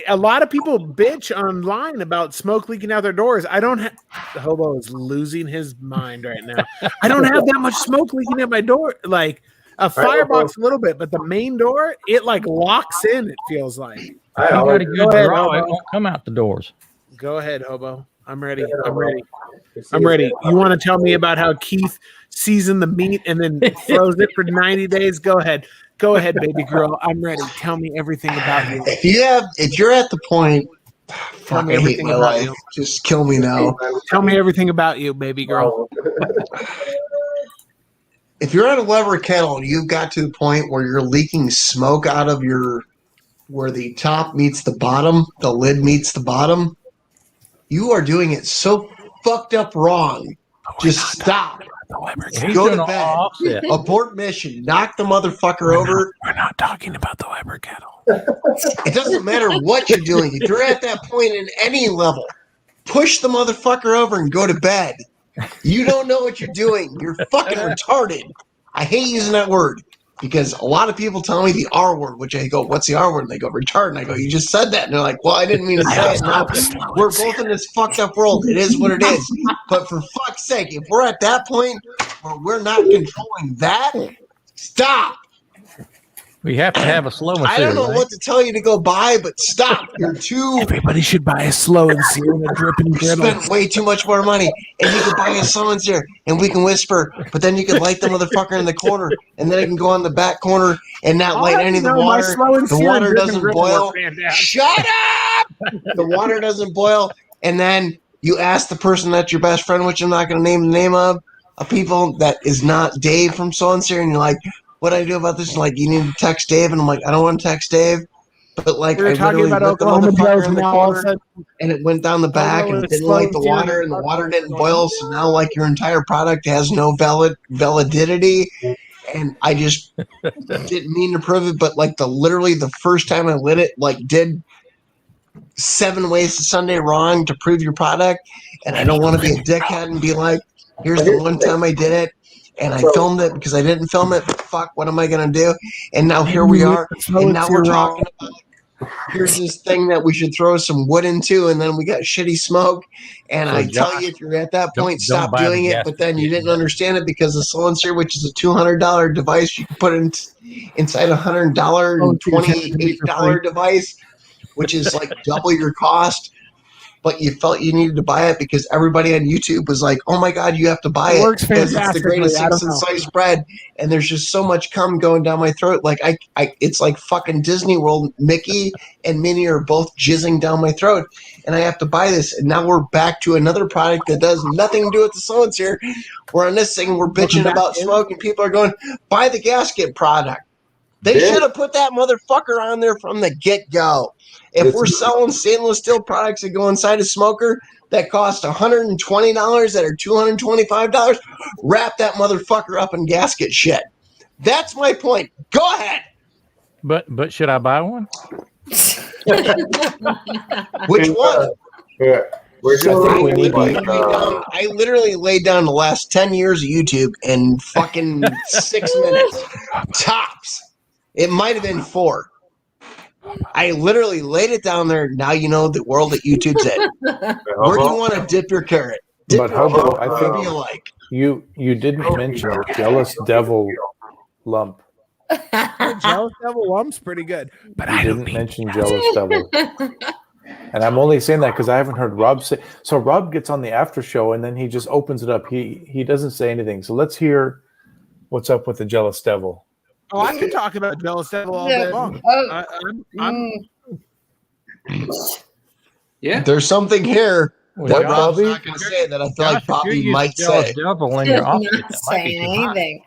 A lot of people bitch online about smoke leaking out their doors. I don't have. The Hobo is losing his mind right now. I don't have that much smoke leaking at my door. Like a firebox, a little bit, but the main door, it like locks in. It feels like. You got a good draw. It won't come out the doors. Go ahead, Hobo. I'm ready. I'm ready. You want to tell me about how Keith seasoned the meat and then froze it for 90 days? Go ahead. Go ahead, baby girl. I'm ready. Tell me everything about you. If you're at the point, fuck, I hate my life. Just kill me now. Tell me everything about you, baby girl. If you're at a lever kettle and you've got to the point where you're leaking smoke out of where the top meets the bottom, the lid meets the bottom, you are doing it so fucked up wrong. Just stop. Go to bed. Abort mission. Knock the motherfucker over. We're not talking about the Weber kettle. It doesn't matter what you're doing. If you're at that point in any level, push the motherfucker over and go to bed. You don't know what you're doing. You're fucking retarded. I hate using that word because a lot of people tell me the R word, which I go, what's the R word? And they go, retarded. And I go, you just said that. And they're like, well, I didn't mean to say it. Now, we're both in this fucked up world. It is what it is. But for fuck's sake, if we're at that point where we're not controlling that, stop. We have to have a slow and I don't know what to tell you to go buy, but stop. You're too. Everybody should buy a slow and sear and a drip and griddle. Spent way too much more money, and you could buy a slow and sear, and we can whisper, but then you can light the motherfucker in the corner, and then it can go on the back corner and not light any of the water. The water doesn't boil. Shut up! The water doesn't boil, and then you ask the person that's your best friend, which I'm not going to name the name of people that is not Dave from So and Sear, and you're like, what do I do about this? And like, you need to text Dave, and I'm like, I don't want to text Dave, but like, I literally lit the motherfucker in the corner, and it went down the back, and it didn't light the water, and the water didn't boil, so now like your entire product has no validity, and I just didn't mean to prove it, but like literally the first time I lit it, like did 7 ways to Sunday wrong to prove your product, and I don't want to be a dickhead and be like, here's the one time I did it. And I filmed it because I didn't film it. Fuck, what am I going to do? And now here we are. And now we're talking about here's this thing that we should throw some wood into, and then we got shitty smoke. And I tell you, if you're at that point, stop doing it. But then you didn't understand it because the Slow and Sear, which is a $200 device, you can put it inside a $100 and $28 device, which is like double your cost. But you felt you needed to buy it because everybody on YouTube was like, oh my God, you have to buy it because it's the greatest 6-inch sliced bread. And there's just so much cum going down my throat. Like it's like fucking Disney World. Mickey and Minnie are both jizzing down my throat. And I have to buy this. And now we're back to another product that does nothing to do with the Slow and Sear. We're on this thing. We're bitching about smoke and people are going, buy the gasket product. They should have put that motherfucker on there from the get-go. If we're selling stainless steel products that go inside a smoker that cost $120 that are $225, wrap that motherfucker up in gasket shit. That's my point. Go ahead. But should I buy one? Which one? Yeah. I literally laid down the last 10 years of YouTube in fucking 6 minutes. Tops. It might have been 4. I literally laid it down there. Now you know the world that YouTube's in. Where do you want to dip your carrot? But Hobo, I think you didn't mention Jealous Devil Lump. Jealous Devil Lump's pretty good, but I didn't mention Jealous Devil. And I'm only saying that because I haven't heard Rob say. So Rob gets on the after show and then he just opens it up. He doesn't say anything. So let's hear what's up with the Jealous Devil. Oh, I can talk about Jealous Devil all day long. Yeah, there's something here that What, Rob's Bobby? not going to say that I feel like Bobby might say. Devil in your office. Not saying anything.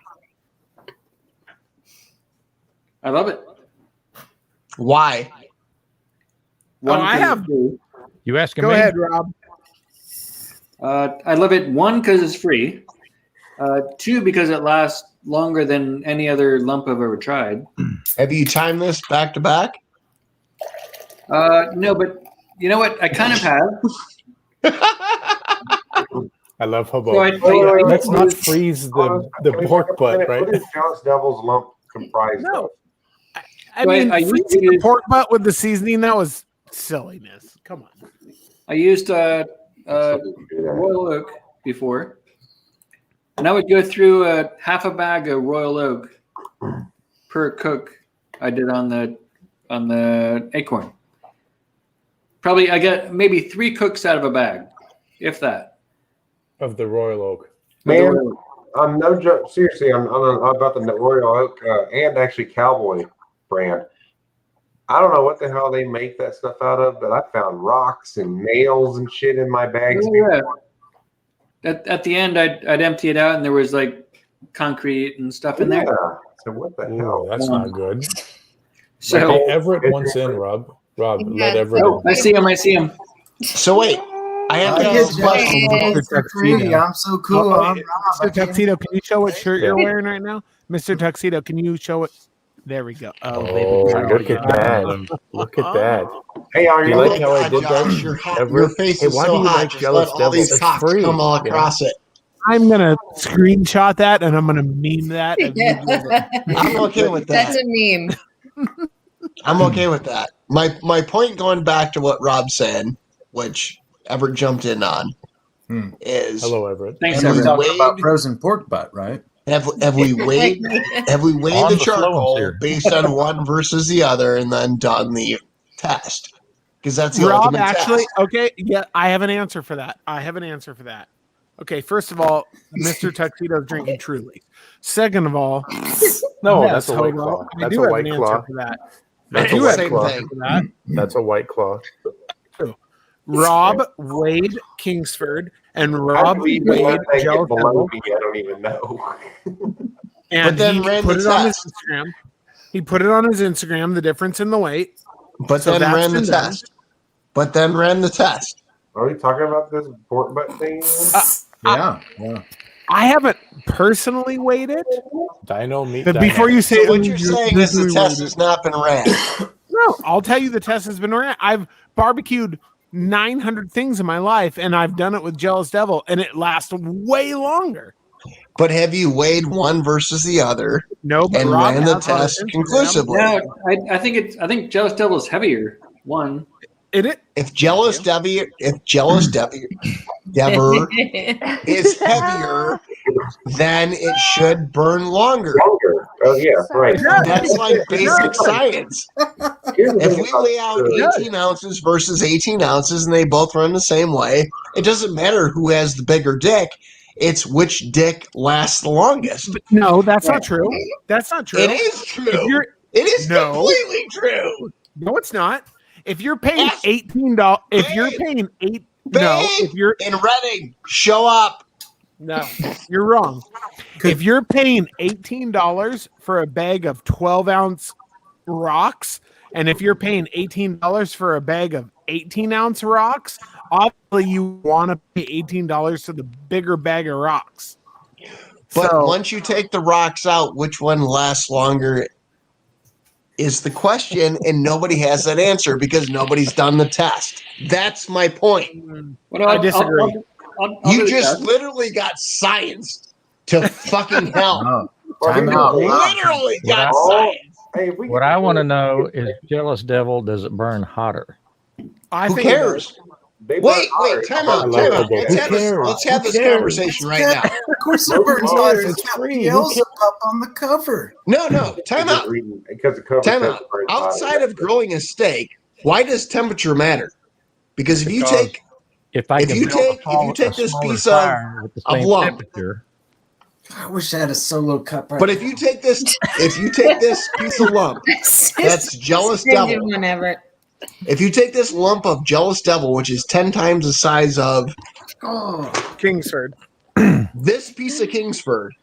I love it. Why? I have. You asking Go me? ahead, Rob. I love it. 1, because it's free. 2, because it lasts longer than any other lump I've ever tried. Have you timed this back to back? No, but you know what? I kind of have. I love Hobo. So Let's not freeze the pork butt, right? What is Jealous Devil's lump comprised of? I So mean, I used freezing to the use- pork butt with the seasoning, that was silliness. Come on. I used Royal Oak before, and I would go through half a bag of Royal Oak per cook I did on the Acorn. Probably I get maybe 3 cooks out of a bag, if that. Of the Royal Oak. Man, I'm no joke. Seriously, I'm about the Royal Oak and actually Cowboy brand. I don't know what the hell they make that stuff out of, but I found rocks and nails and shit in my bags. Yeah. At the end, I'd empty it out, and there was like concrete and stuff in there. So what the hell? That's not good. So Okay, Everett wants in, Rob. Rob, let Everett in. I see him. So wait, I have to ask a question. Mr. Tuxedo. I'm so cool. I'm Rob. Mr. Tuxedo, can you show what shirt you're wearing right now? Mr. Tuxedo, can you show it? There we go. Oh, look at that. Look at that. Hey, are Do you like how I did Josh, your, that? hot, Everett? your face Hey, is why so do you hot. like Just Jealous let all Devil? these It's cocks free. come all Yeah. across it. I'm gonna screenshot that and I'm gonna meme that. of you doing it. I'm okay with that. That's a meme. I'm okay with that. My point, going back to what Rob said, which Everett jumped in on, is Hello, Everett. Thanks, have we Everett. Talking about weighed, frozen pork butt, right? have we weighed On the the charcoal flows here. based on one versus the other, and then done the test? Because that's the Rob, ultimate actually, test. okay, yeah, I have an answer for that. Okay, first of all, Mr. Tuxedo's drinking Truly. Second of all, No, yes, that's a White Hobo, Claw. I That's do a have White an Claw. answer for that. That's I a do White have an Claw. answer for that. That's a White Claw. Rob Wade Kingsford and How Rob do we even Wade let that get Jealous below Devil, me? I don't even know. and then he ran put the it on his test. Instagram. He put it on his Instagram, the difference in the weight. But So then that's ran the been done. test. But then ran the test. Are we talking about this pork butt thing? Yeah. I haven't personally weighed it, Dino meat. but before you say So what you're saying is the test has not been ran. No, I'll tell you the test has been ran. I've barbecued 900 things in my life, and I've done it with Jealous Devil, and it lasts way longer. But have you weighed one versus the other? No, but and Rob ran the has on his test Instagram. conclusively. No, I think Jealous Devil is heavier. One. If Jealous Debbie Dever is heavier, then it should burn longer. Oh yeah, right. That's like basic science. Here's the If thing we about lay out the- 18 ounces versus 18 ounces and they both run the same way, it doesn't matter who has the bigger dick. It's which dick lasts the longest. No, that's not true. That's not true. It is true. It is completely true. No, it's not. If you're paying $18, if you're paying if you're in Reading, show up. No, you're wrong. If you're paying $18 for a bag of 12-ounce rocks, and if you're paying $18 for a bag of 18-ounce rocks, obviously you want to pay $18 for the bigger bag of rocks. But once you take the rocks out, which one lasts longer is the question, and nobody has that answer because nobody's done the test. That's my point. I disagree. You just literally got scienced to fucking hell. Time You out. literally got What scienced. What I want to know is, Jealous Devil, does it burn hotter? Who cares? Wait, time out. Let's have this conversation right now. Of course it burns hotter. It's got Beelzebub on the cover. No, time out. Because the cover Time says out. burns hotter. Outside of grilling a steak, why does temperature matter? Because if you take this piece of lump, I wish I had a solo cup. Right but if you take this piece of lump, that's Jealous Devil. Whenever. If you take this lump of Jealous Devil, which is 10 times the size of Kingsford, this piece of Kingsford,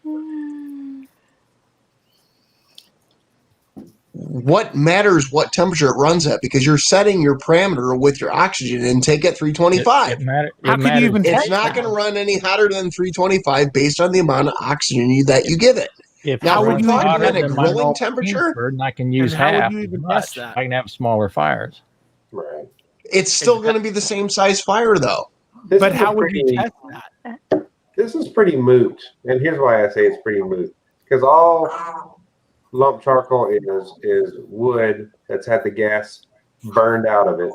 what matters what temperature it runs at? Because you're setting your parameter with your oxygen intake at 325. It's not going to run any hotter than 325 based on the amount of oxygen that you give it. Now, we're talking at a grilling temperature. And I can use half as much. I can have smaller fires. Right. It's still going to be the same size fire, though. But how would you test that? This is pretty moot, and here's why I say it's pretty moot. Because all lump charcoal is wood that's had the gas burned out of it,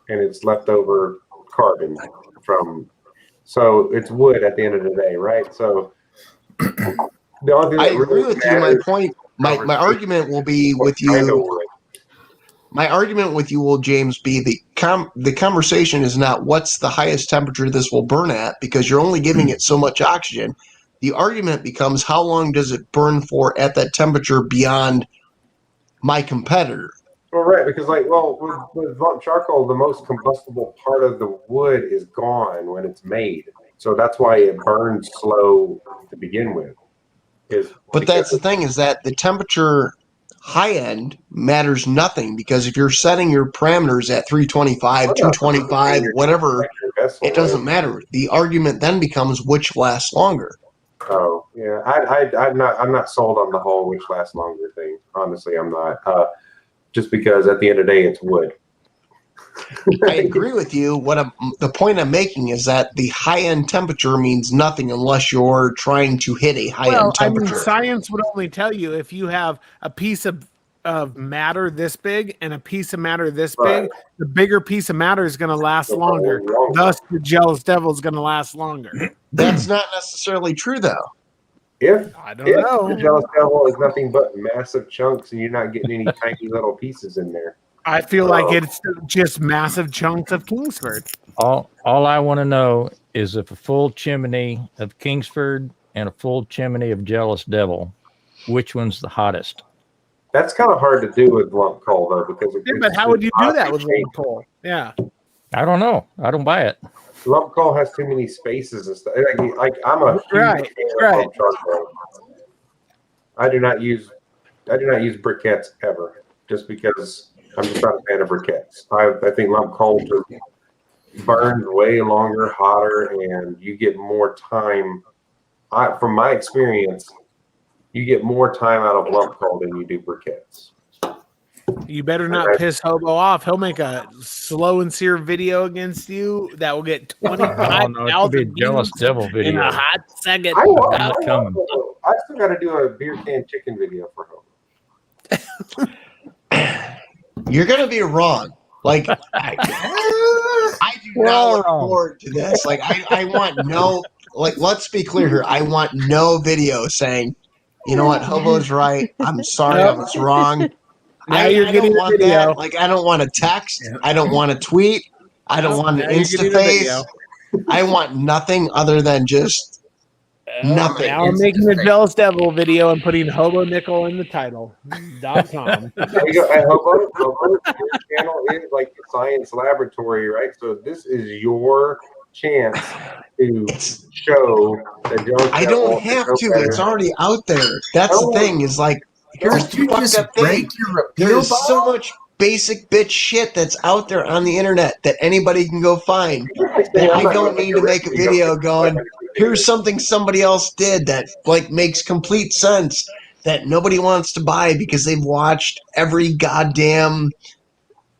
and it's leftover carbon from. So it's wood at the end of the day, right? So the only thing I that agree really with you. My matters- point, my argument will be with you. My argument with you will, James, be the conversation is not what's the highest temperature this will burn at, because you're only giving it so much oxygen. The argument becomes how long does it burn for at that temperature beyond my competitor. Well, right, because with lump charcoal, the most combustible part of the wood is gone when it's made, so that's why it burns slow to begin with. But that's the thing, is that the temperature high end matters nothing, because if you're setting your parameters at 325, 225, whatever, it doesn't matter. The argument then becomes which lasts longer. Oh yeah, I'm not sold on the whole which lasts longer thing. Honestly, I'm not. Just because at the end of the day, it's wood. I agree with you. The point I'm making is that the high end temperature means nothing unless you're trying to hit a high end temperature. Science would only tell you if you have a piece of matter this big and a piece of matter this big, the bigger piece of matter is going to last longer. Thus, the Jealous Devil is going to last longer. That's not necessarily true, though. I don't know. The Jealous Devil is nothing but massive chunks, and you're not getting any tiny little pieces in there. I feel like it's just massive chunks of Kingsford. All I want to know is if a full chimney of Kingsford and a full chimney of Jealous Devil, which one's the hottest? That's kind of hard to do with lump coal, though, because But how would you do that with lump coal? Yeah. I don't know. I don't buy it. Lump coal has too many spaces and stuff. Like I'm a huge fan of lump charcoal. I do not use briquettes ever, just because I'm just not a fan of briquettes. I think lump coal just burns way longer, hotter, and you get more time. From my experience, you get more time out of lump coal than you do briquettes. You better not piss Hobo off. He'll make a slow and sear video against you that will get 25,000 Jealous Devil in video. a hot second. I still got to do a beer can chicken video for Hobo. You're going to be wrong. Like, I do not look forward to this. Like, I want no, like, let's be clear here. I want no video saying, you know what, Hobo's right. I'm sorry I was wrong. Now you're getting don't want video. that. Like, I don't want a text. I don't want a tweet. I don't want an now you're getting a Instaface. I want nothing other than just nothing. Now I'm making a Jealous Devil video and putting Hobo Nickel in the title. .com. There you go. And Hobo's channel is like the science laboratory, right? So this is your chance to show that Jealous I Devil don't have is to. no better. It's already out there. That's the thing. Is like, here's the fucked up thing. There's so much basic bitch shit that's out there on the internet that anybody can go find. That I don't need to make a video going, here's something somebody else did that like makes complete sense. that nobody wants to buy because they've watched every goddamn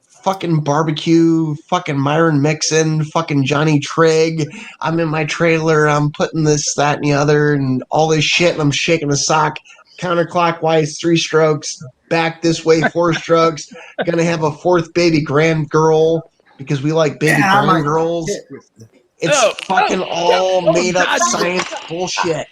fucking barbecue, fucking Myron Mixon, fucking Johnny Trigg. I'm in my trailer, I'm putting this, that, and the other, and all this shit, and I'm shaking a sock counterclockwise 3 strokes, back this way 4 strokes. Gonna have a 4th baby grand girl because we like baby grand girls. It's fucking all made up science bullshit.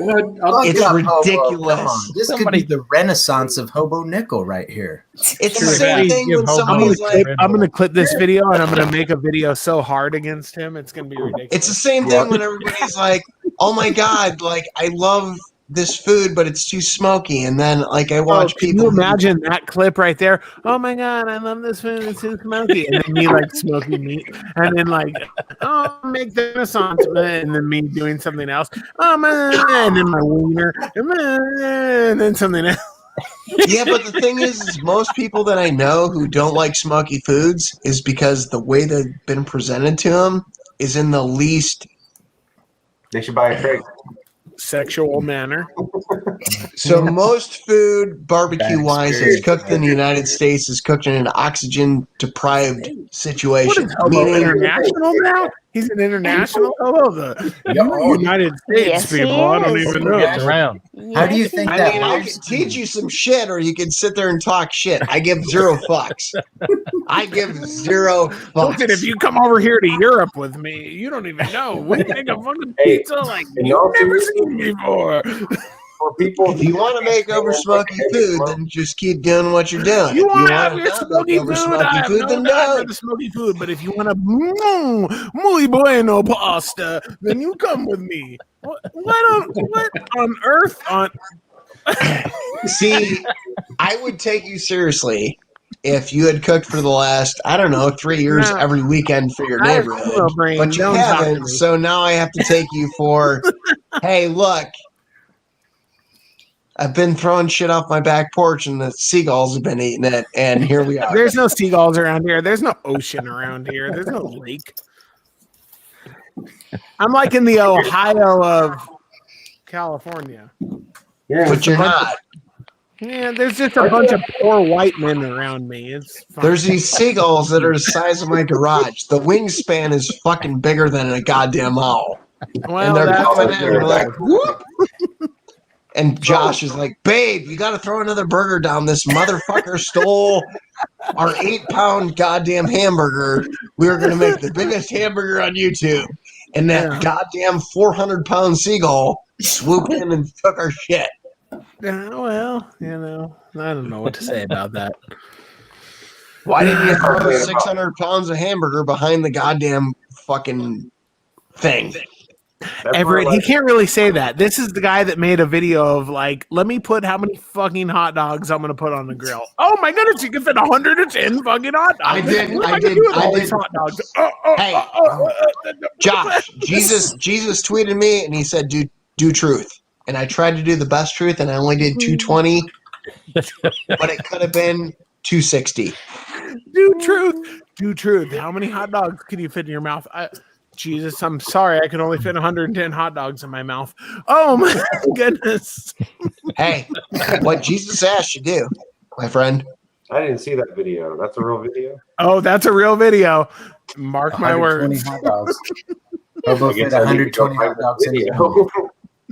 It's ridiculous. This could be the renaissance of Hobo Nickel right here. It's the same thing when somebody's like, I'm going to clip this video and I'm going to make a video so hard against him. It's going to be ridiculous. it's the same thing when everybody's like, oh my God, like, I love this food, but it's too smoky. And then, like, I watch Can people. you imagine that clip right there? Oh my God, I love this food. It's too smoky. And then me, like, smoking meat. And then, like, oh, make the Renaissance. And then me doing something else. Oh, man. And then my wiener. And then something else. Yeah, but the thing is most people that I know who don't like smoky foods is because the way they've been presented to them is in the least. They should buy a Craig. Sexual manner. So most food, barbecue-wise, that's cooked in the United States is cooked in an oxygen-deprived situation. What is Hobo international now? He's an international Hobo. The United States Yes, he people. I don't is. even know. It's around. How do you think I that mean, I lives? can teach you some shit, or you can sit there and talk shit. I give 0 fucks. I give 0 fucks. Listen, if you come over here to Europe with me, you don't even know. We make a fucking pizza like you've never seen before. For people, If you want to make over smoky food, then just keep doing what you're doing. You If want to have wanna your not smoky make over food? smoky I have food, no then time for don't. the smoky food. But if you want a muy bueno pasta, then you come with me. What on earth on? See, I would take you seriously if you had cooked for the last, I don't know, 3 years No. every weekend for your I have neighborhood. no brain. But you Don't talk to haven't, me. so now I have to take you for, hey, look, I've been throwing shit off my back porch and the seagulls have been eating it, and here we are. There's no seagulls around here. There's no ocean around here. There's no lake. I'm like in the Ohio of California. Yeah, But you're not. Yeah, there's just a bunch of poor white men around me. It's fine. There's these seagulls that are the size of my garage. The wingspan is fucking bigger than a goddamn owl. Well, And they're that's coming what in and like, whoop. And Josh is like, babe, you got to throw another burger down. This motherfucker stole our 8-pound goddamn hamburger. We were going to make the biggest hamburger on YouTube. And that goddamn 400-pound seagull swooped in and took our shit. Well, you know, I don't know what to say about that. Why didn't you throw 600 pounds of hamburger behind the goddamn fucking thing? Everett, he can't really say that. This is the guy that made a video of like, let me put how many fucking hot dogs I'm going to put on the grill. Oh my goodness, you can fit 110 fucking hot dogs. I did. What am I gonna did. do with I all did. these hot dogs? Hey, Josh, Jesus tweeted me and he said, do truth. And I tried to do the best truth and I only did 220, but it could have been 260. Do truth. How many hot dogs can you fit in your mouth? Jesus, I'm sorry. I can only fit 110 hot dogs in my mouth. Oh my goodness. Hey, what Jesus asked you do, my friend. I didn't see that video. That's a real video. Oh, that's a real video. Mark my words. Hot dogs. Hobo fit 120 hot dogs in his mouth.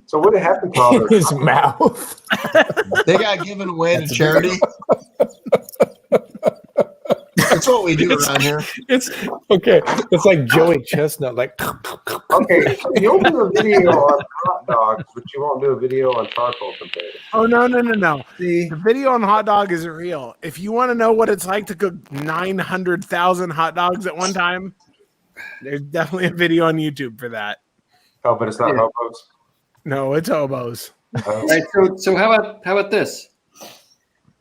So what happened to all his mouth? They got given away to charity. That's what we do around here. It's okay. It's like Joey Chestnut. Like, okay, so you'll do a video on hot dogs, but you won't do a video on charcoal potatoes. Oh no. The video on hot dog isn't real. If you want to know what it's like to cook 900,000 hot dogs at one time, there's definitely a video on YouTube for that. Oh, but it's not hobos. No, it's hobos. All right, so how about this?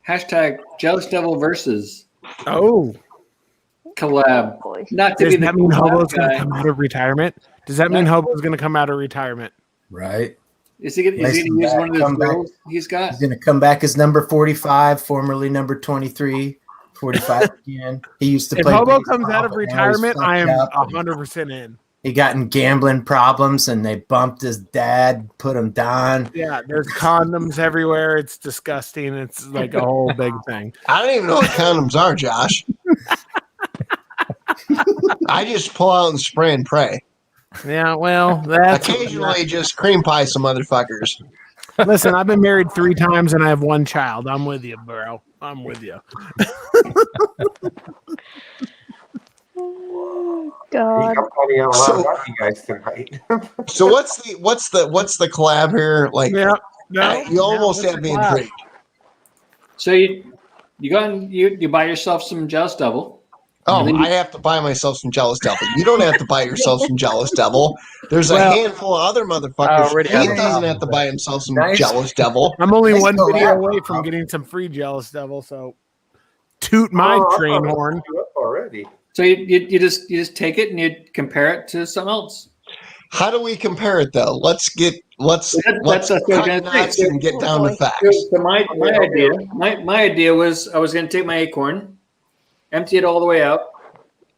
Hashtag Jealous Devil versus collab. Not to Does be the that mean collab Hobo's going to guy. come out of retirement? Does that mean Hobo's going to come out of retirement? Right. Is he going to use one of those girls he's got? He's going to come back as number 45, formerly number 23, 45 again. He used to If play. Hobo baseball, comes out of but now he's retirement, I am fucked up. 100% in. he got in gambling problems and they bumped his dad, put him down. Yeah, there's condoms everywhere. It's disgusting. It's like a whole big thing. I don't even know what condoms are, Josh. I just pull out and spray and pray. Yeah, well, that's occasionally just cream pie some motherfuckers. Listen, I've been married 3 times and I have 1 child. I'm with you, bro. I'm with you. God. I'm finding out a lot about you guys tonight. So what's the collab here? Like, you almost had me intrigued. So you buy yourself some Jealous Devil. Oh, I have to buy myself some Jealous Devil. You don't have to buy yourself some Jealous Devil. There's a handful of other motherfuckers. He doesn't have to buy himself some Jealous Devil. I'm only one video away from getting some free Jealous Devil, so toot my train horn. Already. So you just take it and you compare it to something else. How do we compare it though? Let's cut nuts and get down to facts. So my idea was I was going to take my acorn, empty it all the way out.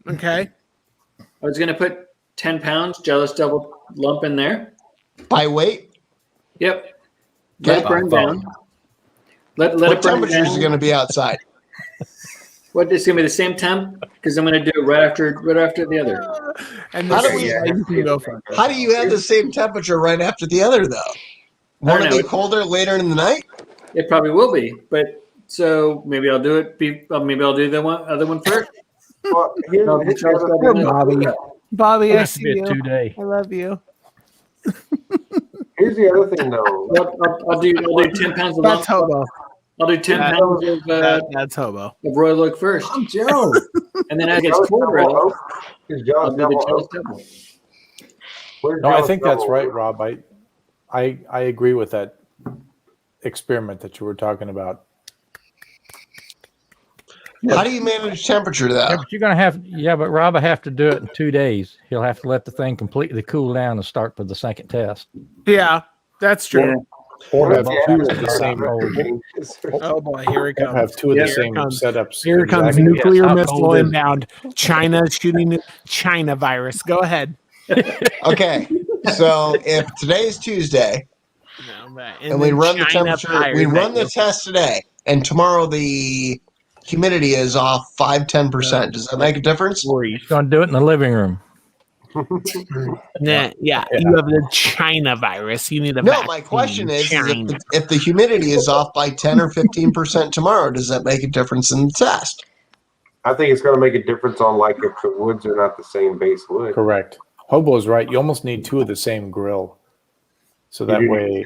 Okay. I was going to put 10 pounds Jealous Devil lump in there. By weight? Yep. Let it burn down. Let what it burn temperature is down. going to be outside? What is going to be the same temp? Because I'm going to do it right after the other. And How do you have the same temperature right after the other though? Won't it be colder later in the night? It probably will be, but so maybe I'll do it. Maybe I'll do the other one first. Well, Bobby, I That's see a bit you. 2 day. I love you. Here's the other thing, though. I'll do 10 pounds of That's hobo. I'll do 10 pounds of That's hobo. of Royal Oak first. I'm Joe. And then as it gets colder, I'll do the Jealous Devil. No, I think that's right, Rob. I agree with that experiment that you were talking about. How do you manage temperature though? Yeah, but you're gonna have but Rob will have to do it in 2 days. He'll have to let the thing completely cool down and start for the second test. Yeah, that's true. Or have 2 of the same. Oh boy, here it comes. Have 2 of the Here same it comes. setups. Here comes Exactly. nuclear How missile cold is- inbound. China shooting China virus. Go ahead. Okay, so if today's Tuesday and we run the temperature, we run the test today, and tomorrow the humidity is off 5-10%. Does that make a difference? He's gonna do it in the living room. Yeah, you have the China virus. You need a No, vaccine. my question is China. if the humidity is off by 10 or 15% tomorrow, does that make a difference in the test? I think it's going to make a difference on like if the woods are not the same base wood. Correct. Hobo's right. You almost need 2 of the same grill. So that way,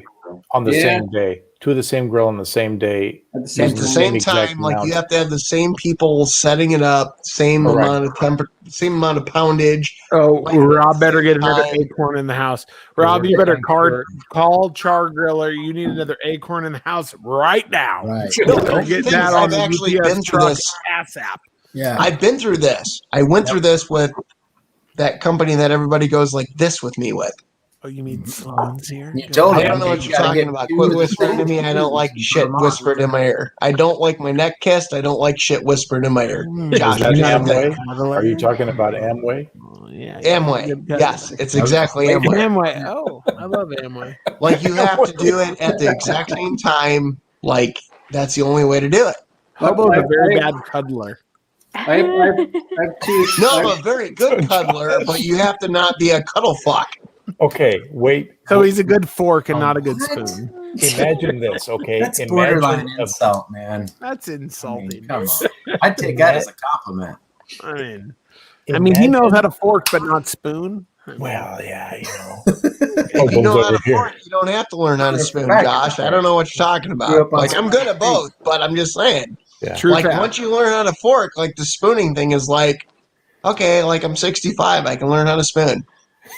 on the same day, 2 of the same grill on the same day. At the same time, like you have to have the same people setting it up, same Correct. amount of same amount of poundage. Oh, Like, Rob better get another time. acorn in the house. Rob, you better call Char Griller. You need another acorn in the house right now. Right. No, Better the get thing that is, on I've the actually UPS been through truck this. ASAP. Yeah. I've been through this. I went through this with that company that everybody goes like this with me with. Oh, you mean Sloan's here? You told I him don't know what you you're gotta talking get about. 2 Quit of the whispering to same. me. I don't like shit whispered in my ear. I don't like my neck kissed. I don't like shit whispered in my ear. Josh, Is that you gotta think. Amway? Are you talking about Amway? Yeah. Amway. Yes, it's exactly Amway. Amway. Oh, I love Amway. Like you have to do it at the exact same time. Like that's the only way to do it. Hobo's a very bad cuddler. I have 2. No, I'm a very good cuddler, but you have to not be a cuddle fuck. Okay, wait. So he's a good fork and not a good spoon. Imagine this, okay? That's borderline Imagine insult, man. That's insulting. Come on. I'd take that as a compliment. I mean, he knows how to fork but not spoon. Well, yeah, you know. If you know how to fork, you don't have to learn how to spoon, Josh. I don't know what you're talking about. Like I'm good at both, but I'm just saying. Yeah. True Like fact. once you learn how to fork, like the spooning thing is like, okay, like I'm 65, I can learn how to spoon.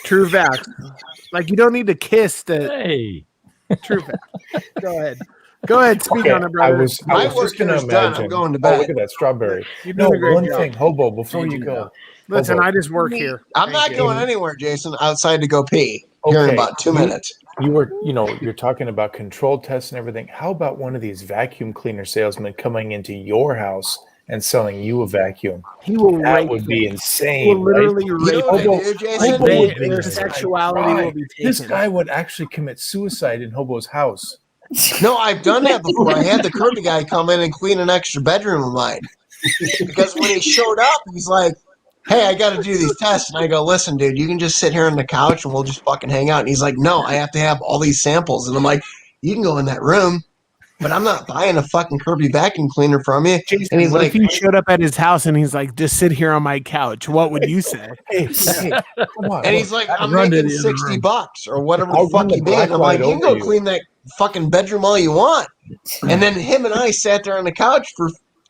True fact. Like you don't need to kiss to. Hey. True fact. Go ahead. Go ahead. Speak Okay, on it, I brother. was My just work going to here is done. I'm imagine. going to Oh, bed. look at that strawberry. You're No, doing a great one job. thing, Hobo, before you go. Listen, Hobo, I just work here. I'm not going anywhere, Jason, outside to go pee. Here in Okay. about 2 minutes. You were, you're talking about controlled tests and everything. How about one of these vacuum cleaner salesmen coming into your house and selling you a vacuum. He will That rape would be them. insane. He will literally right? rape Hobo- them. Jason? Hobo They- would be their like, sexuality "Why? will be This taken." guy would actually commit suicide in Hobo's house. No, I've done that before. I had the Kirby guy come in and clean an extra bedroom of mine. Because when he showed up, he's like, hey, I got to do these tests. And I go, listen, dude, you can just sit here on the couch and we'll just fucking hang out. And he's like, no, I have to have all these samples. And I'm like, you can go in that room, but I'm not buying a fucking Kirby vacuum cleaner from you. Jason, and he's what like, if you showed up at his house and he's like, just sit here on my couch? What would you say? Hey, come on. and he's like, I'm Run to making the other room. $60 or whatever I'll the fuck run the he made. I'm like, black you light can go over you. clean that fucking bedroom all you want. And then him and I sat there on the couch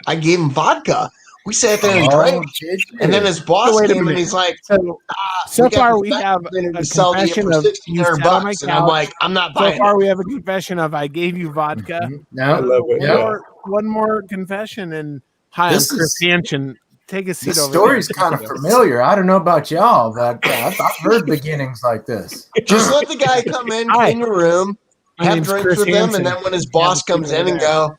I gave him vodka. We sat there and drank. And then his boss So wait a came and minute. he's like, So got far this we vacuum have cleaner a to sell to you confession for of you $1,600 sat on my and I'm couch. like, I'm not So buying far it. we have a confession of I gave you vodka. No, One more confession and hi, This I'm Chris is- Hanchin. Take a seat This over story's there. kind of familiar. I don't know about y'all, but I've heard beginnings like this. Just let the guy come in, clean your room, My have name's drinks Chris with him, Hansen. and then when his Have boss a seat comes over in and there. go,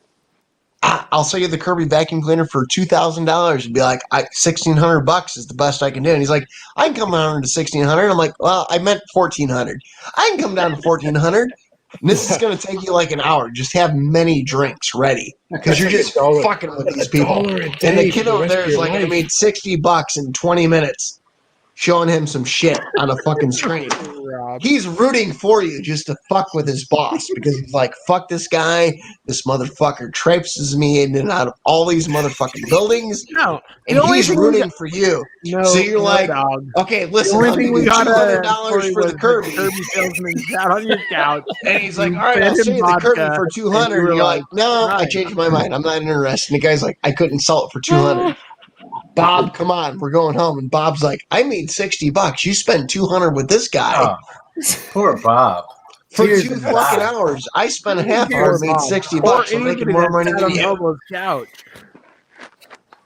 I'll sell you the Kirby vacuum cleaner for $2,000. And be like, $1,600 is the best I can do. And he's like, I can come down to $1,600. I'm like, well, I meant $1,400. I can come down to $1,400. And this is going to take you like an hour. Just have many drinks ready because you're just fucking with these people. $1 a And day the for kid the over rest there of is your like, I life. made $60 in 20 minutes showing him some shit on a fucking screen. He's rooting for you just to fuck with his boss because he's like, fuck this guy. This motherfucker traipses me in and out of all these motherfucking buildings. No, And the only he's thing we rooting got- for you. No, so you're no, like, dog. okay, The listen, only I'll thing give we you got $200 for the Kirby. Kirby salesman sat on your couch. And he's like, You all right, fed I'll him sell you the Kirby vodka, for and 200. you were And you're like, no, I right. changed my mind. I'm not interested. And the guy's like, I couldn't sell it for 200. Bob, come on, we're going home. And Bob's like, I made $60. You spent 200 with this guy. Poor Bob. For Tears 2 in fucking his eyes. hours. I spent a half Poor hour, made Bob. $60. Or I'm making anybody more that money sat than on you. Hobo's couch.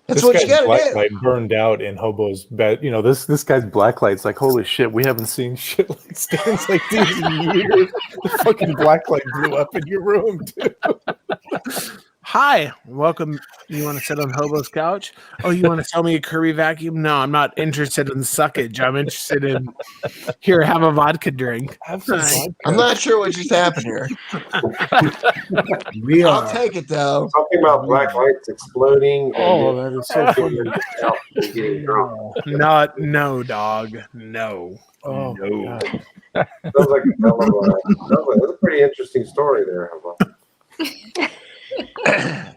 That's This what you guy's gotta black do. light burned out in Hobo's bed. You know, this guy's black light's like, holy shit, we haven't seen shit like stands like these in years. The fucking black light blew up in your room, too. Hi, welcome. You want to sit on Hobo's couch? Oh, you want to sell me a Kirby vacuum? No, I'm not interested in suckage. I'm interested in here. Have a vodka drink. Have some vodka. I'm not sure what just happened here. We I'll are. take it though. Something about black lights exploding. Oh, that is so funny. and getting drunk. Not no dog. No. Oh, my no. God. Sounds like a hell of that's a pretty interesting story there. How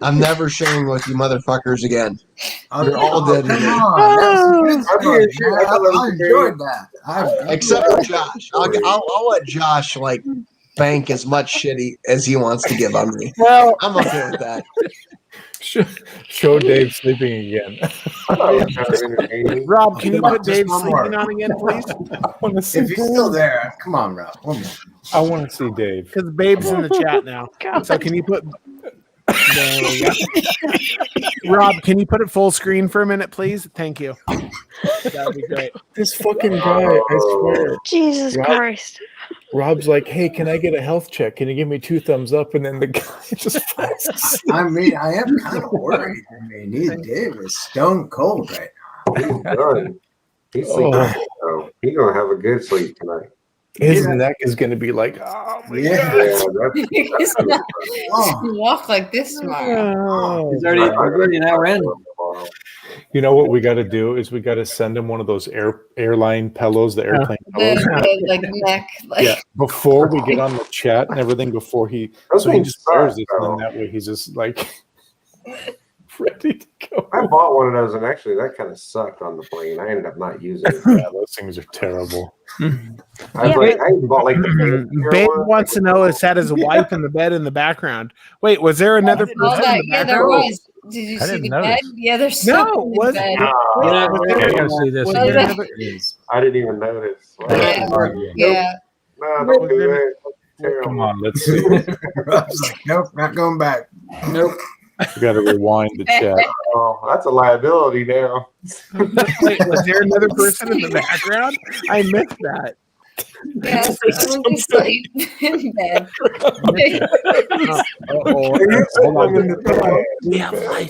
I'm never sharing with you motherfuckers again. You're all Oh, dead. come to me. on. That's a good story, I man. I enjoyed that. Except for Josh. I'll let Josh like bank as much shit as he wants to give on me. Well, I'm okay with that. Show Dave sleeping again. Rob, can you Come on, put just Dave one more. sleeping on again, please? I want to see If he's still there, come on, Rob. One more. I want to see Dave. Because Babe's in the chat now. So can you put? There we go. Rob, can you put it full screen for a minute, please? Thank you. That would be great. This fucking guy, I swear. Jesus Rob- Christ. Rob's like, hey, can I get a health check? Can you give me 2 thumbs up? And then the guy just falls asleep. I mean, I am kind of worried. I mean, Dave is stone cold right He's done. He's sleeping. So he's gonna have a good sleep tonight. His neck is going to be like, oh, my Yeah. God. He's not- walk like this tomorrow. He's already an hour in. You know what we got to do is we got to send him one of those airline pillows, the airplane pillows. The, like neck, like Yeah, before we get on the chat and everything, before he, Those so he things just wears suck, this, and though. then that way he's just like ready to go. I bought one of those, and actually, that kind of sucked on the plane. I ended up not using it. Yeah, those things are terrible. I even bought like the Babe wants to know is that his wife in the bed in the background. Wait, was there another person all that. in the Yeah, there background? was. Did you I see didn't the notice. bed? Yeah, there's No, something in the was bed. I gotta see this Was again. there another- I didn't even notice. Yeah. Yeah. No, don't do that. That's terrible. Come on, let's see. Rob's like, nope, not going back. Nope. We got to rewind the chat. Oh, that's a liability now. Wait, was there another person in the background? I missed that. Yeah, someone can sleep in bed. Hold on. We have life.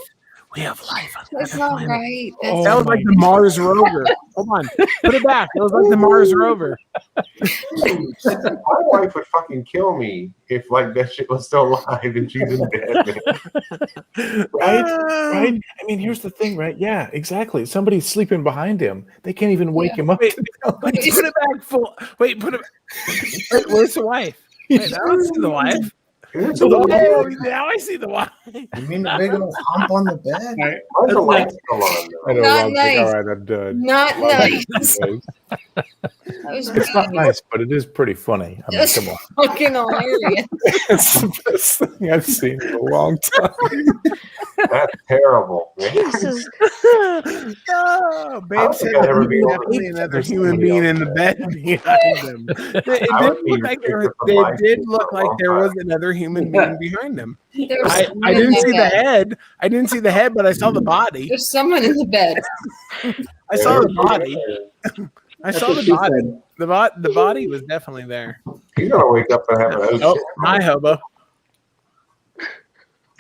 We have life on That's another not planet. right. Oh, that was like the Mars rover. Hold on. Put it back. That was like the Mars rover. My wife would fucking kill me if like that shit was still alive and she's in bed. Man. Right? Right? I mean, here's the thing, right? Yeah, exactly. Somebody's sleeping behind him. They can't even wake him up. Wait, put it back full. Wait, put it. Wait, where's the wife? Wait, I don't see the wife. Oh, now I see the wife. You mean the big old hump on the bed? Why's the light still on? I know, Not Rob's nice. like, all right, I'm done. Not nice. It's That was not mean. nice, but it is pretty funny. I mean, That's come on. fucking hilarious. It's the best thing I've seen in a long time. That's terrible. Man. Jesus. No, babe don't said think I'd ever be able to definitely see another there's human somebody being else in the there. bed behind them. It I would did be look like restricted from life it did for look a like long there was time. another human being behind them. There's I someone in didn't the see the bed. head. I didn't see the head, but I saw the body. There's someone in the bed. I saw the body. I That's saw what the she body. said. The body was definitely there. He's gonna wake up and have an Oh, hi, hobo.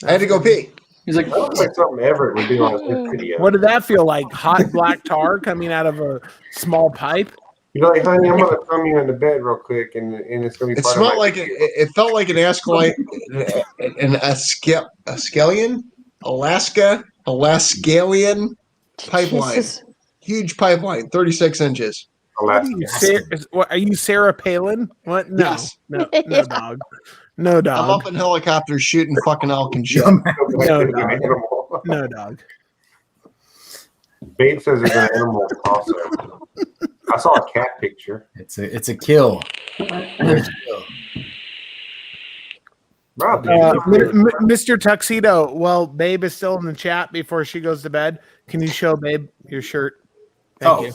I had to go pee. He's like, That looks like something Everett would do on his video. What did that feel like? Hot black tar coming out of a small pipe? You're like, honey, I'm gonna throw you in the bed real quick, and it's gonna be. It part smelled of my like it felt like an Ascalite, an Alaskalian pipeline. Jesus. Huge pipeline, 36 inches. Are you Sarah Palin? What? No, Yes. no, Yeah. dog. No I'm dog. up in helicopters shooting fucking elk and shit. No dog. No dog. Babe says it's an animal also. I saw a cat picture. It's a kill. Rob, Mr. Tuxedo, well, Babe is still in the chat before she goes to bed. Can you show Babe your shirt? Thank you.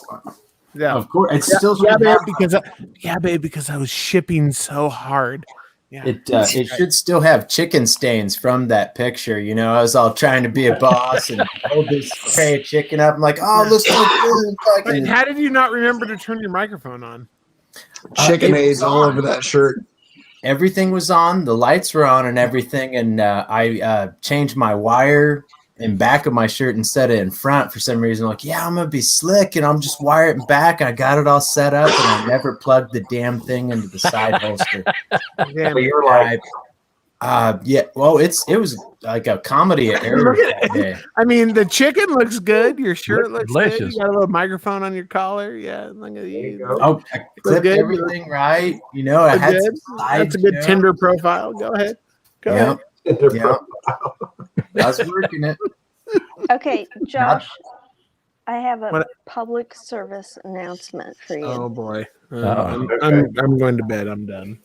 Yeah, Of course, it's still Babe, because I was shipping so hard. Yeah. It should still have chicken stains from that picture. You know, I was all trying to be a boss and hold this tray of chicken up. I'm like, oh, looks so good. But how did you not remember to turn your microphone on? Chicken it aids was all on. over that shirt. Everything was on. The lights were on and everything. And I changed my wire in back of my shirt instead of in front for some reason. Like, yeah, I'm going to be slick and I'm just wire it in back. I got it all set up and I never plugged the damn thing into the side holster. Damn. So you're like, Yeah, well, it was like a comedy at Air that day. I mean, the chicken looks good. Your shirt looks good. delicious. You got a little microphone on your collar. Yeah, look at you. Oh, I clipped good. everything right. You know, I Look had good. some That's sides, a good you know. Tinder profile. Go ahead. Go ahead. Yep. I was working it. Okay, Josh, I have a What- public service announcement for you. Oh boy. Uh-oh. I'm going to bed. I'm done.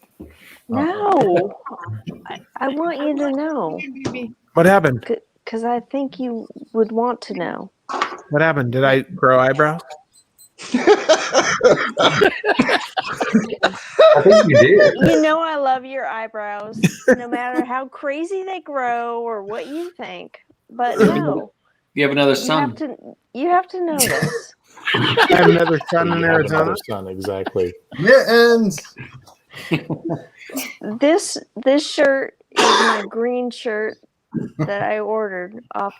No, I want you to know What happened? because I think you would want to know. What happened? Did I grow eyebrows? I think you did. You know I love your eyebrows, no matter how crazy they grow or what you think. But no, you have another you son. have to know this. I have another son in You have Arizona. another son, exactly. Mittens. This shirt is my green shirt that I ordered off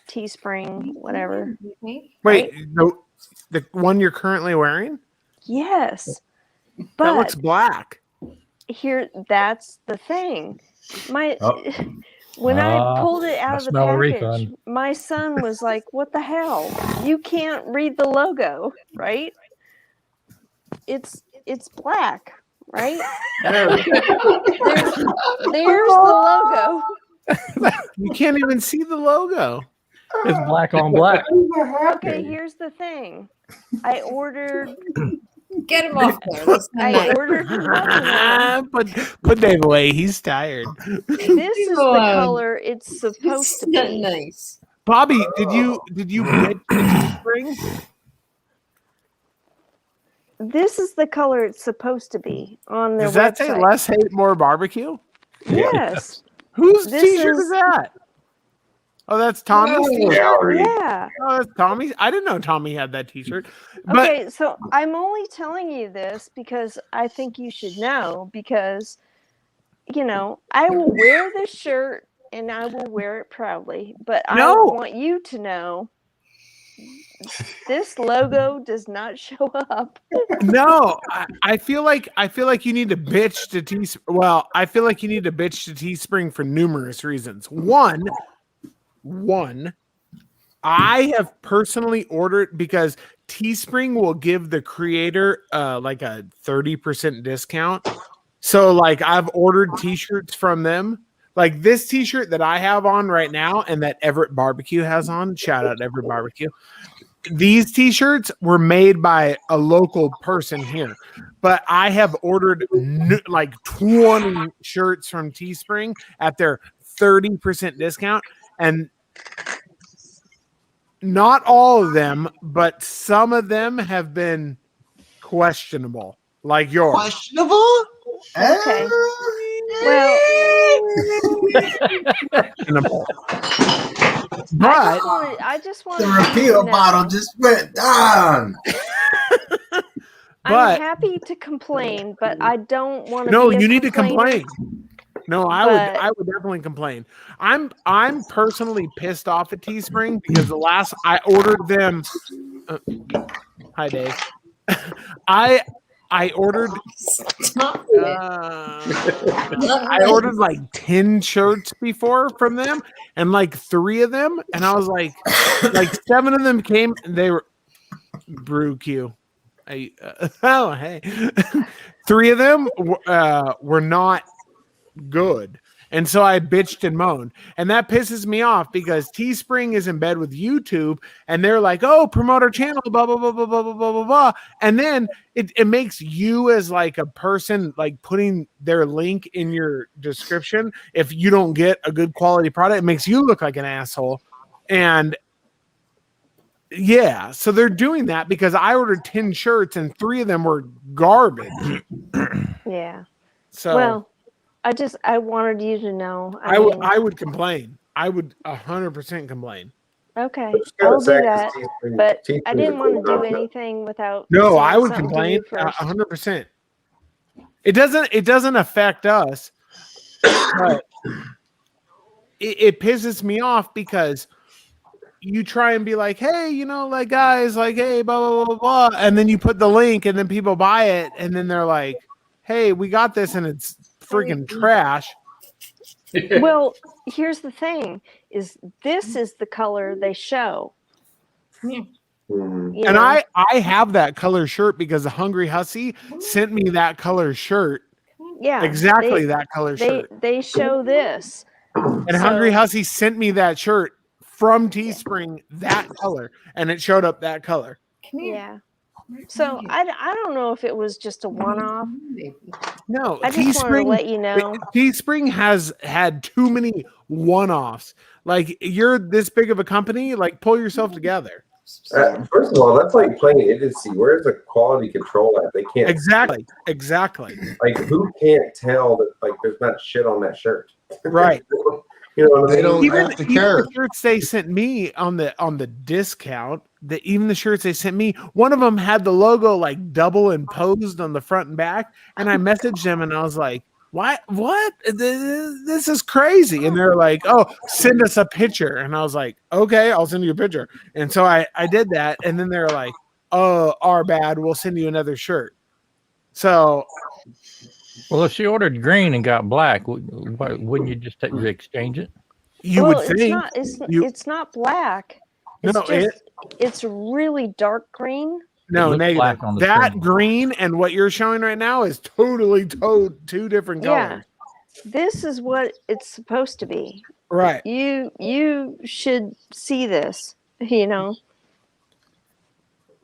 Teespring, whatever. Wait, the one you're currently wearing? Yes, That but looks black. that's the thing. My Oh. when I Ah, pulled it out I of the smell a package, refund. my son was like, "What the hell? You can't read the logo, right? It's black, right? There's the logo." You can't even see the logo. It's black on black. Okay, here's the thing. I ordered. Get him off there. That's not I nice. ordered. Nothing. Put Dave away. He's tired. This is the color it's supposed to Not be. nice. Bobby, did you get the spring? This is the color it's supposed to be on their Does that say website. less hate, more barbecue? Yes. Whose This t-shirt is- is that? Oh, that's Tommy's No. t-shirt. Gallery. Yeah. Oh, that's Tommy's. I didn't know Tommy had that t-shirt. But Okay, so I'm only telling you this because I think you should know because, I will wear this shirt and I will wear it proudly. But I No. want you to know this logo does not show up. No, I feel like you need to bitch to Well, I feel like you need to bitch to Teespring for numerous reasons. One, I have personally ordered because Teespring will give the creator like a 30% discount. So like I've ordered t-shirts from them. Like this t-shirt that I have on right now and that Everett Barbecue has on. Shout out Everett Barbecue. These t-shirts were made by a local person here, but I have ordered like 20 shirts from Teespring at their 30% discount, and not all of them, but some of them have been questionable, like yours. Questionable? Okay. Well, questionable. But But I just wanted The you to repeal know, bottle just went down. I'm But- happy to complain, but I don't want to. no, be a you need to complainer. complain. No, But- I would definitely complain. I'm personally pissed off at Teespring because the last I ordered them. Hi, Dave. I ordered. I ordered like 10 shirts before from them, and like 3 of them, and I was like 7 of them came, and they were Brew Q. Oh, hey. 3 of them were not good. And so I bitched and moaned. And that pisses me off because Teespring is in bed with YouTube and they're like, oh, promote our channel, blah, blah, blah, blah, blah, blah, blah, blah, blah. And then it makes you as like a person like putting their link in your description. If you don't get a good quality product, it makes you look like an asshole. And yeah, so they're doing that because I ordered 10 shirts and 3 of them were garbage. Yeah. So Well, I wanted you to know. I mean, would complain. I would 100% complain. Okay, Just gotta I'll do say, that. 'cause Teespring- But I Teespring's didn't a want to cool do outfit. anything without. No, saying I would something to complain you first. 100%. It doesn't affect us, but it pisses me off because you try and be like, hey, you know, like guys, like, hey, blah, blah, blah, blah, blah, and then you put the link and then people buy it and then they're like, hey, we got this and it's freaking trash. Well, here's the thing: is this is the color they show. You And know? I have that color shirt because the Hungry Hussy sent me that color shirt. Yeah, Exactly that color shirt. They show this. And Hungry Hussy sent me that shirt from Teespring, that color, and it showed up that color. Yeah. So I don't know if it was just a one-off. No, I just wanted to let you know. Teespring has had too many one-offs. Like, you're this big of a company, like, pull yourself together. First of all, that's like playing idiocy. Where's the quality control at? They can't. Exactly. Like, who can't tell that like there's not shit on that shirt? Right. You know what I They mean? don't Even have to care. the shirts they sent me on the discount, even the shirts they sent me, one of them had the logo like double imposed on the front and back, and I messaged them and I was like, what this is crazy. And they're like, oh, send us a picture. And I was like, okay, I'll send you a picture. And so I did that, and then they're like, oh, our bad, we'll send you another shirt. So Well, if she ordered green and got black, wouldn't you just exchange it? you Well, would think it's not black. It's No, just it's really dark green. no, looks negative. black on the That screen. green and what you're showing right now is totally two different colors. Yeah. This is what it's supposed to be. Right. You should see this, you know.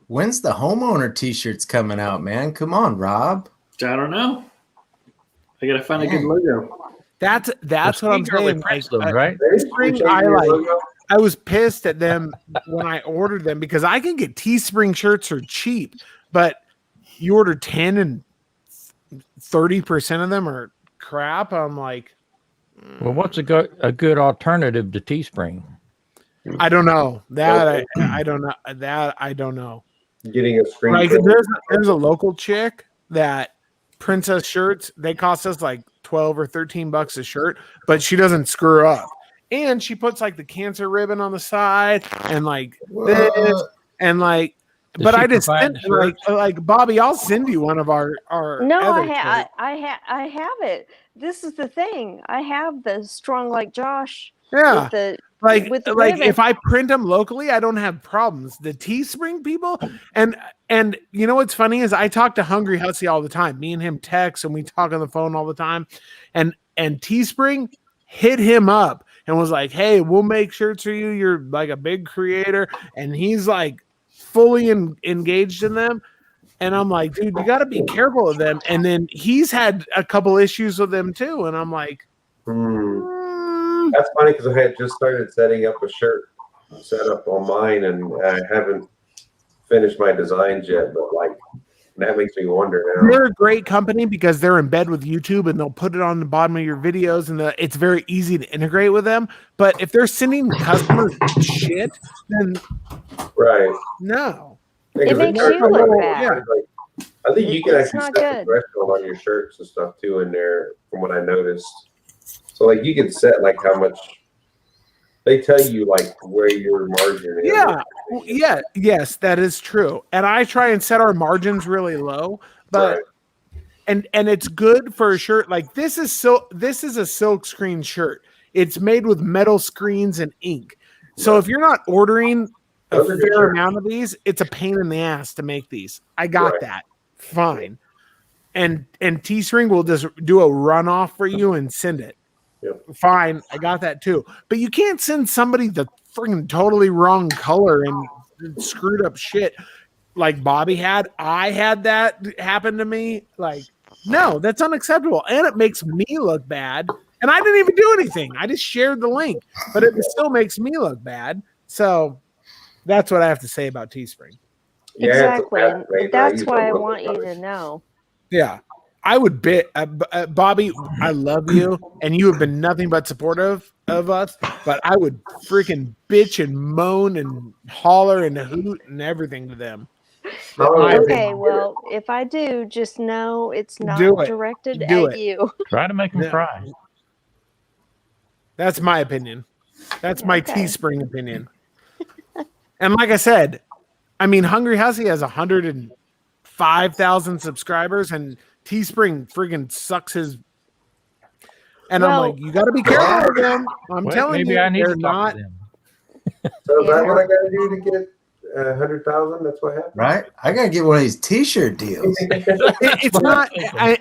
When's the homeowner t-shirts coming out, man? Come on, Rob. I don't know. I gotta find a good logo. That's what I'm saying. Prints Like, those, right? Teespring, I was pissed at them when I ordered them because I can get Teespring shirts for cheap, but you order 10 and 30% of them are crap. I'm like, Well, what's a good alternative to Teespring? I don't know that. I don't know that. I don't know. Getting a screen. Like there's a local chick that prints us shirts. They cost us like $12 or $13 a shirt, but she doesn't screw up. and she puts like the cancer ribbon on the side and like this and like. Does But she I just provide sent, like Bobby, I'll send you one of our No, other I have it. This is the thing. I have the Strong Like Josh. Yeah. With the like ribbon. if I print them locally, I don't have problems. The Teespring people, and you know what's funny is I talk to Hungry Hussy all the time. Me and him text and we talk on the phone all the time, and Teespring hit him up and was like, "Hey, we'll make shirts for you. You're like a big creator," and he's like fully engaged in them. And I'm like, dude, you got to be careful of them. And then he's had a couple issues with them too. And I'm like, That's funny because I had just started setting up a shirt setup on mine, and I haven't finished my designs yet. But like, that makes me wonder now. they're a great company because they're in bed with YouTube and they'll put it on the bottom of your videos, and it's very easy to integrate with them. But if they're sending customers shit, then Right. no, It makes you look bad. Yeah. I think you can It's actually not set the good. threshold on your shirts and stuff too in there, from what I noticed. So like you can set like how much they tell you, like where your margin is. yeah, yes, that is true. And I try and set our margins really low, but and it's good for a shirt like this is a silk screen shirt. It's made with metal screens and ink. So if you're not ordering a fair amount of these, it's a pain in the ass to make these. I got that. Fine. And Teespring will just do a runoff for you and send it. Fine. I got that too. But you can't send somebody the freaking totally wrong color and screwed up shit like Bobby had. I had that happen to me. Like, no, that's unacceptable. And it makes me look bad. And I didn't even do anything. I just shared the link, but it still makes me look bad. So that's what I have to say about Teespring. Exactly. And that's why I want you to know. Yeah. I would Bobby, I love you, and you have been nothing but supportive of us, but I would freaking bitch and moan and holler and hoot and everything to them. Okay, well, if I do, just know it's not directed at you. Try to make them cry. That's my opinion. That's my Teespring opinion. And like I said, I mean, Hungry Hussy has 105,000 subscribers, and Teespring friggin' sucks his. And I'm like, you got to be careful with them. I'm telling you, I need they're to talk not. to them. So is that what I got to do to get 100,000? That's what happened, right? I gotta get one of these T-shirt deals. It's not,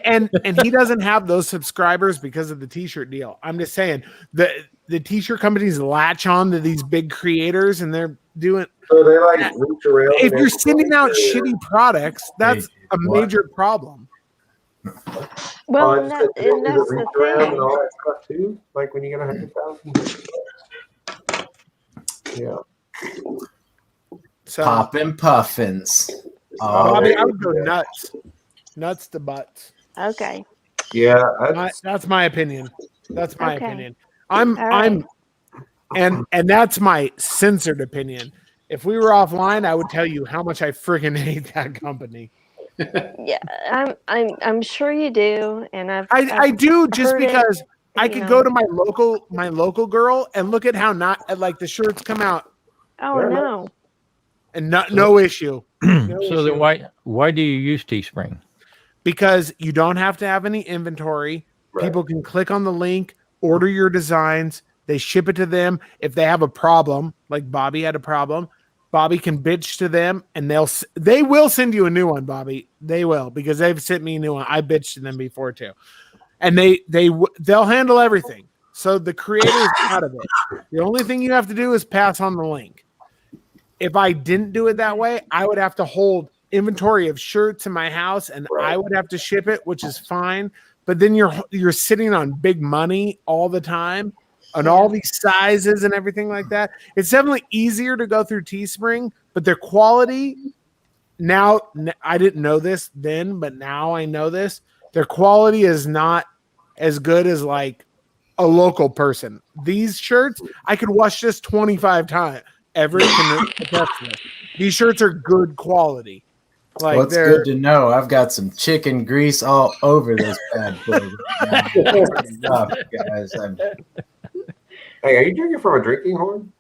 and he doesn't have those subscribers because of the T-shirt deal. I'm just saying the T-shirt companies latch on to these big creators, and they're doing. So they like reach around. If you're sending out shitty products, that's a major problem. Well, and and that's and the thing. all that stuff too. Like when you get 100,000. Yeah. So, Poppin' puffins. Bobby, I would go nuts to butts. Okay. Yeah, that's my opinion. That's my Okay. opinion. All right. And that's my censored opinion. If we were offline, I would tell you how much I freaking hate that company. Yeah, I'm sure you do, and I do just heard it, because I you could know. go to my local girl and look at how like the shirts come out. Oh no. And no issue. So then why do you use Teespring? Because you don't have to have any inventory. People can click on the link, order your designs, they ship it to them. If they have a problem, like Bobby had a problem, Bobby can bitch to them, and they will send you a new one, Bobby. They will, because they've sent me a new one. I bitched to them before too, and they'll handle everything. So the creator is out of it. The only thing you have to do is pass on the link. If I didn't do it that way, I would have to hold inventory of shirts in my house, and I would have to ship it, which is fine. But then you're sitting on big money all the time, and all these sizes and everything like that. It's definitely easier to go through Teespring, but their quality now, I didn't know this then, but now I know this. Their quality is not as good as like a local person. These shirts, I could wash this 25 times. These shirts are good quality. Like Well, it's good to know. I've got some chicken grease all over this bad boy. Guys, Hey, are you drinking from a drinking horn?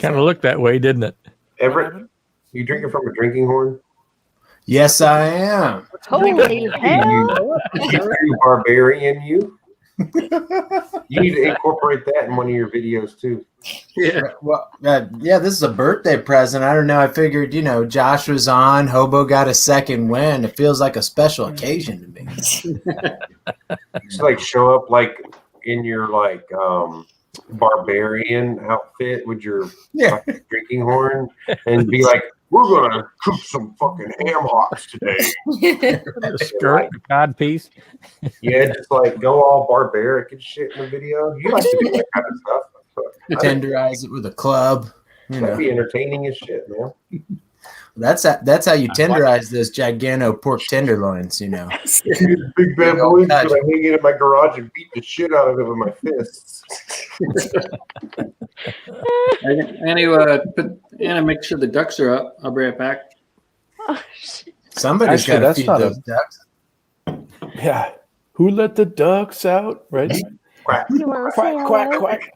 Kind of looked that way, didn't it? Everett, you drinking from a drinking horn? Yes, I am. Holy hell! You true barbarian, you. You need to incorporate that in one of your videos too. Yeah. Well, yeah, this is a birthday present. I don't know. I figured, Josh was on. Hobo got a second win. It feels like a special occasion to me. Just like show up like in your like barbarian outfit with your fucking drinking horn and be like, we're gonna cook some fucking ham hocks today. The skirt, the cod piece. Yeah, just like go all barbaric and shit in the video. You like to do that kind of stuff. Tenderize it with a club. That'd be entertaining as shit, man. That's how you tenderize those Gigano pork tenderloins, Big bad boys, but I hang it in my garage and beat the shit out of it with my fists. Anna, make sure the ducks are up. I'll be right back. Somebody's got to feed those ducks. Yeah. Who let the ducks out? Right? Quack, quack, quack, quack.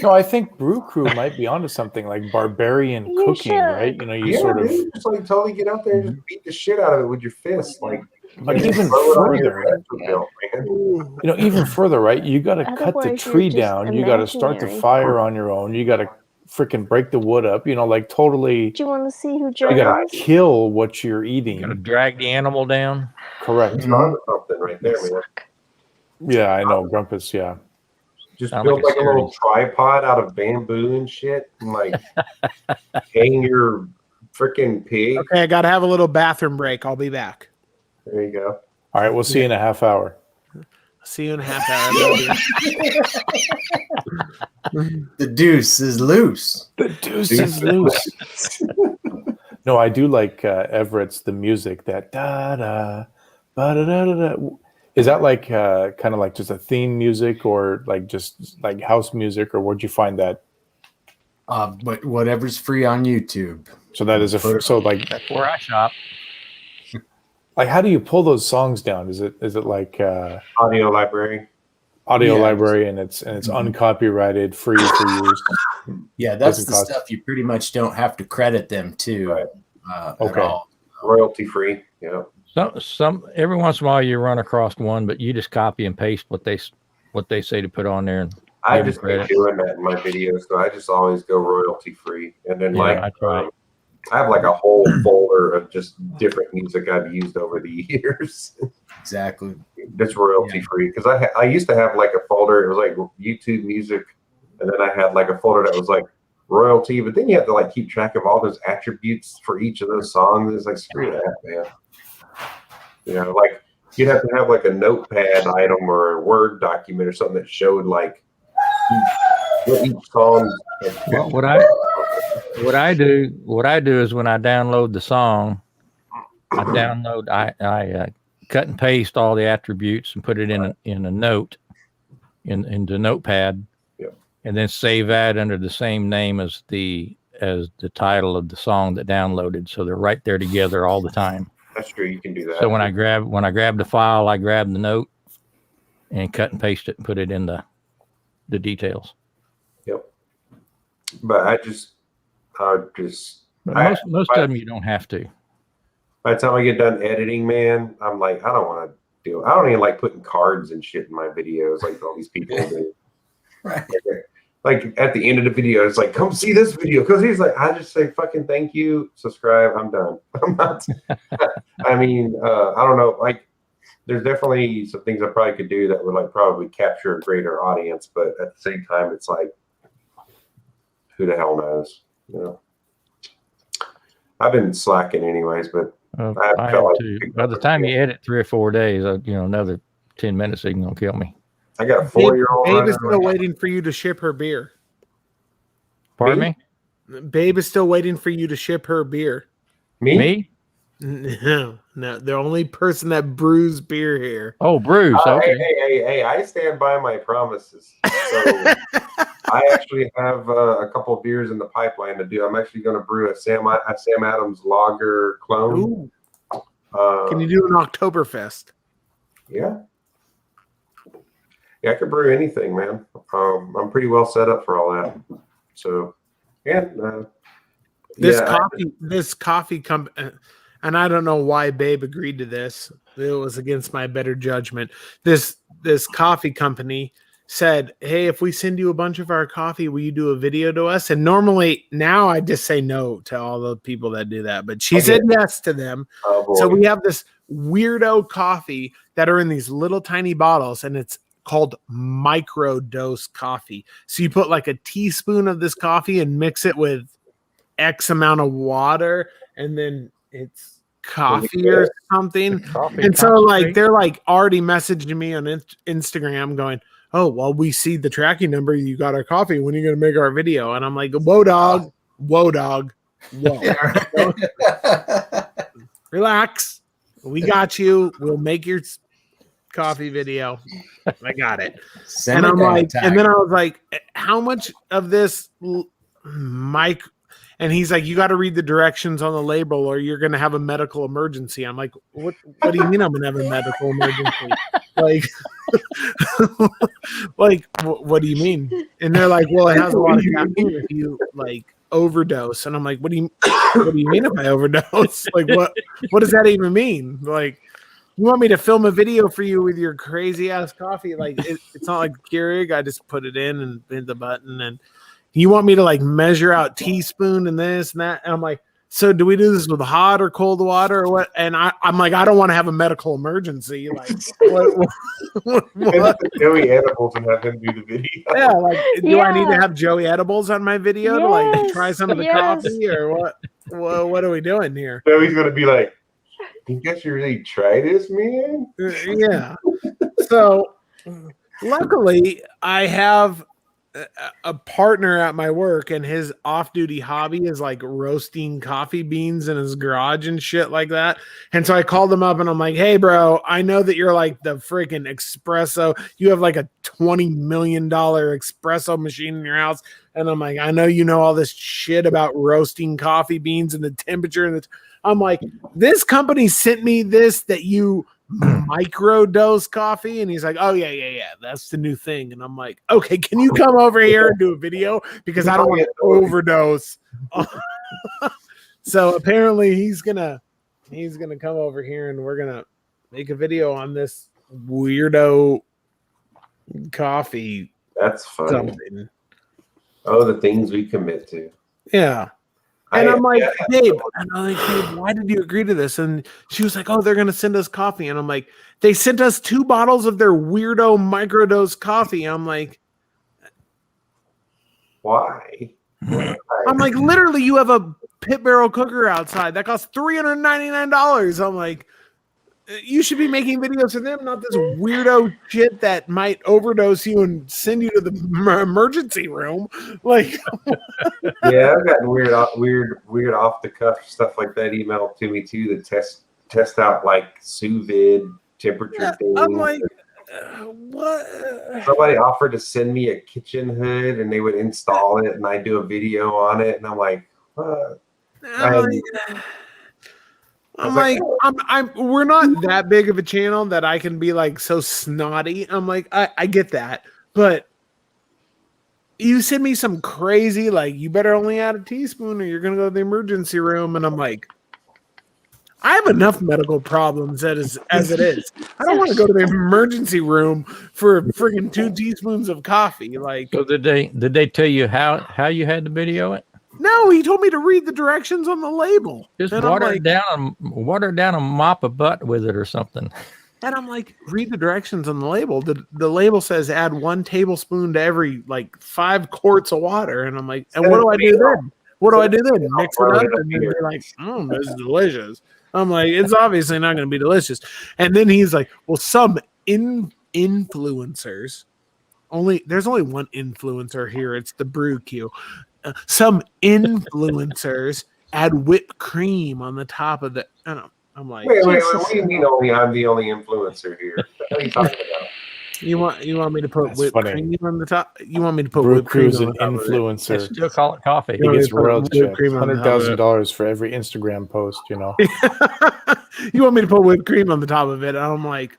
No, I think Brew Crew might be onto something like barbarian cooking, right? You sort of just like totally get out there and just beat the shit out of it with your fists, like. But even further, even further, right? You got to cut the tree down. You got to start the fire on your own. You got to freaking break the wood up. Like totally. Do you want to see who You joins? got to kill what you're eating. Got to drag the animal down. Correct. It's on something right there, man. Yeah, I know, Grumpus. Yeah. Just build like a little tripod out of bamboo and shit, and like hang your freaking pig. Okay, I gotta have a little bathroom break. I'll be back. There you go. All right, we'll see you in a half hour. See you in a half hour. The deuce is loose. The deuce is loose. No, I do like Everett's the music that da da ba da da da. Is that like kind of like just a theme music or like just like house music, or where'd you find that? But whatever's free on YouTube. So that is so like That's where I shop. Like, how do you pull those songs down? Is it like audio library? Audio library, and it's uncopyrighted, free for use. Yeah, that's the stuff you pretty much don't have to credit them to. Okay. At all. Royalty free. Yeah. Some every once in a while you run across one, but you just copy and paste what they say to put on there. And I just keep doing that in my videos, so I just always go royalty free, and then I have like a whole folder of just different music I've used over the years. Exactly. That's royalty free because I used to have like a folder. It was like YouTube music, and then I had like a folder that was like royalty. But then you have to like keep track of all those attributes for each of those songs. It's like screw that, man. Like you'd have to have like a notepad item or a Word document or something that showed like what each song. Well, what I do is when I download the song, I cut and paste all the attributes and put it in a note into Notepad, and then save that under the same name as the title of the song that downloaded, so they're right there together all the time. That's true. You can do that. So when I grab the file, I grab the note and cut and paste it and put it in the details. Yep. But most of them you don't have to. By the time I get done editing, man, I'm like, I don't want to do. I don't even like putting cards and shit in my videos like all these people do. Right. Like at the end of the video, it's like, come see this video. Because he's like, I just say fucking thank you, subscribe, I'm done. I'm not. I mean, I don't know. Like, there's definitely some things I probably could do that would like probably capture a greater audience. But at the same time, it's like, who the hell knows? I've been slacking anyways, but I have too. By the time you edit 3 or 4 days, another 10 minutes isn't gonna kill me. I got a 4-year-old. Babe is still waiting for you to ship her beer. Pardon me? Babe is still waiting for you to ship her beer. Me? No, the only person that brews beer here. Oh, brews. Okay. Hey, I stand by my promises. So I actually have a couple of beers in the pipeline to do. I'm actually going to brew a Sam Adams lager clone. Can you do an Oktoberfest? Yeah. Yeah, I could brew anything, man. I'm pretty well set up for all that. So, yeah. This coffee company, and I don't know why Babe agreed to this. It was against my better judgment. This coffee company said, "Hey, if we send you a bunch of our coffee, will you do a video to us?" And normally now I just say no to all the people that do that, but she said yes to them. So we have this weirdo coffee that are in these little tiny bottles, and it's called micro dose coffee. So you put like a teaspoon of this coffee and mix it with X amount of water, and then it's coffee or something. And so like they're like already messaging me on Instagram going, "Oh, well, we see the tracking number. You got our coffee. When are you going to make our video?" And I'm like, whoa, dog. Relax. We got you. We'll make your coffee video. I got it. And I'm like, and then I was like, how much of this mic? And he's like, you got to read the directions on the label or you're going to have a medical emergency. I'm like, what do you mean I'm going to have a medical emergency? What do you mean? And they're like, well, it has a lot of caffeine if you like overdose. And I'm like, what do you mean if I overdose? Like, what does that even mean? Like, you want me to film a video for you with your crazy ass coffee? Like, it's not like Keurig. I just put it in and hit the button. And you want me to like measure out teaspoon and this and that? And I'm like, so do we do this with hot or cold water or what? And I'm like, I don't want to have a medical emergency. Like, what? Joey Edibles and have him do the video. Yeah, like, do I need to have Joey Edibles on my video to like try some of the coffee or what? Well, what are we doing here? Joey's gonna be like, you guys should really try this, man. Yeah. So luckily, I have a partner at my work, and his off-duty hobby is like roasting coffee beans in his garage and shit like that. And so I called him up and I'm like, hey bro, I know that you're like the freaking espresso. You have like a $20 million espresso machine in your house. And I'm like, I know you know all this shit about roasting coffee beans and the temperature. And I'm like, this company sent me this that you micro dose coffee. And he's like, oh yeah, that's the new thing. And I'm like, okay, can you come over here and do a video, because I don't want to overdose. So apparently he's gonna come over here and we're gonna make a video on this weirdo coffee. That's funny. Oh, the things we commit to. Yeah. And I'm like, Babe, why did you agree to this? And she was like, oh, they're going to send us coffee. And I'm like, they sent us 2 bottles of their weirdo microdose coffee. I'm like, why? I'm like, literally, you have a pit barrel cooker outside that costs $399. I'm like, you should be making videos for them, not this weirdo shit that might overdose you and send you to the emergency room. Like, yeah, I've gotten weird off the cuff stuff like that emailed to me too. To test out like sous vide temperature things. I'm like, what? Somebody offered to send me a kitchen hood and they would install it and I do a video on it, and I'm like, what? We're not that big of a channel that I can be like so snotty. I'm like, I get that, but you send me some crazy, like, you better only add a teaspoon or you're going to go to the emergency room. And I'm like, I have enough medical problems as it is. I don't want to go to the emergency room for freaking 2 teaspoons of coffee. Like, so did they tell you how you had to video it? No, he told me to read the directions on the label. Just water down a mop of butt with it or something. And I'm like, read the directions on the label. The label says add 1 tablespoon to every like 5 quarts of water. And I'm like, and what do I do then? What do I do then? Mix it up and they're like, this is delicious. I'm like, it's obviously not going to be delicious. And then he's like, well, some influencers, there's only one influencer here. It's the Brew Q. Some influencers add whipped cream on the top of the. I don't know. I'm like, wait. What do you mean? I'm the only influencer here? What are you talking about? You want me to put whipped cream on the top? You want me to put whipped cream on the top? Influencer. Still call it coffee. He gets royalty check. $100,000 for every Instagram post. You know. You want me to put whipped cream on the top of it? And I'm like,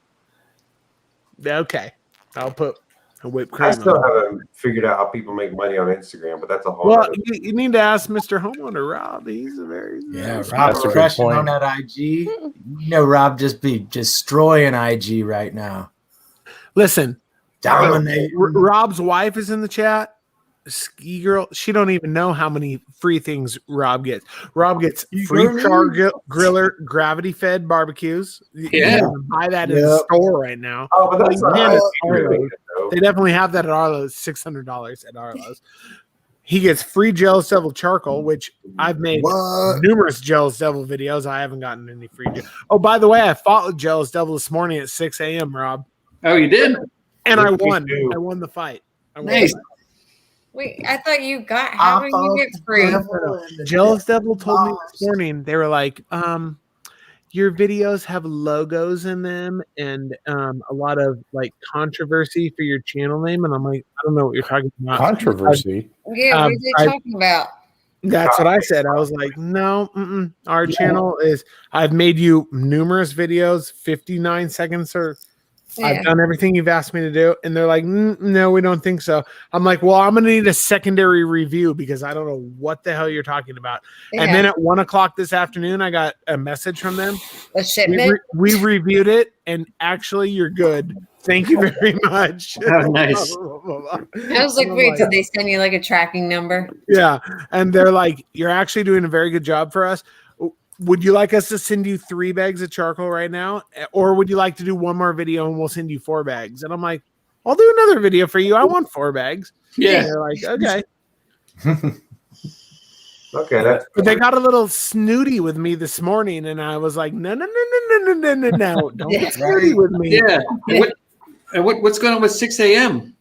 okay, I'll put whipped cream. I still haven't figured out how people make money on Instagram, but that's a whole. Well, other- you need to ask Mr. Homeowner Rob. He's a very Rob's crushing on that IG. You know, Rob just be destroying IG right now. Listen, Dominating. Rob's wife is in the chat. Ski girl, she don't even know how many free things Rob gets. Rob gets free char griller, gravity fed barbecues. You can buy that in the store right now. Oh, but that's they definitely have that at Arlo's. $600 at Arlo's. He gets free Jealous Devil charcoal, which I've made numerous Jealous Devil videos. I haven't gotten any free. Oh, by the way, I fought with Jealous Devil this morning at 6 a.m. Rob. Oh, you did? And I won. I won the fight. Nice. Wait, I thought you got. How did you get free? Jealous Devil told me this morning, they were like, your videos have logos in them and a lot of like controversy for your channel name. And I'm like, I don't know what you're talking about. Controversy? Yeah, what are they talking about? That's what I said. I was like, no, our channel is, I've made you numerous videos, 59 seconds or I've done everything you've asked me to do. And they're like, no, we don't think so. I'm like, well, I'm going to need a secondary review because I don't know what the hell you're talking about. Yeah. And then at 1:00 this afternoon, I got a message from them. A shipment? We reviewed it and actually you're good. Thank you very much. Oh, nice. I was like, wait, did they send you like a tracking number? Yeah. And they're like, you're actually doing a very good job for us. Would you like us to send you 3 bags of charcoal right now? Or would you like to do one more video and we'll send you 4 bags? And I'm like, I'll do another video for you. I want 4 bags. Yeah. And they're like, okay. Okay, that's But they got a little snooty with me this morning, and I was like, no, don't get snooty with me. Yeah. What's going on with 6 a.m.?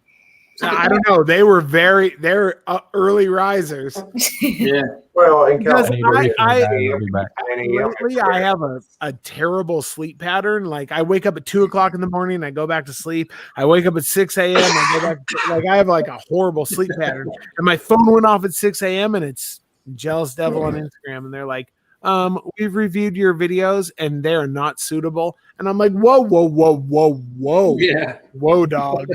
I don't know. They're early risers. Yeah. Well, in Because California, lately I have a terrible sleep pattern. Like I wake up at 2:00 in the morning, I go back to sleep. I wake up at 6 a.m. I go back like I have like a horrible sleep pattern. And my phone went off at 6 a.m. and it's Jealous Devil on Instagram, and they're like, we've reviewed your videos and they're not suitable. And I'm like, whoa. Yeah. Whoa, dog.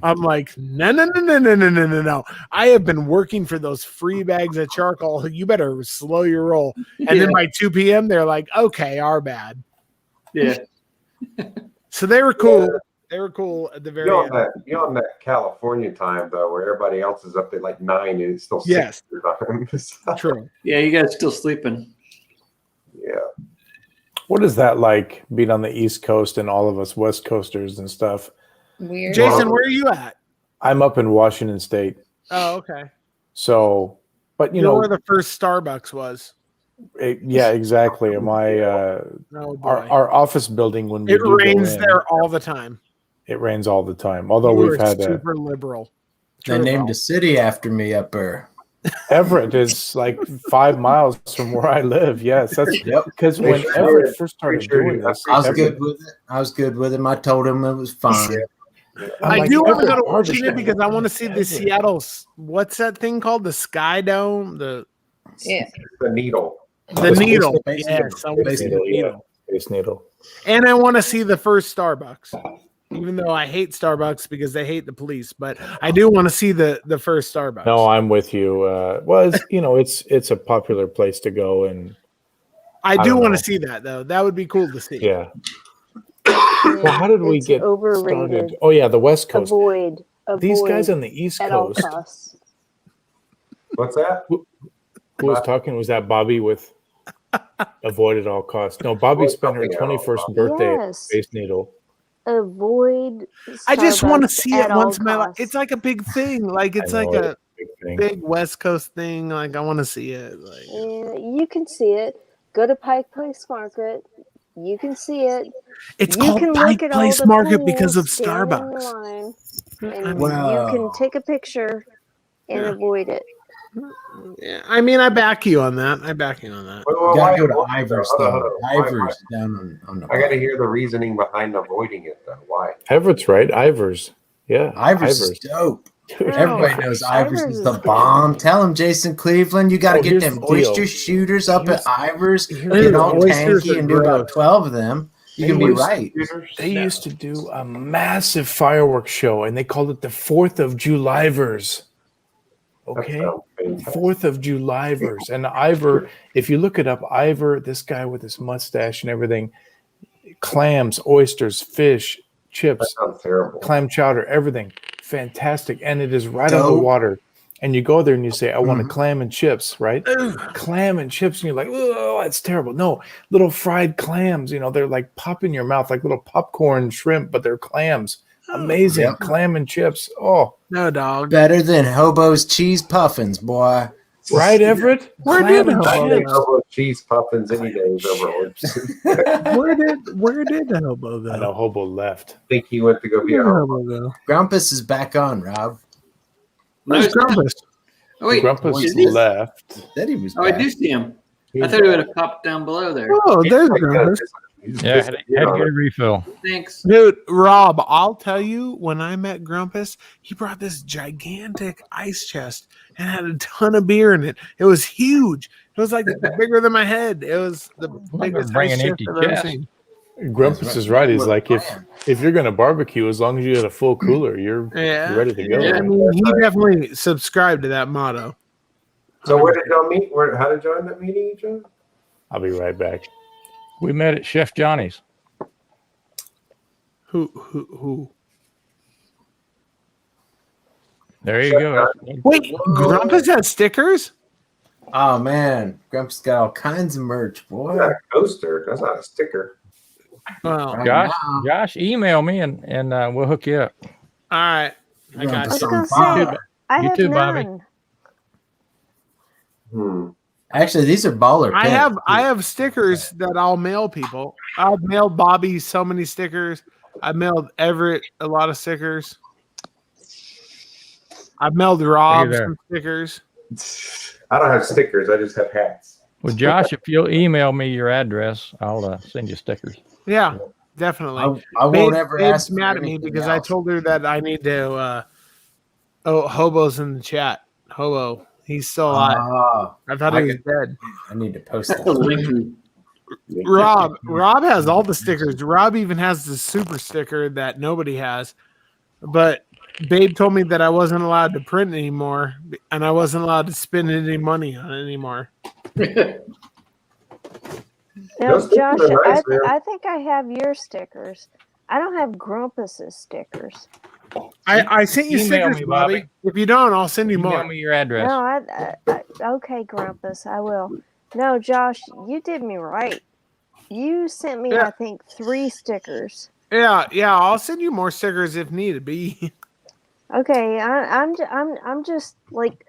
I'm like, no. I have been working for those free bags of charcoal. You better slow your roll. And then by 2 p.m., they're like, okay, our bad. Yeah. So they were cool. They were cool at the very end. You're on that California time, though, where everybody else is up at like 9 and it's still 6 your time. True. Yeah, you guys still sleeping. Yeah. What is that like being on the East Coast and all of us West Coasters and stuff? Weird. Jason, where are you at? I'm up in Washington State. Oh, okay. So, but you know know where the first Starbucks was. Yeah, exactly. Our office building when we It do go rains in, there all the time. It rains all the time. Although You we've are had super liberal. They named a city after me up there. Everett is like 5 miles from where I live. Yes, that's because when Everett first started doing this, I was good with it. I was good with him. I told him it was fine. I do want to go to Washington because I want to see the Seattle's. What's that thing called? The Sky Dome. The needle. The needle. Yes, I want to see the needle. Space Needle. And I want to see the first Starbucks. Even though I hate Starbucks because they hate the police, but I do want to see the first Starbucks. No, I'm with you. Well, it's a popular place to go, and I do want to see that though. That would be cool to see. Yeah. Well, how did we get started? Oh yeah, the West Coast. Avoid These guys on the East at all Coast. costs. What's that? Who was talking? Was that Bobby with avoid at all costs? No, Bobby spent her 21st birthday at Space Needle. Avoid. I just want to Starbucks see it at all once in my life. costs. It's like a big thing. Like it's I like know, a it's a big thing. big West Coast thing. Like I want to see it. Like Yeah, you can see it. Go to Pike Place Market. You can see it. It's You called can Pike look at all Place the Market because of pools, stand in Starbucks. line, and Wow. you can take a picture and avoid it. Yeah, I mean, I back you on that. I back you on that. You gotta go to Ivers Hold on, though. hold on. Ivers down on the. I got to hear the reasoning behind avoiding it, though. Why? Everett's right. Ivers. Yeah. Ivers is dope. Everybody knows Ivers is the bomb. Tell him, Jason Cleveland, you got to Oh, get here's them the deal. oyster shooters up at Ivers. here's Get the all oysters tanky are and do about gross. 12 of them. You can be right. They used to do a massive fireworks show, and they called it the 4th of Julivers. Okay, 4th of Julivers. And Ivor, if you look it up, Ivor, this guy with his mustache and everything, clams, oysters, fish, chips, clam chowder, everything, fantastic. And it is right on the water. And you go there and you say, I want a clam and chips, right? Clam and chips. And you're like, oh, that's terrible. No, little fried clams, they're like pop in your mouth, like little popcorn shrimp, but they're clams. Amazing. Yep. Clam and chips. Oh. No, dog. Better than Hobo's cheese puffins, boy. Right, Everett? Where did Hobo cheese puffins any days over? Where did the Hobo go? I know Hobo left. I think he went to go be a Hobo. Grumpus is back on, Rob. Where's Grumpus? Oh, wait. Grumpus left. Said he was I do see him. I thought he would have popped down below there. Oh, there's Grumpus. Yeah, had to get a refill. Thanks. Dude, Rob, I'll tell you, when I met Grumpus, he brought this gigantic ice chest and had a ton of beer in it. It was huge. It was like bigger than my head. It was the biggest ice chest I've ever seen. Grumpus is right. He's like, if you're going to barbecue, as long as you got a full cooler, you're ready to go. Yeah, I mean, he definitely subscribed to that motto. So where did y'all meet? How did y'all end up meeting each other? I'll be right back. We met at Chef Johnny's. Who? There you go. Wait, Grumpus has stickers? Oh man, Grumpus got all kinds of merch, boy. That's a coaster. That's not a sticker. Well, Josh, email me and we'll hook you up. All right. I got I was you. gonna say, I You have too, Bobby. none. Actually, these are baller. I pins. have stickers that I'll mail people. I've mailed Bobby so many stickers. I've mailed Everett a lot of stickers. I've mailed Rob there. some stickers. I don't have stickers. I just have hats. Well, Josh, if you'll email me your address, I'll send you stickers. Yeah, definitely. I won't ever Babe's ask for mad at me anything because I else. told her that I need to. Hobo's in the chat. Hobo, he's still alive. I thought he was dead. I need to post that. Rob has all the stickers. Rob even has the super sticker that nobody has. But Babe told me that I wasn't allowed to print anymore, and I wasn't allowed to spend any money on it anymore. Now, Those stickers Josh, are nice, man. I think I have your stickers. I don't have Grumpus's stickers. I sent you Email stickers, me, Bobby. Bobby. If you don't, I'll send you Email more. me your address. No, okay, Grumpus, I will. No, Josh, you did me right. You sent me, Yeah. I think, 3 stickers. Yeah, I'll send you more stickers if needed be. Okay, I'm just like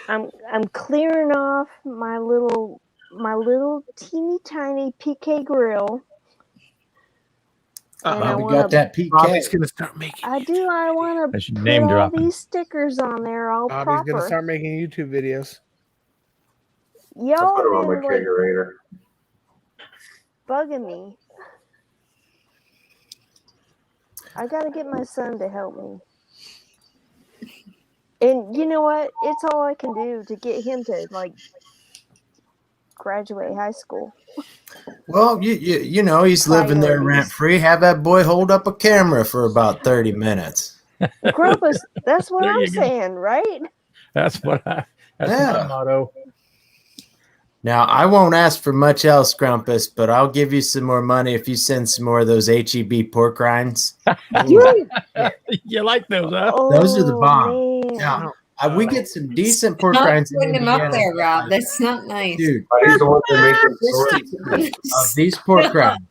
I'm clearing off my little teeny tiny PK grill. And I We wanna- got that PK. Bobby's gonna start making. I do. I want to That's your put name all dropping. these stickers on there, all Bobby's proper. gonna start making YouTube videos. I'll Y'all put them on have my been like kegerator. bugging me. I gotta get my son to help me. And you know what? It's all I can do to get him to like graduate high school. Well, you know he's living there rent free. Have that boy hold up a camera for about 30 minutes. Grumpus, that's what There I'm you go. saying, right? That's my motto. Now I won't ask for much else, Grumpus, but I'll give you some more money if you send some more of those HEB pork rinds. You like those, huh? Those are the Oh, bomb. man. Now, we get some decent pork Not rinds in putting them up Indiana. there, Rob. That's not nice. Dude, Are these the ones that make them these pork rinds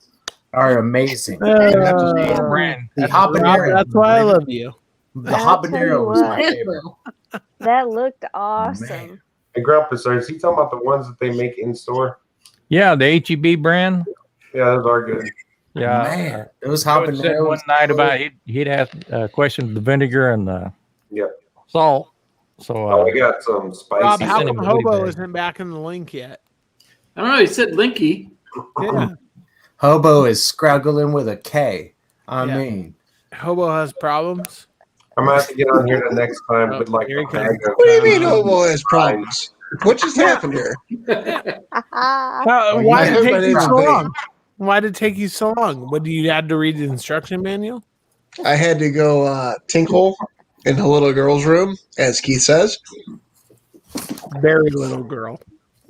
are amazing. Brand. The habanero. That's why I love you. The I'll tell you habanero was my what. favorite. That looked awesome. Hey, Grumpus, is he talking about the ones that they make in store? Yeah, the HEB brand. Yeah, those are good. Yeah. Man, those David said habaneros. one night about he'd asked questions the vinegar and the Yep. salt. So Oh, we got some spicy. Rob, how sent him come a goodie Hobo bag. isn't back in the link yet? I don't know. He said Linky. Yeah, Hobo is struggling with a K. I Yeah. mean, Hobo has problems. I'm gonna have to get on here the next time with like here he a bag comes. of. What do you mean Hobo has problems? What just happened here? Why did it take you so long? Why did it take you so long? What, you had to read the instruction manual? I had to go tinkle in the little girl's room, as Keith says. Very little girl.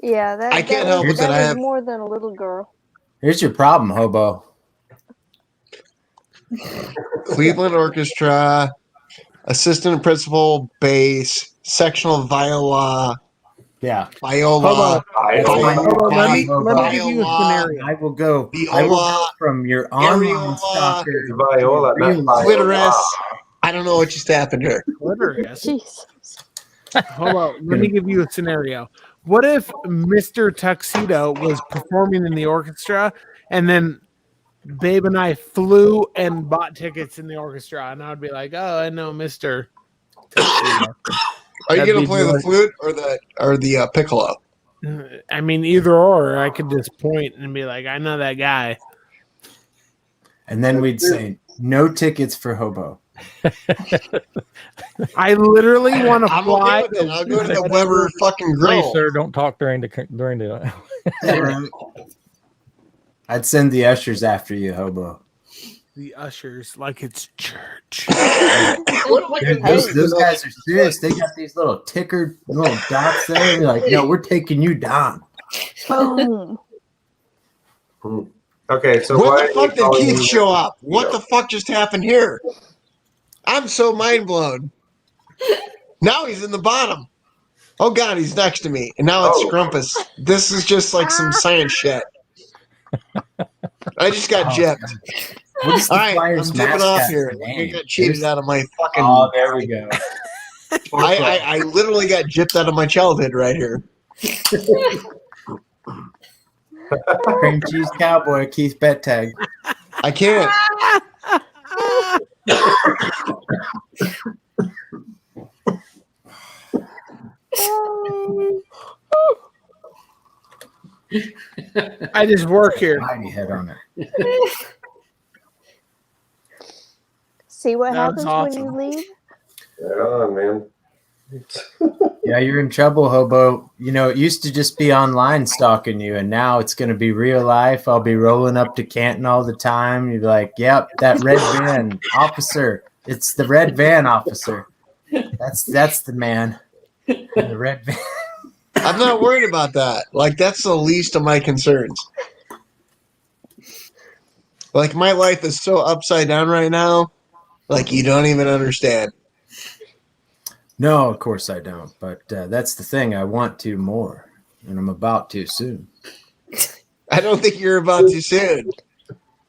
Yeah, that, I can't that help was, it that that I was have more than a little girl. Here's your problem, hobo. Cleveland Orchestra, assistant principal, bass, sectional viola, Yeah. viola, let me give you a scenario. I will go from your online stalker to Viola, real not life. clitoris. I don't know what just happened here. Clitoris. Hold on. Let me give you a scenario. What if Mr. Tuxedo was performing in the orchestra and then Babe and I flew and bought tickets in the orchestra, and I would be like, "Oh, I know Mr. Tuxedo." Are you That'd gonna be play the really- flute or the piccolo? I mean, either or. I could just point and be like, "I know that guy." And then we'd say, no tickets for hobo. I literally want to I'm fly. okay with it. I'll go to the Weber fucking Please, grill. sir, don't talk during the. I'd send the ushers after you, hobo. The ushers like it's church. Dude, those guys are serious. They got these little ticker little dots there. They're like, no, we're taking you down. Boom. Okay, so when why the fuck did calling Keith you- show up? What the fuck just happened here? I'm so mind blown. Now he's in the bottom. Oh god, he's next to me, and now it's Scrumpus. This is just like some science shit. I just got gypped. What is the All right, I'm Flyers dipping mascot off here. I name? got cheated out of my fucking. Oh, there we go. I literally got gypped out of my childhood right here. Cream cheese cowboy Keith Bettag. I can't. I just work here. Mighty head on it. See what That was happens when you leave? Right on, man. Yeah, you're in trouble, hobo. You know, it used to just be online stalking you, and now it's going to be real life. I'll be rolling up to Canton all the time. You're like, yep, that red van officer. It's the red van officer. That's the man. The red van. I'm not worried about that. Like, that's the least of my concerns. Like, my life is so upside down right now. Like, you don't even understand. No, of course I don't. But that's the thing. I want to more, and I'm about to soon. I don't think you're about to soon.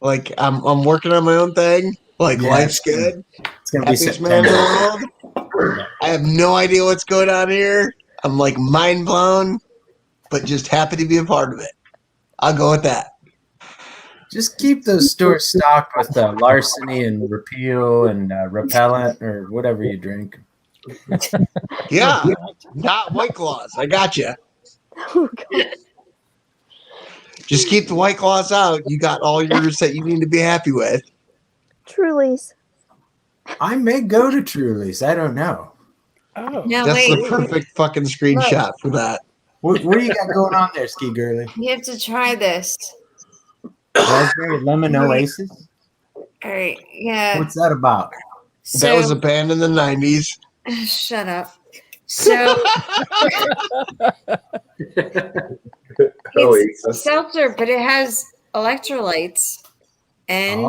Like, I'm working on my own thing. Like, Yeah, life's good. It's going to be Happiest man in September. the world. I have no idea what's going on here. I'm like mind blown, but just happy to be a part of it. I'll go with that. Just keep those stores stocked with larceny and repeal and repellent or whatever you drink. Yeah, not White Claws. I got you. Oh, God. Just keep the White Claws out. You got all yours that you need to be happy with. Truly's. I may go to Truly's. I don't know. Oh, No, That's wait. the perfect fucking screenshot for that. What do you got going on there, Ski Girly? You have to try this. Raspberry lemon oasis? All right. Yeah. What's that about? So, That was a band in the 90s. shut up. So it's seltzer, but it has electrolytes and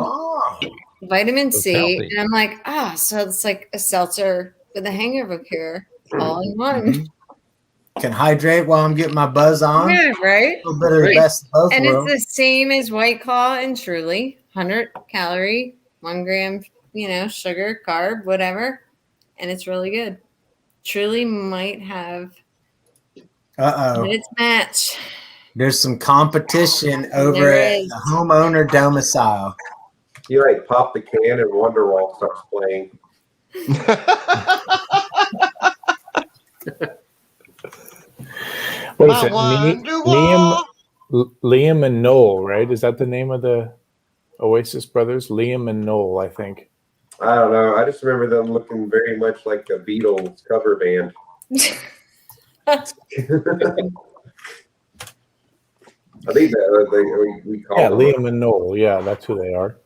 vitamin So C. healthy. And I'm like, so it's like a seltzer with a hangover cure all in one. Can hydrate while I'm getting my buzz on. Yeah, right? A little bit of the best of both And worlds. it's the same as White Claw and Truly, 100 calorie, 1 gram, sugar, carb, whatever. And it's really good. Truly might have Uh-oh. its match. There's some competition over There at is. the homeowner domicile. You like pop the can and Wonderwall starts playing. What is it? Liam and Noel, right? Is that the name of the Oasis brothers? Liam and Noel, I think. I don't know. I just remember them looking very much like a Beatles cover band. I think we call them. Liam and Noel. Yeah, that's who they are.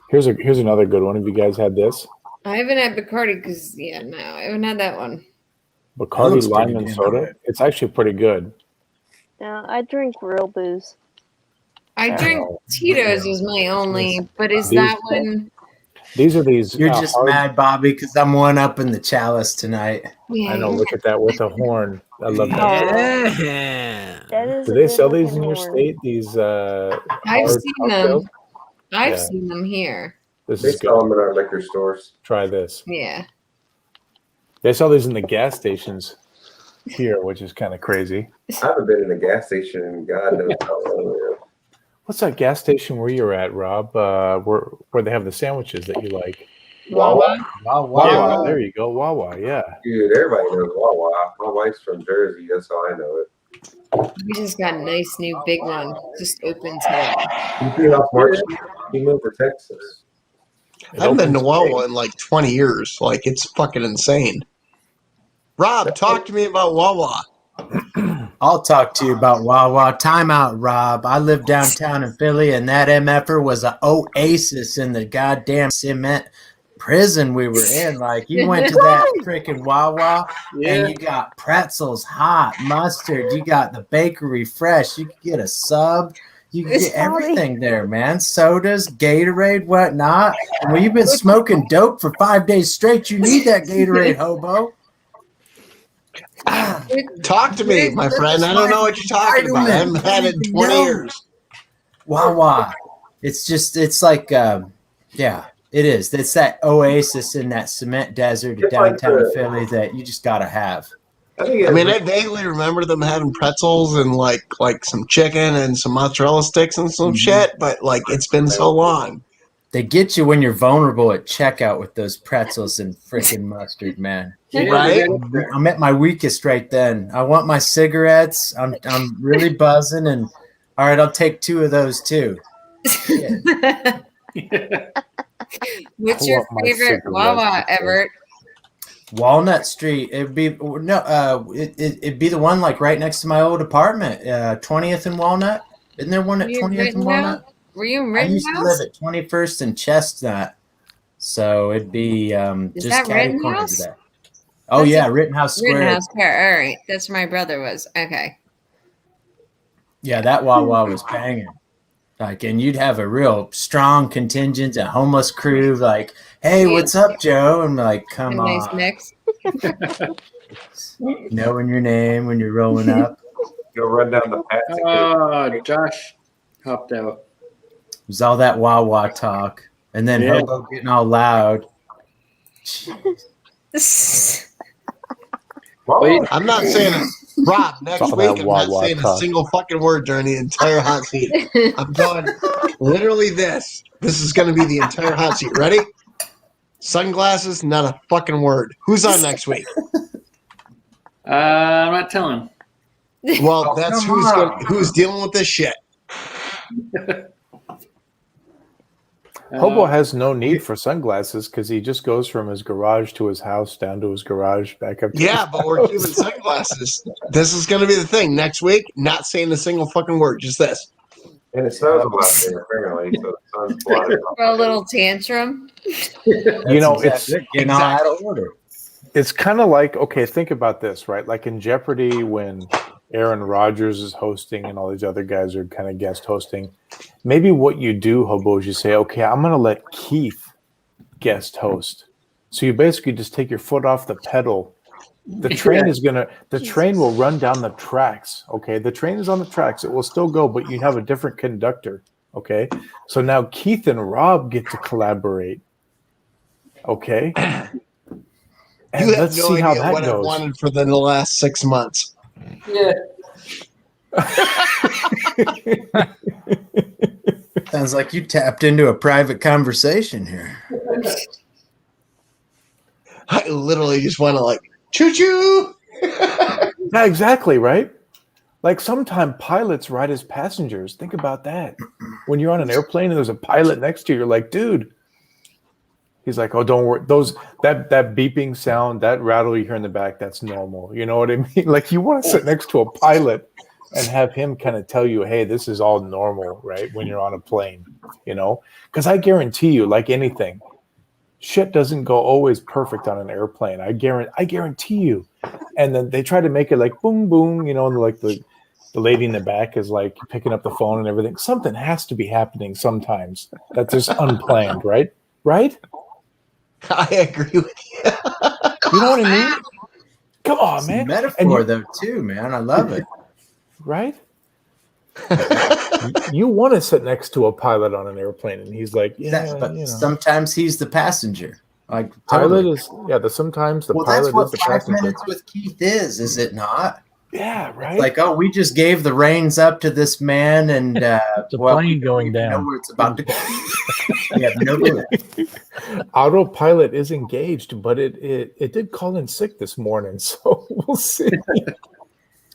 Here's another good one. Have you guys had this? I haven't had Bacardi because no, I haven't had that one. Bacardi lime and soda. It's actually pretty good. No, I drink real booze. I drink Tito's is my only, but is that one? These are these. You're just mad, Bobby, because I'm one up in the chalice tonight. Yeah. I know. Look at that with a horn. I love that. Yeah. Do they sell these in your state? These. I've hard seen them. cocktails? I've Yeah. seen them here. This They is sell good. them in our liquor stores. Try this. Yeah. They sell these in the gas stations here, which is kind of crazy. I haven't been in a gas station in God knows how long. What's that gas station where you're at, Rob? Where they have the sandwiches that you like? Wawa. Wawa. There you go, Wawa. Yeah. Dude, everybody knows Wawa. My wife's from Jersey. That's how I know it. We just got a nice new big one just opened today. You see how smart he moved to Texas. I haven't been to Wawa in like 20 years. Like, it's fucking insane. Rob, talk to me about Wawa. I'll talk to you about Wawa. Time out, Rob. I live downtown in Philly, and that MFer was an oasis in the goddamn cement prison we were in. Like, you went to that freaking Wawa, and you got pretzels, hot, mustard. You got the bakery fresh. You could get a sub. You can get everything there, man. Sodas, Gatorade, whatnot. And when you've been smoking dope for 5 days straight, you need that Gatorade, hobo. Talk to me, my friend. I don't know what you're talking about. I haven't had it in 20 years. Wawa. It's like, yeah, it is. It's that oasis in that cement desert of downtown Philly that you just got to have. I mean, I vaguely remember them having pretzels and like some chicken and some mozzarella sticks and some shit, but like it's been so long. They get you when you're vulnerable at checkout with those pretzels and freaking mustard, man. Right? I'm at my weakest right then. I want my cigarettes. I'm really buzzing, and all right, I'll take 2 of those too. What's your favorite Wawa, Everett? Walnut Street. It'd be it'd be the one like right next to my old apartment, 20th and Walnut. Isn't there one at 20th and Walnut? Were you in I used to live Rittenhouse? at 21st and Chestnut, so it'd be Is just that catty corner Rittenhouse? to that. Oh yeah, Rittenhouse Square. Rittenhouse Square. All right, that's where my brother was. Okay. Yeah, that Wawa was banging. Like, and you'd have a real strong contingent, a homeless crew. Like, hey, what's up, Joe? And like, come A nice on, mix. knowing your name when you're rolling up. Go run down the path. Josh hopped out. It was all that Wawa talk, and then Yeah. Hobo getting all loud. I'm not saying, Rob, next all week that I'm not Wawa saying a talk. single fucking word during the entire hot seat. I'm going literally this. This is going to be the entire hot seat. Ready? Sunglasses, not a fucking word. Who's on next week? I'm not telling. Well, that's who's dealing with this shit. Hobo has no need for sunglasses because he just goes from his garage to his house, down to his garage, back up to Yeah, his but we're house. keeping sunglasses. This is going to be the thing. Next week, not saying a single fucking word, just this. And it snows a lot there, apparently, so the sun's blotted out. For a little tantrum. You know, it's getting all out of order. It's kind of like, okay, think about this, right? Like in Jeopardy when Aaron Rodgers is hosting and all these other guys are kind of guest hosting. Maybe what you do, Hobo, is you say, okay, I'm going to let Keith guest host. So you basically just take your foot off the pedal. The train is going to, the train will run down the tracks. Okay. The train is on the tracks. It will still go, but you have a different conductor. Okay. So now Keith and Rob get to collaborate. Okay. And You have let's no see how idea that what I've goes. wanted for the last 6 months. Yeah. Sounds like you tapped into a private conversation here. I literally just want to like, choo-choo. Yeah, exactly, right? Like sometimes pilots ride as passengers. Think about that. When you're on an airplane and there's a pilot next to you, you're like, dude. He's like, oh, don't worry. That beeping sound, that rattle you hear in the back, that's normal. You know what I mean? Like you want to sit next to a pilot and have him kind of tell you, hey, this is all normal, right? When you're on a plane, you know, because I guarantee you, like anything, shit doesn't go always perfect on an airplane. I guarantee you. And then they try to make it like boom, boom, you know, and like the lady in the back is like picking up the phone and everything. Something has to be happening sometimes that's just unplanned, right? Right? I agree with you. You know what I mean? Come on, man. Metaphor though, too, man. I love it. Right? You want to sit next to a pilot on an airplane, and he's like, yeah, but you know. Sometimes he's the passenger. Like Pilot totally. is, sometimes the Well, pilot that's what is the 5 passenger. minutes with Keith is it not? Yeah, right. Like, oh, we just gave the reins up to this man, and It's a plane going know down. where it's about to go. We have no clue. Autopilot is engaged, but it did call in sick this morning, so we'll see.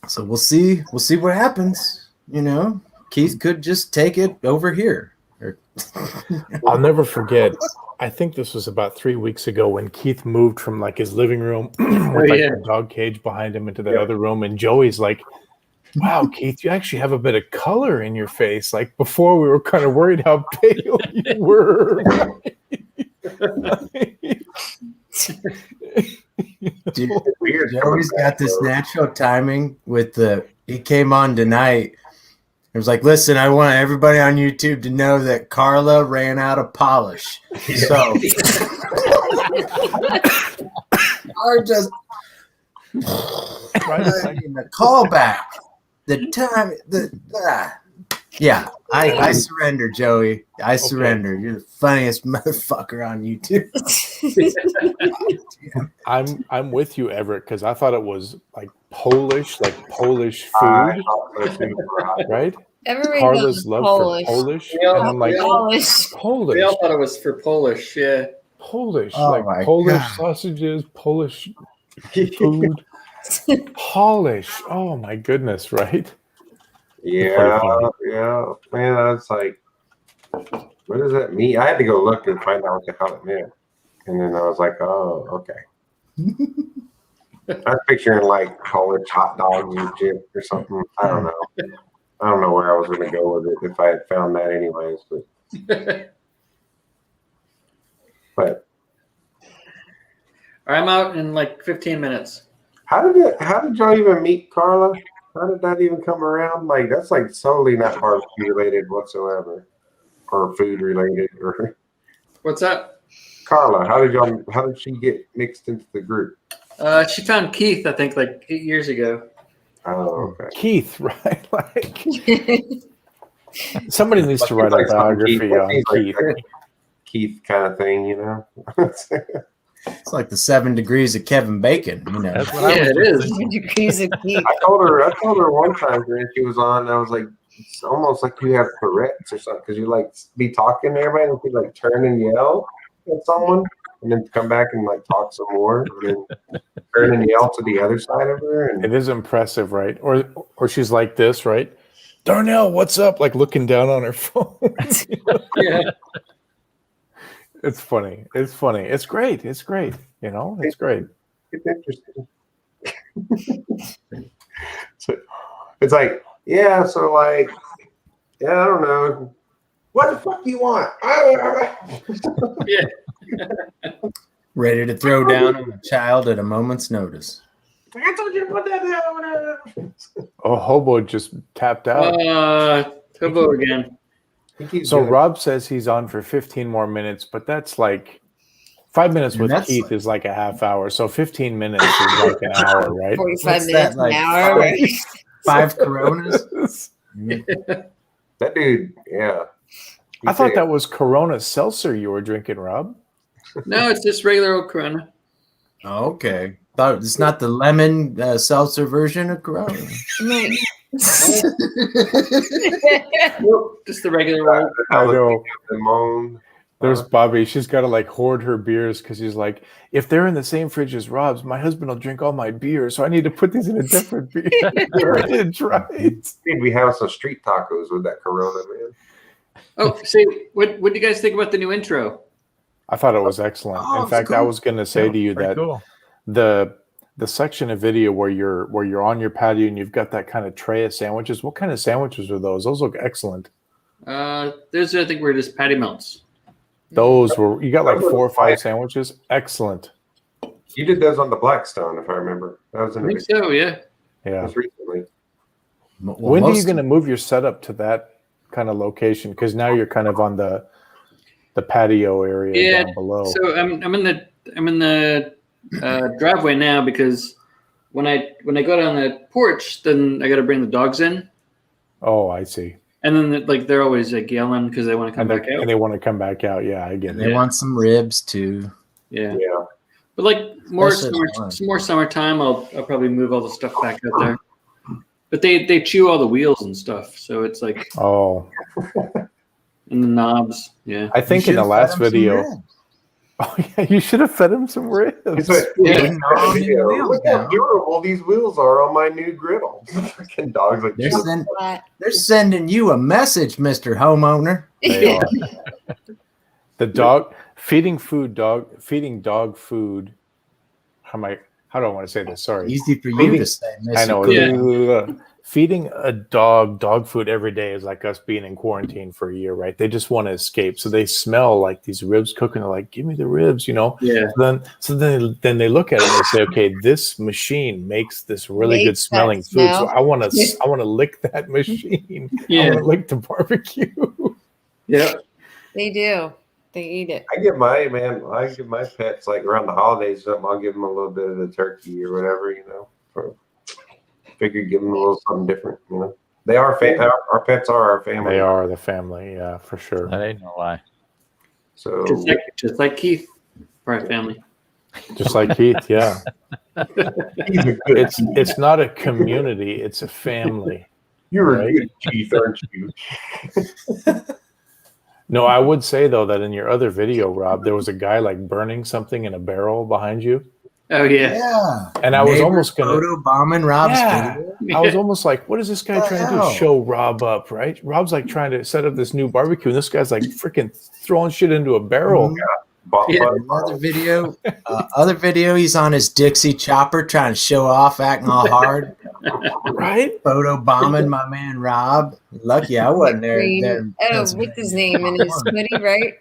So we'll see what happens. You know, Keith could just take it over here. I'll never forget. I think this was about 3 weeks ago when Keith moved from like his living room with like the dog cage behind him into that other room, and Joey's like, "Wow, Keith, you actually have a bit of color in your face. Like before, we were kind of worried how pale you were." Dude, weird. Joey's got this natural timing with he came on tonight. It was like, listen, I want everybody on YouTube to know that Carla ran out of polish. So or just the callback. The time yeah, I surrender, Joey. I surrender. You're the funniest motherfucker on YouTube. I'm with you, Everett, because I thought it was like Polish food, right? Everybody Carla's knows love Polish. for Polish, We all- and I'm like, we all- Polish. We all thought it was for Polish, yeah. Polish, Oh my like Polish God. sausages, Polish food, Polish. Oh my goodness, right? Yeah, yeah, man. I was like, what does that mean? I had to go look and find out what the hell it meant, and then I was like, oh, okay. I was picturing like Polish hot dogs and shit or something. I don't know. I don't know where I was going to go with it if I had found that, anyways. But I'm out in like 15 minutes. how did y'all even meet Carla? How did that even come around? Like that's like solely not barbecue related whatsoever, or food related, or What's that? Carla. How did she get mixed into the group? She found Keith, I think, like 8 years ago. Oh, okay. Keith, right? Like somebody needs to write a Like something biography on he's like Keith. a Keith kind of thing, you know. It's like the 7 degrees of Kevin Bacon, you know. That's what I was it is. 7 degrees of Keith. I told her one time when she was on, I was like, it's almost like you have Tourette's or something, because you like be talking to everybody and you like turn and yell at someone, and then come back and like talk some more, and then turn and yell to the other side of her. And It is impressive, right? Or she's like this, right? Darnell, what's up? Like looking down on her phone. Yeah. It's funny. It's funny. It's great. It's great. You know, it's great. it's interesting. So, it's like, yeah, so like, yeah, I don't know. What the fuck do you want? Yeah. Ready to throw down on a child at a moment's notice. I told you to put that down. Oh, Hobo just tapped out. Hobo again. So Rob says he's on for 15 more minutes, but that's like 5 minutes And with that's Keith is like a half hour. So 15 minutes is like an hour, right? 45 What's minutes that, like an hour. Right? 5 Coronas? That dude, yeah. I thought that was Corona seltzer you were drinking, Rob. No, it's just regular old Corona. Oh, okay. Thought it's not the lemon seltzer version of Corona. Nope, just the regular old. I know. Simone. There's Bobby. She's got to like hoard her beers because she's like, if they're in the same fridge as Rob's, my husband will drink all my beer. So I need to put these in a different beer. It's right. We have some street tacos with that Corona, man. Oh, see, what do you guys think about the new intro? I thought it was excellent. Oh, In fact, I cool. was going to say to you that Cool. the the section of video where you're on your patio and you've got that kind of tray of sandwiches. What kind of sandwiches are those? Those look excellent. There's I think we're just patty melts. Those were you got like 4 or 5 sandwiches. Excellent. You did those on the Blackstone, if I remember. That was I think so. Yeah. Yeah. Just recently. When are you going to move your setup to that kind of location? Because now you're kind of on the patio area down below. So I'm in the driveway now because when I go down the porch, then I got to bring the dogs in. Oh, I see. And then like they're always like yelling because they want to come back out. And they want to come back out. Yeah, I get it. They want some ribs too. Yeah. Yeah. But like more summertime, I'll probably move all the stuff back out there. But they chew all the wheels and stuff, so it's like oh, and the knobs. Yeah, I think in the last video. Oh yeah, you should have fed him some ribs. Look how durable these wheels are on my new griddle. Freaking dogs like they're sending you a message, Mr. Homeowner. They are. The dog feeding dog food. How do I want to say this? Sorry. Easy for you to say. I know. Yeah. Feeding a dog food every day is like us being in quarantine for a year, right? They just want to escape. So they smell like these ribs cooking. They're like, give me the ribs, Yeah. So then they look at it and they say, okay, this machine makes this really good smelling food. So I want to lick that machine. Yeah. I want to lick the barbecue. Yeah. They do. They eat it. I give my pets like around the holidays or something. I'll give them a little bit of the turkey or whatever, figure give them a little something different, They are our pets are our family. They are the family, yeah, for sure. That ain't no lie. So just like Keith, for our family. Just like Keith, yeah. It's not a community, it's a family. You're a good Keith, aren't you? No, I would say though that in your other video, Rob, there was a guy like burning something in a barrel behind you. Oh yeah. Yeah. And I was almost gonna photo bombing Rob's video. I was almost like, what is this guy trying to do? Show Rob up, right? Rob's like trying to set up this new barbecue, and this guy's like freaking throwing shit into a barrel. Other video, he's on his Dixie chopper trying to show off, acting all hard. Right? Photo bombing my man Rob. Lucky I wasn't there. What's his name in his hoodie, right?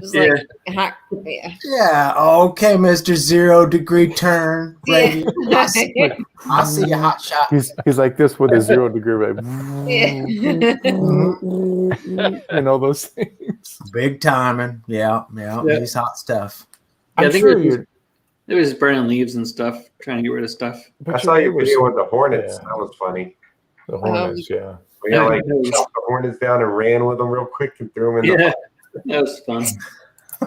Just like hot, yeah. Okay, Mr. 0 degree turn. Ready. I see a hot shot. He's like this with a 0 degree, like, and all those things. Big timing. Yeah. He's hot stuff. Yeah, I think it was burning leaves and stuff, trying to get rid of stuff. I saw your video with the Hornets. Yeah. That was funny. The Hornets, yeah. We shot the Hornets down and ran with them real quick and threw them in the that was fun. I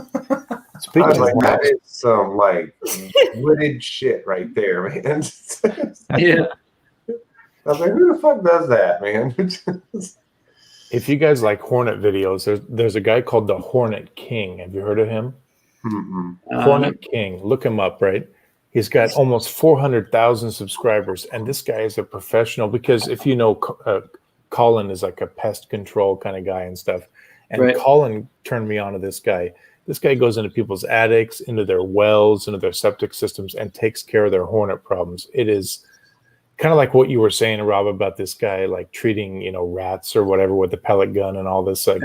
was like, that is some like wooded shit right there, man. Yeah. I was like, who the fuck does that, man? If you guys like Hornet videos, there's a guy called the Hornet King. Have you heard of him? Hornet King. Look him up, right? He's got almost 400,000 subscribers, and this guy is a professional because if you know, Colin is like a pest control kind of guy and stuff. And Colin turned me on to this guy. This guy goes into people's attics, into their wells, into their septic systems, and takes care of their hornet problems. It is kind of like what you were saying, Rob, about this guy like treating, rats or whatever with the pellet gun and all this. Like,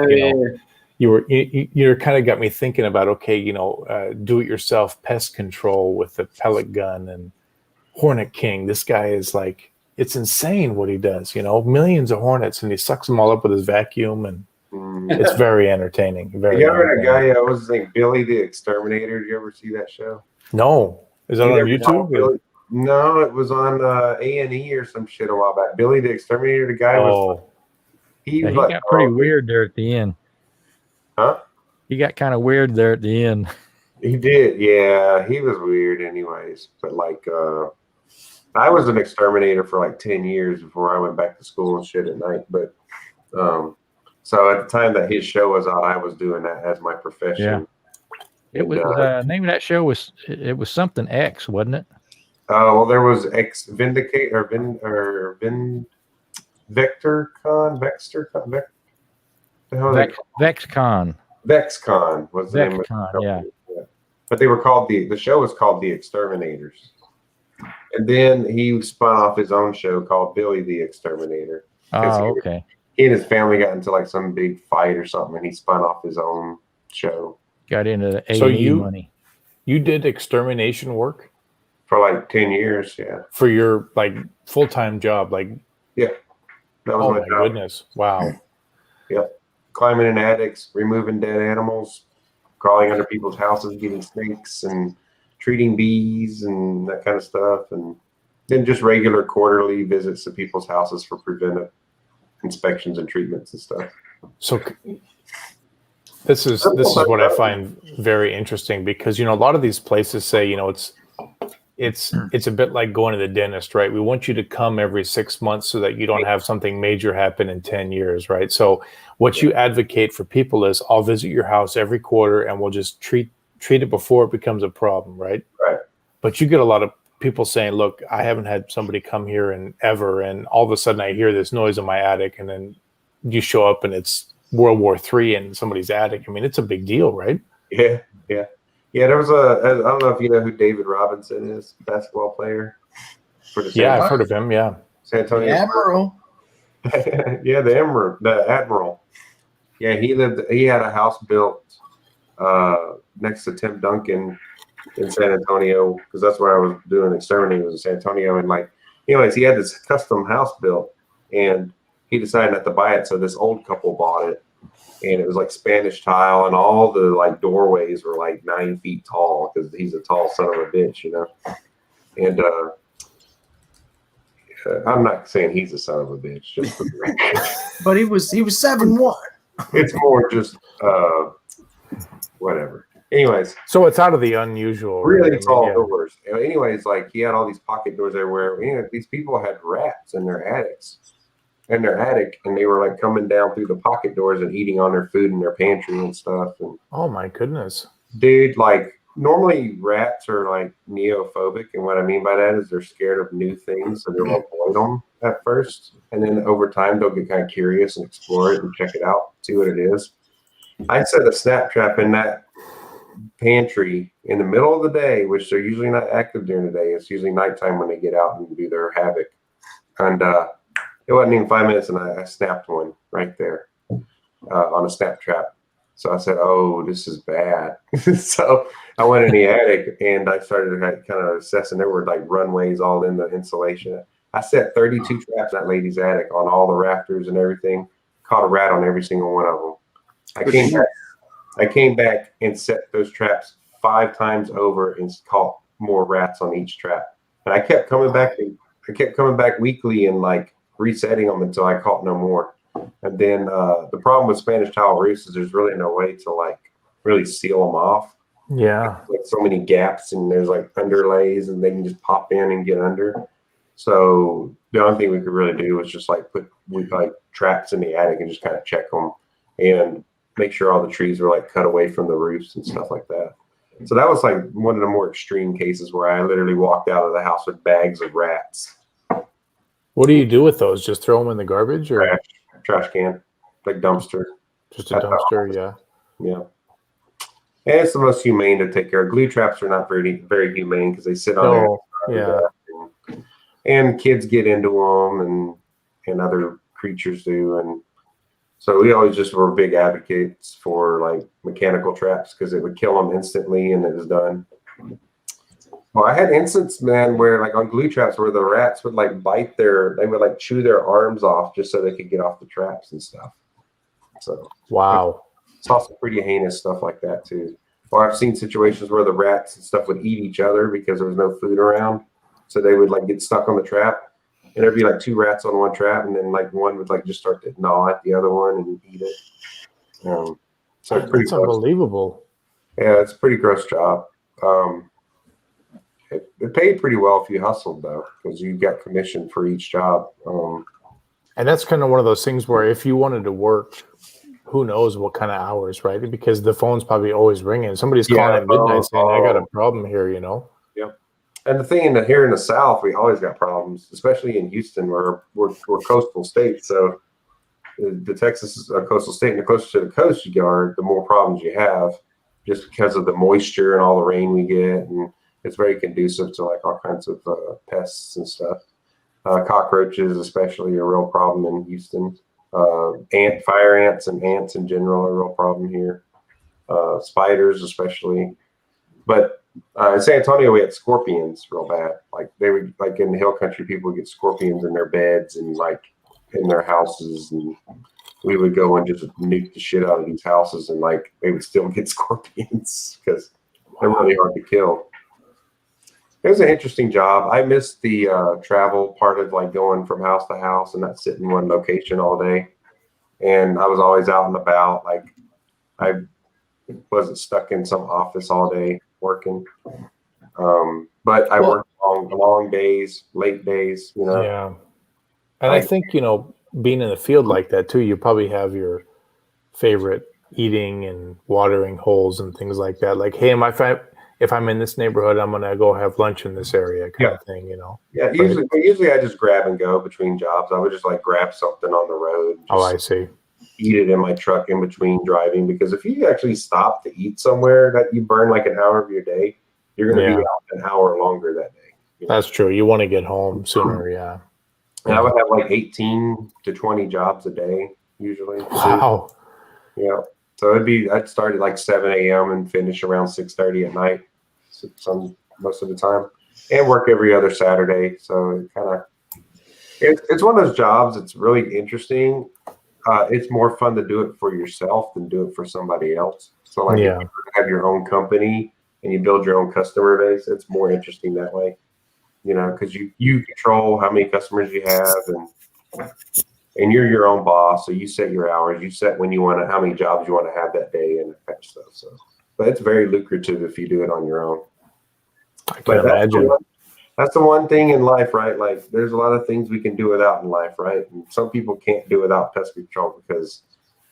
you're kind of got me thinking about, okay, do-it-yourself pest control with the pellet gun and Hornet King. This guy is like, it's insane what he does. Millions of hornets, and he sucks them all up with his vacuum and. It's very entertaining. Very. You ever had a guy? I was like Billy the Exterminator. Did you ever see that show? No. Is that on YouTube? No, it was on A&E or some shit a while back. Billy the Exterminator. The guy was. He got pretty weird there at the end. Huh? He got kind of weird there at the end. He did. Yeah, he was weird, anyways. But like, I was an exterminator for like 10 years before I went back to school and shit at night. But. So at the time that his show was out, I was doing that as my profession. Yeah. It was name of that show was something X, wasn't it? Well, there was Vectorcon. VexCon was the name of the company. Yeah. But they were called the show was called The Exterminators. And then he spun off his own show called Billy the Exterminator. Oh, okay. He and his family got into like some big fight or something, and he spun off his own show. Got into the So A&E money. you did extermination work For like 10 years, yeah. for your like full-time job, like Yeah. That was oh my my job. goodness, wow. Yep. Climbing in attics, removing dead animals, crawling under people's houses, getting snakes, and treating bees and that kind of stuff. And then just regular quarterly visits to people's houses for preventive inspections and treatments and stuff. So this is what I find very interesting, because a lot of these places say it's a bit like going to the dentist, right? We want you to come every 6 months so that you don't have something major happen in 10 years, right? So what you advocate for people is, I'll visit your house every quarter and we'll just treat it before it becomes a problem, right? Right. But you get a lot of people saying, look, I haven't had somebody come here in ever, and all of a sudden I hear this noise in my attic, and then you show up and it's World War III in somebody's attic. I mean, it's a big deal, right? Yeah, yeah. Yeah, there was I don't know if you know who David Robinson is, basketball player. For the Yeah, I've heard of him, yeah. San Antonio. The Admiral. Yeah, the Admiral. Yeah, he had a house built next to Tim Duncan in San Antonio, because that's where I was doing exterminating, was in San Antonio. And anyways, he had this custom house built, and he decided not to buy it, so this old couple bought it, and it was like Spanish tile, and all the doorways were like 9 feet tall, because he's a tall son of a bitch, And I'm not saying he's a son of a bitch, just for the record. But he was 7'1". It's more just whatever. Anyways, so it's out of the unusual. Really right? tall Yeah. doors. Anyways, he had all these pocket doors everywhere. These people had rats in their attic, and they were coming down through the pocket doors and eating on their food in their pantry and stuff. And Oh my goodness. dude, normally rats are neophobic, and what I mean by that is they're scared of new things, so they'll avoid them at first, and then over time they'll get kind of curious and explore it and check it out, see what it is. I set a snap trap in that pantry in the middle of the day, which they're usually not active during the day. It's usually nighttime when they get out and do their havoc. And it wasn't even 5 minutes, and I snapped one right there on a snap trap. So I said, "Oh, this is bad." So I went in the attic and I started kind of assessing. There were runways all in the insulation. I set 32 traps in that lady's attic on all the rafters and everything. Caught a rat on every single one of them. I came back and set those traps 5 times over and caught more rats on each trap. And I kept coming back. I kept coming back weekly and resetting them until I caught no more. And then the problem with Spanish tile roofs is there's really no way to really seal them off. Yeah. So many gaps, and there's underlays, and they can just pop in and get under. So the only thing we could really do was just put traps in the attic and just kind of check them and make sure all the trees were cut away from the roofs and stuff like that. So that was one of the more extreme cases where I literally walked out of the house with bags of rats. What do you do with those? Just throw them in the garbage, or trash can, dumpster. Just a dumpster, yeah. Yeah. And it's the most humane to take care of. Glue traps are not very, very humane because they sit on there. Yeah. And kids get into them, and other creatures do. And so we always just were big advocates for mechanical traps, because it would kill them instantly and it was done. Well, I had instances, man, where on glue traps where the rats would bite they would chew their arms off just so they could get off the traps and stuff. So wow. Saw some pretty heinous stuff like that too. Or I've seen situations where the rats and stuff would eat each other because there was no food around. So they would get stuck on the trap, and there'd be 2 rats on one trap, and then one would just start to gnaw at the other one and eat it. So it's pretty That's unbelievable. Yeah, it's a pretty gross job. It paid pretty well if you hustled, though, because you got commission for each job. And that's kind of one of those things where if you wanted to work, who knows what kind of hours, right? Because the phone's probably always ringing. Somebody's calling at midnight saying, "I got a problem here," Yeah. And the thing here in the South, we always got problems, especially in Houston, where we're coastal state. So the Texas is a coastal state, and the closer to the coast you are, the more problems you have, just because of the moisture and all the rain we get. And It's very conducive to like all kinds of pests and stuff. Cockroaches, especially, are a real problem in Houston. Fire ants and ants in general are a real problem here. Spiders, especially. But in San Antonio, we had scorpions real bad. Like they would, like in the hill country, people would get scorpions in their beds and like in their houses, and we would go and just nuke the shit out of these houses, and like they would still get scorpions because they're really hard to kill. It was an interesting job. I missed the travel part of like going from house to house and not sitting in one location all day. And I was always out and about. Like I wasn't stuck in some office all day working. But I worked long days, late days, you know. Yeah. And I think, you know, being in the field like that too, you probably have your favorite eating and watering holes and things like that. Like, hey, if I'm in this neighborhood, I'm gonna go have lunch in this area, kind of thing, you know. Yeah, usually I just grab and go between jobs. I would just like grab something on the road. I see. Eat it in my truck in between driving, because if you actually stop to eat somewhere that you burn like an hour of your day, you're gonna be out an hour longer that day. You know? That's true. You want to get home sooner, yeah. And I would have like 18 to 20 jobs a day usually. Wow. Yeah. So I'd start at like 7 a.m. and finish around 6:30 at night, most of the time, and work every other Saturday. So it's one of those jobs. It's really interesting. It's more fun to do it for yourself than do it for somebody else. So like if you have your own company and you build your own customer base, it's more interesting that way. You know, because you control how many customers you have, and you're your own boss, so you set your hours, you set when you want to, how many jobs you want to have that day, and that kind of stuff. So, but it's very lucrative if you do it on your own. I can imagine. That's the one thing in life, right? Like, there's a lot of things we can do without in life, right? And some people can't do without pest control because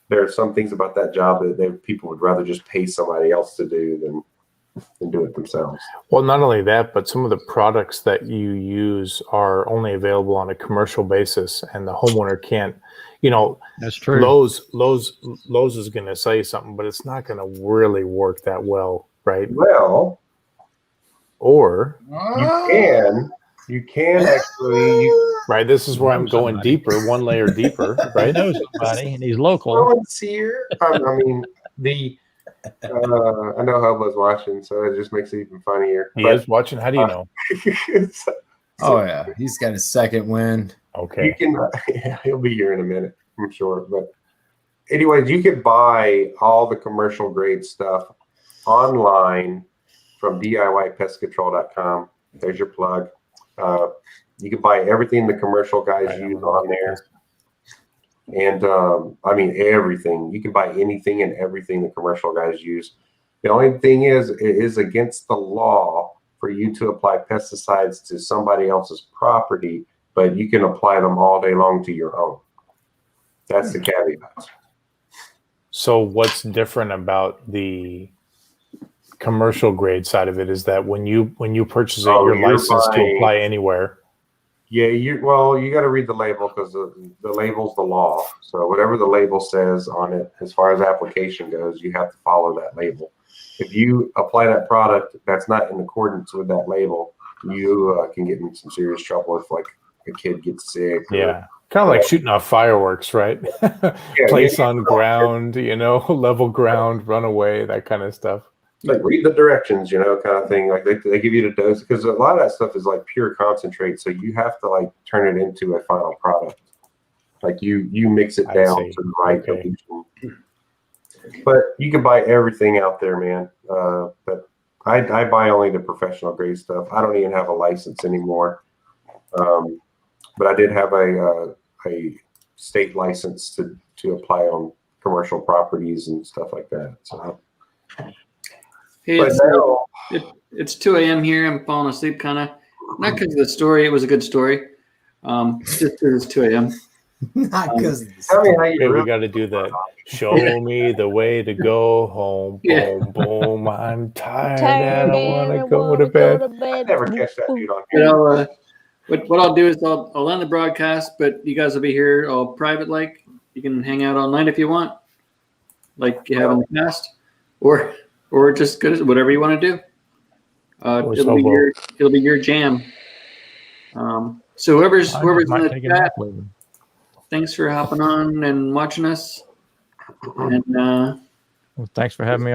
there are some things about that job that people would rather just pay somebody else to do than do it themselves. Well, not only that, but some of the products that you use are only available on a commercial basis, and the homeowner can't, you know. That's true. Lowe's is going to sell you something, but it's not going to really work that well, right? Well, or you can actually. Right, this is where I'm going deeper, one layer deeper, right? He knows somebody, and he's local. No one's here. I mean, I know Hubba's watching, so it just makes it even funnier. He is watching? How do you know? Oh, yeah. He's got his second wind. Okay. He'll be here in a minute, I'm sure. But anyways, you can buy all the commercial grade stuff online from DIYpestcontrol.com. There's your plug. You can buy everything the commercial guys use on there. And I mean, everything. You can buy anything and everything the commercial guys use. The only thing is, it is against the law for you to apply pesticides to somebody else's property, but you can apply them all day long to your own. That's the caveat. So what's different about the commercial grade side of it is that when you purchase it, you're licensed to apply anywhere. Yeah, you got to read the label, because the label's the law. So whatever the label says on it, as far as application goes, you have to follow that label. If you apply that product that's not in accordance with that label, you can get in some serious trouble if like a kid gets sick. Yeah, kind of like shooting off fireworks, right? Place on ground, you know, level ground, run away, that kind of stuff. Like, read the directions, you know, kind of thing. Like they give you the dose, because a lot of that stuff is like pure concentrate. So you have to like turn it into a final product. Like you mix it down to the right dilution. But you can buy everything out there, man. But I buy only the professional grade stuff. I don't even have a license anymore. But I did have a state license to apply on commercial properties and stuff like that. So. Hey, it's 2 a.m. here. I'm falling asleep, kind of. Not because of the story. It was a good story. Just because it's 2 a.m. Not because we got to do that. Show me the way to go home. Boom, boom. I'm tired and I want to go to bed. I never catch that dude on You know, what I'll do is I'll end the broadcast, but you guys will be here all private. Like, you can hang out all night if you want, like you have in the past, or just good, whatever you want to do. Where's It'll be Hobo? your jam. So whoever's in might the take a chat, nap with him. thanks for hopping on and watching us. And Well, thanks for having me